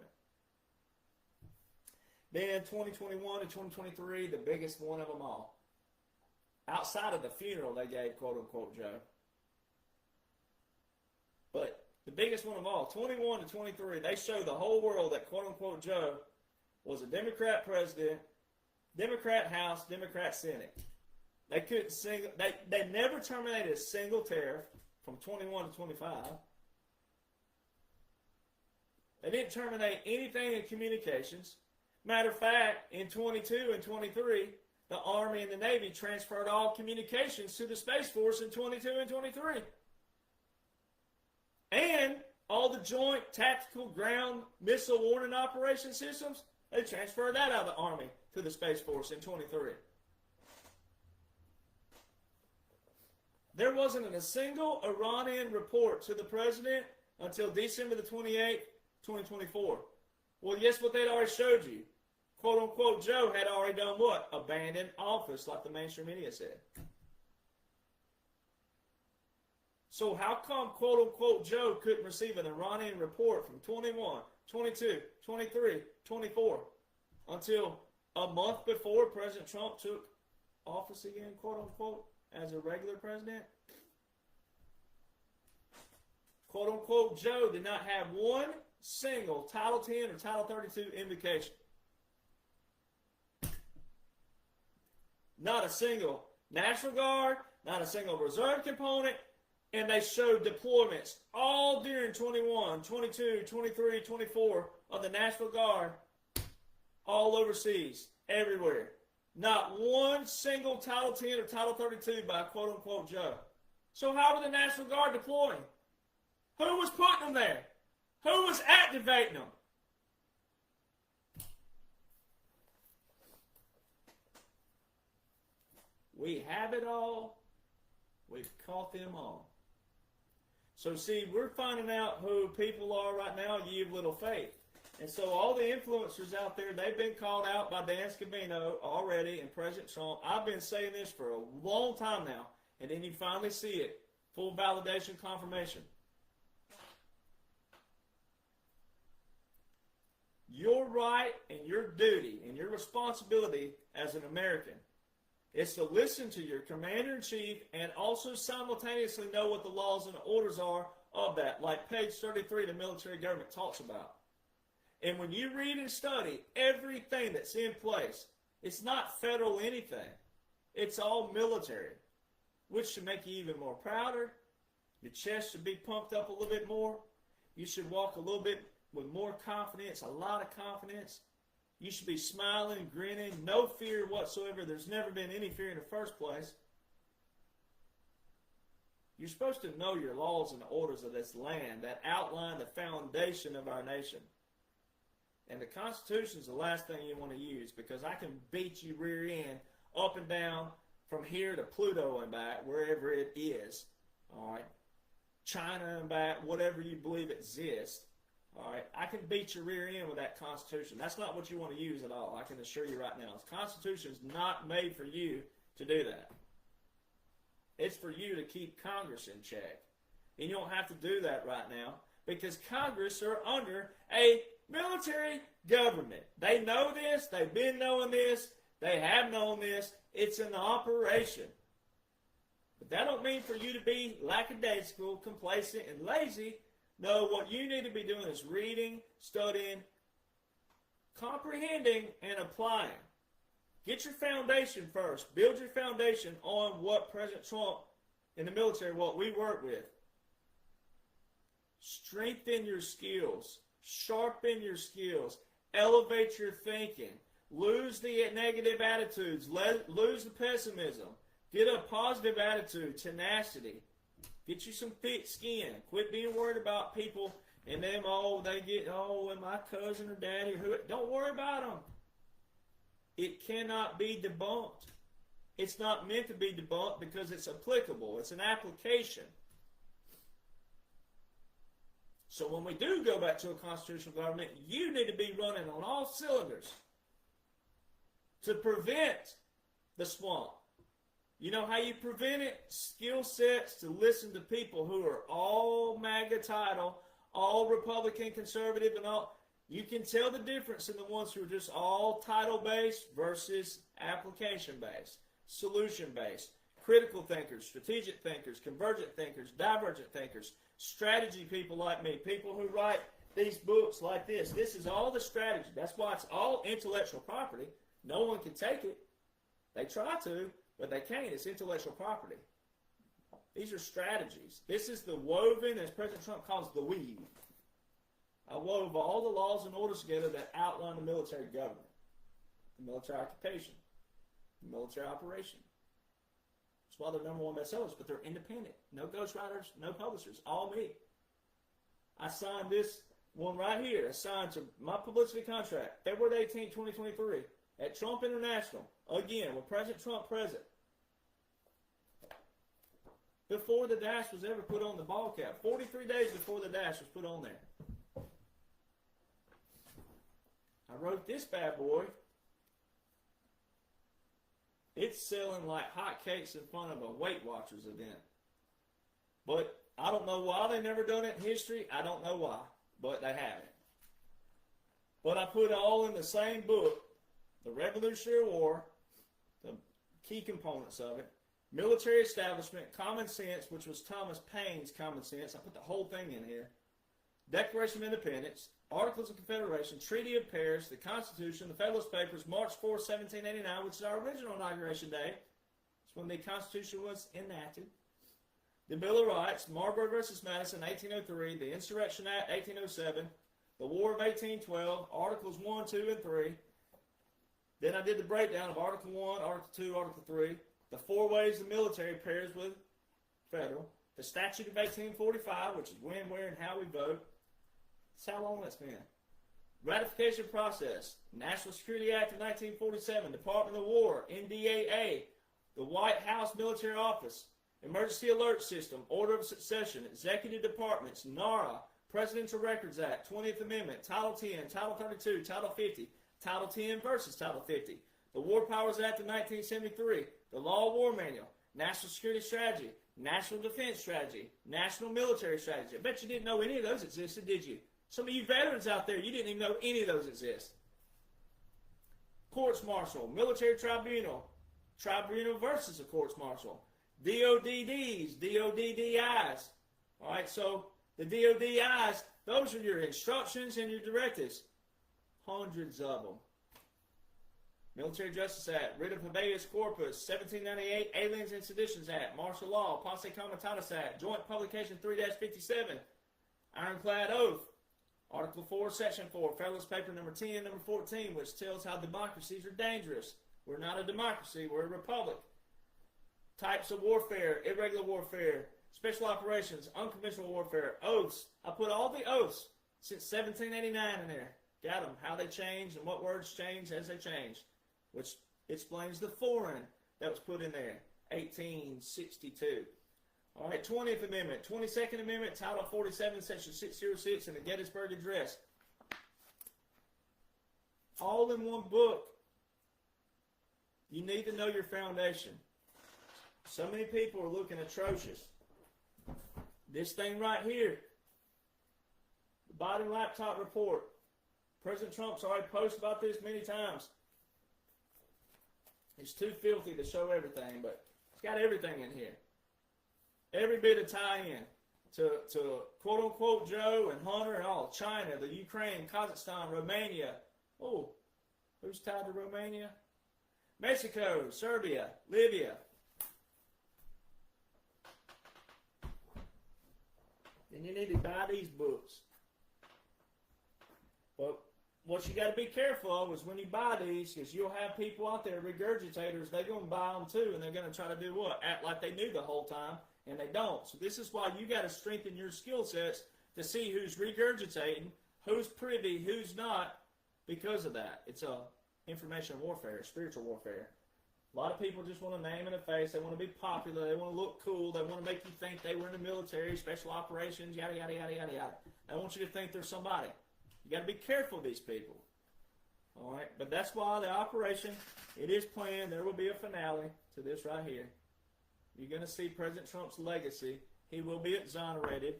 Then 2021 to 2023, the biggest one of them all. Outside of the funeral they gave, quote unquote, Joe. But the biggest one of all, 21 to 23, they showed the whole world that, quote unquote, Joe was a Democrat president, Democrat House, Democrat Senate. They couldn't they never terminated a single tariff from 21 to 25. They didn't terminate anything in communications. Matter of fact, in 22 and 23, the Army and the Navy transferred all communications to the Space Force in 22 and 23. And all the joint tactical ground missile warning operation systems, they transferred that out of the Army to the Space Force in 23. There wasn't a single Iranian report to the president until December the 28th, 2024. Well, guess what they'd already showed you? Quote unquote Joe had already done what? Abandoned office, like the mainstream media said. So how come quote unquote Joe couldn't receive an Iranian report from 21, 22, 23, 24 until a month before President Trump took office again, quote unquote, as a regular president? Quote unquote Joe did not have one single Title 10 or Title 32 invocation. Not a single National Guard, not a single reserve component, and they showed deployments all during 21, 22, 23, 24 of the National Guard all overseas, everywhere. Not one single Title 10 or Title 32 by quote-unquote Joe. So how were the National Guard deploying? Who was putting them there? Who was activating them? We have it all. We've caught them all. So see, we're finding out who people are right now, ye of little faith. And so all the influencers out there, they've been called out by Dan Scavino already and President Trump. I've been saying this for a long time now. And then you finally see it. Full validation, confirmation. Your right and your duty and your responsibility as an American is to listen to your commander-in-chief and also simultaneously know what the laws and the orders are of that, like page 33 the military government talks about. And when you read and study everything that's in place, it's not federal anything. It's all military, which should make you even more prouder. Your chest should be pumped up a little bit more. You should walk a little bit with more confidence, a lot of confidence. You should be smiling, grinning, no fear whatsoever. There's never been any fear in the first place. You're supposed to know your laws and orders of this land that outline the foundation of our nation. And the Constitution is the last thing you want to use, because I can beat you rear end up and down from here to Pluto and back, wherever it is. All right, China and back, whatever you believe exists. All right, I can beat your rear end with that Constitution. That's not what you want to use at all. I can assure you right now. The Constitution is not made for you to do that. It's for you to keep Congress in check. And you don't have to do that right now, because Congress are under a military government. They know this. They've been knowing this. They have known this. It's an operation. But that don't mean for you to be lackadaisical, complacent, and lazy. No, what you need to be doing is reading, studying, comprehending, and applying. Get your foundation first. Build your foundation on what President Trump and the military, what we work with. Strengthen your skills. Sharpen your skills. Elevate your thinking. Lose the negative attitudes. Lose the pessimism. Get a positive attitude, tenacity. Get you some thick skin. Quit being worried about people and them, and my cousin or daddy or who. Don't worry about them. it cannot be debunked. It's not meant to be debunked because it's applicable. It's an application. So when we do go back to a constitutional government, you need to be running on all cylinders to prevent the swamp. You know how you prevent it? Skill sets to listen to people who are all MAGA title, all Republican, conservative, and all. You can tell the difference in the ones who are just all title-based versus application-based, solution-based, critical thinkers, strategic thinkers, convergent thinkers, divergent thinkers, strategy people like me, people who write these books like this. This is all the strategy. That's why it's all intellectual property. No one can take it. They try to, but they can't. It's intellectual property. These are strategies. This is the woven, as President Trump calls the weave. I wove all the laws and orders together that outline the military government, the military occupation, the military operation. That's why they're number one bestsellers, but they're independent. No ghostwriters, no publishers, all me. I signed this one right here. I signed to my publicity contract, February 18, 2023, at Trump International, again, with President Trump present. Before the dash was ever put on the ball cap, 43 days before the dash was put on there. I wrote this bad boy. It's selling like hotcakes in front of a Weight Watchers event. But I don't know why they never done it in history. I don't know why, but they haven't. But I put it all in the same book, the Revolutionary War, the key components of it, military establishment, common sense, which was Thomas Paine's common sense. I put the whole thing in here. Declaration of Independence, Articles of Confederation, Treaty of Paris, the Constitution, the Federalist Papers, March 4, 1789, which is our original inauguration day. It's when the Constitution was enacted. The Bill of Rights, Marlborough versus Madison, 1803, the Insurrection Act, 1807, the War of 1812, Articles 1, 2, and 3. Then I did the breakdown of Article 1, Article 2, Article 3, the four ways the military pairs with federal, the Statute of 1845, which is when, where, and how we vote. That's how long that's been. Ratification process, National Security Act of 1947, Department of War, NDAA, the White House Military Office, Emergency Alert System, Order of Succession, Executive Departments, NARA, Presidential Records Act, 20th Amendment, Title 10, Title 32, Title 50, Title 10 versus Title 50, the War Powers Act of 1973, the Law of War Manual, National Security Strategy, National Defense Strategy, National Military Strategy. I bet you didn't know any of those existed, did you? Some of you veterans out there, you didn't even know any of those exist. Courts Martial, Military Tribunal, Tribunal versus a Courts Martial, DODDs, DODDIs. All right, so the DODIs, those are your instructions and your directives. Hundreds of them. Military Justice Act, Writ of Habeas Corpus, 1798, Aliens and Seditions Act, Martial Law, Posse Comitatus Act, Joint Publication 3-57, Ironclad Oath, Article 4, Section 4, Federalist Paper number 10, number 14, which tells how democracies are dangerous. We're not a democracy, we're a republic. Types of warfare, irregular warfare, special operations, unconventional warfare, oaths. I put all the oaths since 1789 in there. Got them, how they change and what words change as they change, which explains the foreign that was put in there, 1862. All right, 20th Amendment, 22nd Amendment, Title 47, Section 606, and the Gettysburg Address. All in one book. You need to know your foundation. So many people are looking atrocious. This thing right here, the Biden laptop report. President Trump's already posted about this many times. It's too filthy to show everything, but it's got everything in here. Every bit of tie-in to quote-unquote Joe and Hunter and all. China, the Ukraine, Kazakhstan, Romania. Oh, who's tied to Romania? Mexico, Serbia, Libya. Then you need to buy these books. But what you got to be careful of is when you buy these, because you'll have people out there, regurgitators, they're going to buy them too, and they're going to try to do what? Act like they knew the whole time, and they don't. So this is why you got to strengthen your skill sets to see who's regurgitating, who's privy, who's not, because of that. It's a information warfare, spiritual warfare. A lot of people just want a name and a face. They want to be popular. They want to look cool. They want to make you think they were in the military, special operations, yada, yada, yada, yada, yada. They want you to think they're somebody. You got to be careful of these people. All right? But that's why the operation, it is planned. There will be a finale to this right here. You're going to see President Trump's legacy. He will be exonerated.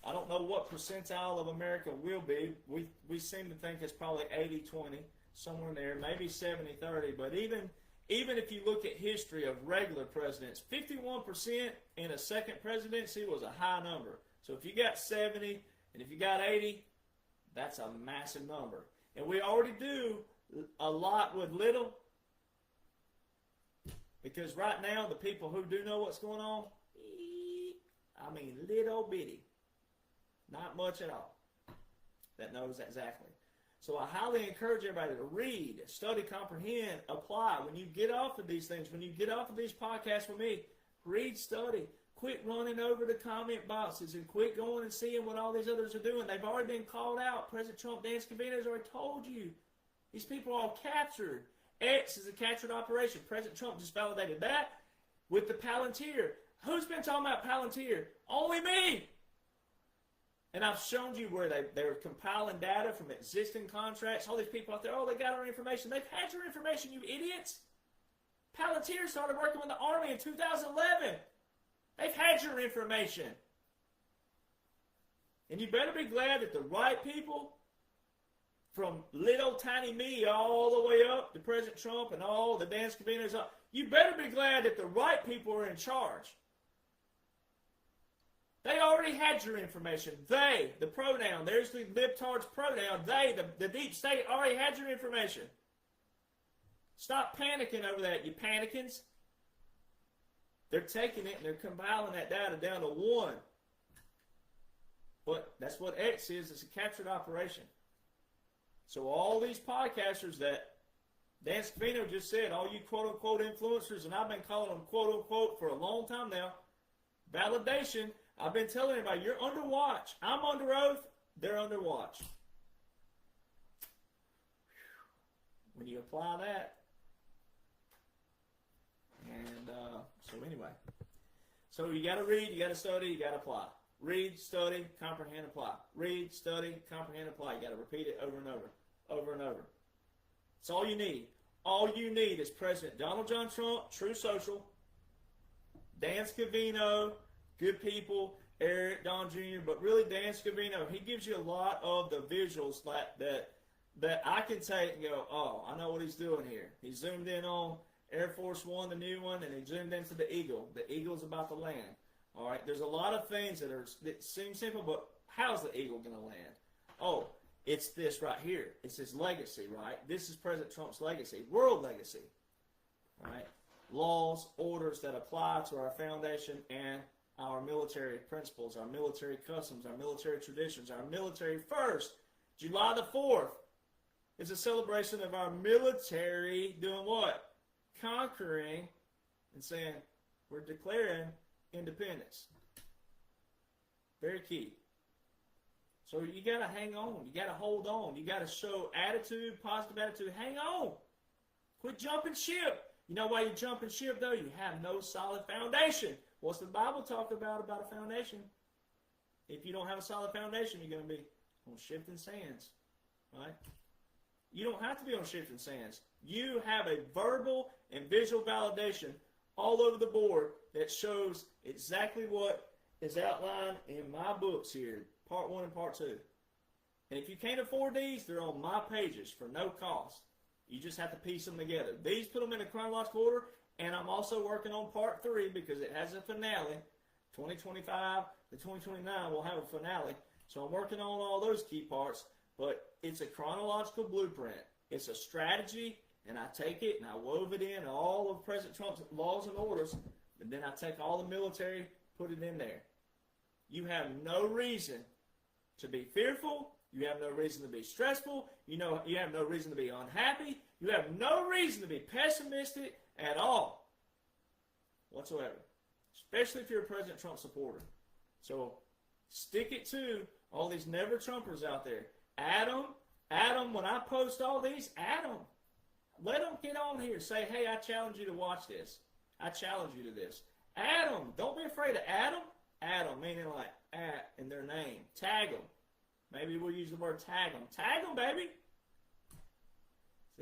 I don't know what percentile of America will be. We seem to think it's probably 80-20, somewhere in there, maybe 70-30. But even if you look at history of regular presidents, 51% in a second presidency was a high number. So if you got 70 and if you got 80, that's a massive number. And we already do a lot with little, because right now the people who do know what's going on, I mean little bitty, not much at all, that knows exactly. So I highly encourage everybody to read, study, comprehend, apply. When you get off of these things, when you get off of these podcasts with me, read, study. Quit running over the comment boxes and quit going and seeing what all these others are doing. They've already been called out. President Trump, Dan Scavino has already told you. These people are all captured. X is a captured operation. President Trump just validated that with the Palantir. Who's been talking about Palantir? Only me. And I've shown you where they're compiling data from existing contracts. All these people out there, oh, they got our information. They've had your information, you idiots. Palantir started working with the Army in 2011. They've had your information. And you better be glad that the right people, from little tiny me all the way up to President Trump and all the Dan Scavinos, you better be glad that the right people are in charge. They already had your information. They, the pronoun, there's the libtard's pronoun. They, the deep state, already had your information. Stop panicking over that, you panicins. They're taking it and they're compiling that data down to 1. But that's what X is. It's a captured operation. So all these podcasters that Dan Scavino just said, all you quote-unquote influencers, and I've been calling them quote-unquote for a long time now, validation. I've been telling everybody, you're under watch. I'm under oath. They're under watch. When you apply that, and so anyway. So you got to read, you got to study, you got to apply. Read, study, comprehend, apply. Read, study, comprehend, apply. You got to repeat it over and over, over and over. It's all you need. All you need is President Donald John Trump, True Social, Dan Scavino, good people, Eric, Don Jr., but really Dan Scavino, he gives you a lot of the visuals that I can take and go, oh, I know what he's doing here. He zoomed in on Air Force One, the new one, and he zoomed into the Eagle. The Eagle's about to land. All right, there's a lot of things that seem simple, but how's the Eagle going to land? Oh, it's this right here. It's his legacy, right? This is President Trump's legacy, world legacy. All right, laws, orders that apply to our foundation and our military principles, our military customs, our military traditions, our military first. July the 4th is a celebration of our military doing what? Conquering and saying we're declaring independence. Very key. So you got to hang on. You got to hold on. You got to show attitude, positive attitude. Hang on. Quit jumping ship. You know why you jumping ship, though? You have no solid foundation. What's the Bible talk about a foundation? If you don't have a solid foundation, you're going to be on shifting sands. Right? You don't have to be on shifting sands. You have a verbal and visual validation all over the board that shows exactly what is outlined in my books here, Part 1 and Part 2. And if you can't afford these, they're on my pages for no cost. You just have to piece them together. These, put them in a chronological order, and I'm also working on Part 3 because it has a finale. 2025 to 2029 will have a finale. So I'm working on all those key parts, but it's a chronological blueprint. It's a strategy, and I take it and I wove it in all of President Trump's laws and orders, and then I take all the military, put it in there. You have no reason to be fearful. You have no reason to be stressful. You have no reason to be unhappy. You have no reason to be pessimistic at all whatsoever, especially if you're a President Trump supporter. So stick it to all these never Trumpers out there. Add them, when I post all these, add them. Let them get on here. Say, hey, I challenge you to watch this. I challenge you to this. Add them. Don't be afraid to add them. Add them, meaning like at in their name. Tag them. Maybe we'll use the word tag them. Tag them, baby.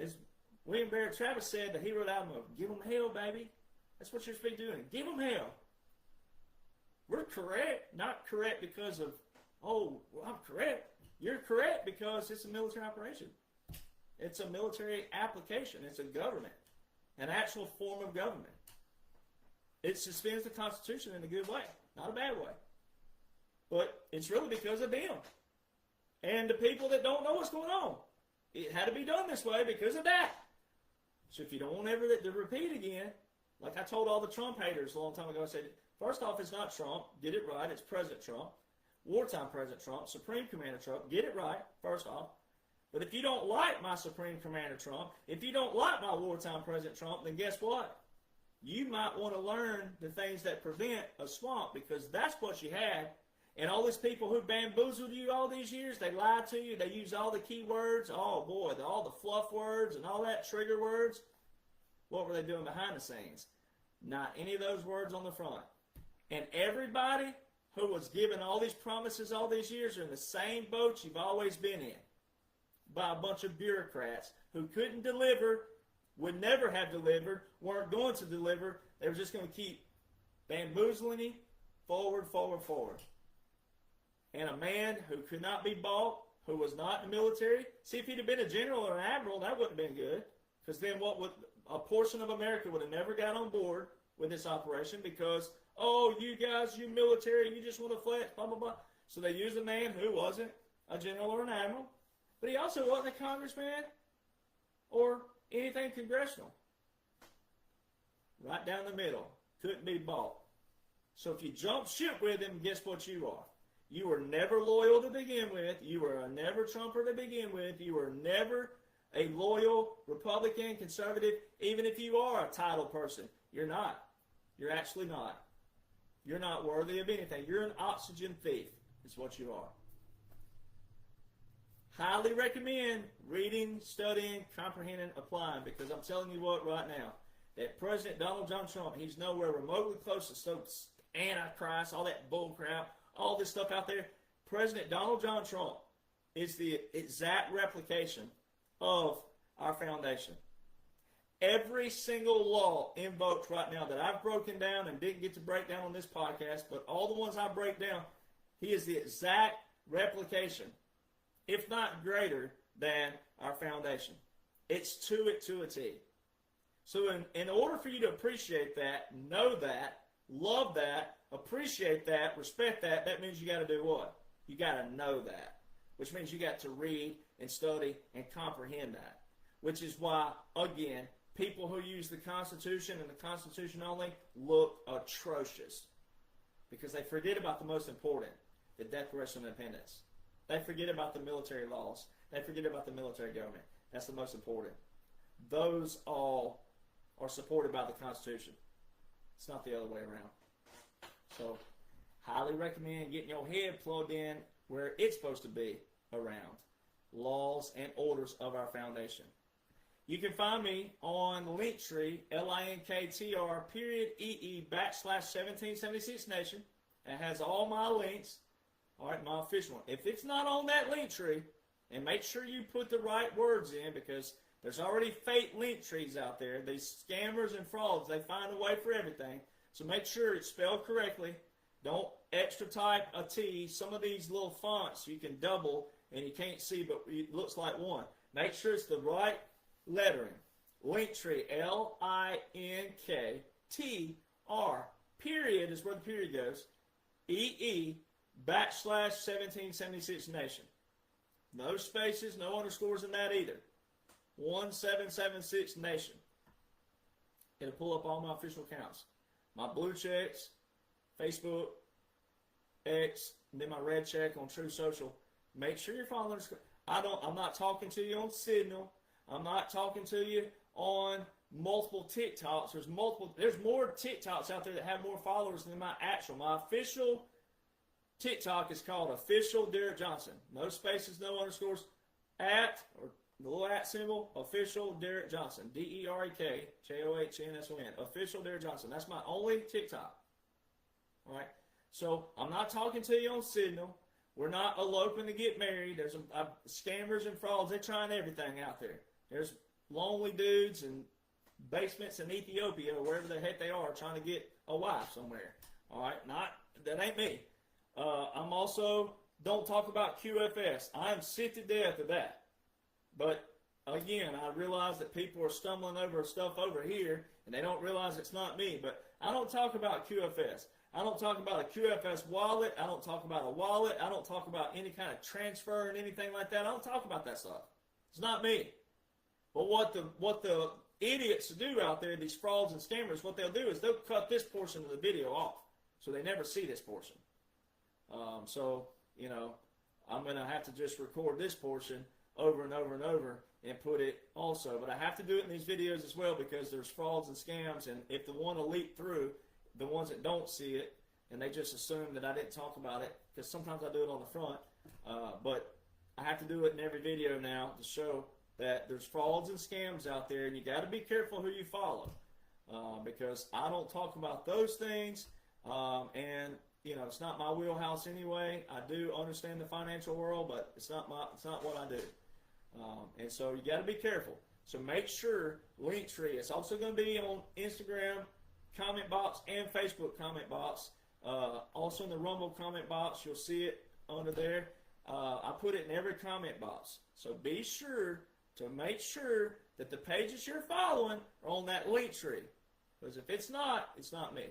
As William Barrett Travis said, the hero album of Give Them Hell, baby. That's what you're supposed to be doing. Give them hell. We're correct. Not correct because of, oh, well, I'm correct. You're correct because it's a military operation. It's a military application. It's a government. An actual form of government. It suspends the Constitution in a good way. Not a bad way. But it's really because of them. And the people that don't know what's going on. It had to be done this way because of that. So if you don't want ever to repeat again, like I told all the Trump haters a long time ago, I said, first off, it's not Trump. Get it right. It's President Trump. Wartime President Trump. Supreme Commander Trump. Get it right, first off. But if you don't like my Supreme Commander Trump, if you don't like my wartime President Trump, then guess what? You might want to learn the things that prevent a swamp, because that's what you had. And all these people who bamboozled you all these years, they lied to you, they used all the key words, oh boy, all the fluff words and all that trigger words. What were they doing behind the scenes? Not any of those words on the front. And everybody who was given all these promises all these years are in the same boat you've always been in, by a bunch of bureaucrats who couldn't deliver, would never have delivered, weren't going to deliver. They were just going to keep bamboozling you forward, forward, forward. And a man who could not be bought, who was not in the military, see, if he'd have been a general or an admiral, that wouldn't have been good, because then what would a portion of America would have never got on board with this operation, because, oh, you guys, you military, you just want to flex, blah, blah, blah. So they used a man who wasn't a general or an admiral, but he also wasn't a congressman or anything congressional. Right down the middle. Couldn't be bought. So if you jump ship with him, guess what you are? You were never loyal to begin with. You were a never Trumper to begin with. You were never a loyal Republican, conservative, even if you are a title person. You're not. You're actually not. You're not worthy of anything. You're an oxygen thief, is what you are. Highly recommend reading, studying, comprehending, applying, because I'm telling you what right now, that President Donald John Trump, he's nowhere remotely close to so Antichrist, all that bull crap, all this stuff out there. President Donald John Trump is the exact replication of our foundation. Every single law invoked right now that I've broken down and didn't get to break down on this podcast, but all the ones I break down, he is the exact replication, if not greater than our foundation. It's to it to a T. So in order for you to appreciate that, know that, love that, appreciate that, respect that, that means you got to do what? You got to know that, which means you got to read and study and comprehend that, which is why, again, people who use the Constitution and the Constitution only look atrocious, because they forget about the most important, the Declaration of Independence. They forget about the military laws. They forget about the military government. That's the most important. Those all are supported by the Constitution. It's not the other way around. So, highly recommend getting your head plugged in where it's supposed to be around laws and orders of our foundation. You can find me on Linktree, LINKTR, /EE/1776 Nation. It has all my links. All right, my official one. If it's not on that link tree, and make sure you put the right words in, because there's already fake link trees out there. These scammers and frauds, they find a way for everything. So make sure it's spelled correctly. Don't extra type a T. Some of these little fonts you can double and you can't see, but it looks like one. Make sure it's the right lettering. Linktree, LINKTR, period is where the period goes, /1776 Nation. No spaces, no underscores in that either. 1776 Nation. It'll pull up all my official accounts. My blue checks, Facebook, X, and then my red check on True Social. Make sure you're following. I'm not talking to you on Signal. I'm not talking to you on multiple TikToks. There's more TikToks out there that have more followers than my official TikTok is called Official Derek Jonhson. No spaces, no underscores, at or the little at symbol, official Derek Jonhson, DEREK JOHNSON, official Derek Jonhson. That's my only TikTok. All right. So I'm not talking to you on Signal. We're not eloping to get married. There's scammers and frauds. They're trying everything out there. There's lonely dudes and basements in Ethiopia or wherever the heck they are trying to get a wife somewhere. All right. That ain't me. I'm also don't talk about QFS. I am sick to death of that. But again, I realize that people are stumbling over stuff over here, and they don't realize it's not me. But I don't talk about QFS. I don't talk about a QFS wallet. I don't talk about a wallet. I don't talk about any kind of transfer and anything like that. I don't talk about that stuff. It's not me. But what the idiots do out there, these frauds and scammers, what they'll do is they'll cut this portion of the video off, so they never see this portion. So, you know, I'm going to have to just record this portion over and over and over and put it also. But I have to do it in these videos as well because there's frauds and scams, and if the one will leak through, the ones that don't see it, and they just assume that I didn't talk about it, because sometimes I do it on the front, but I have to do it in every video now to show that there's frauds and scams out there, and you got to be careful who you follow, because I don't talk about those things, and you know, it's not my wheelhouse anyway. I do understand the financial world, but it's not what I do. And so you got to be careful. So make sure Linktree. It's also going to be on Instagram comment box and Facebook comment box. Also in the Rumble comment box, you'll see it under there. I put it in every comment box. So be sure to make sure that the pages you're following are on that Linktree. Because if it's not me.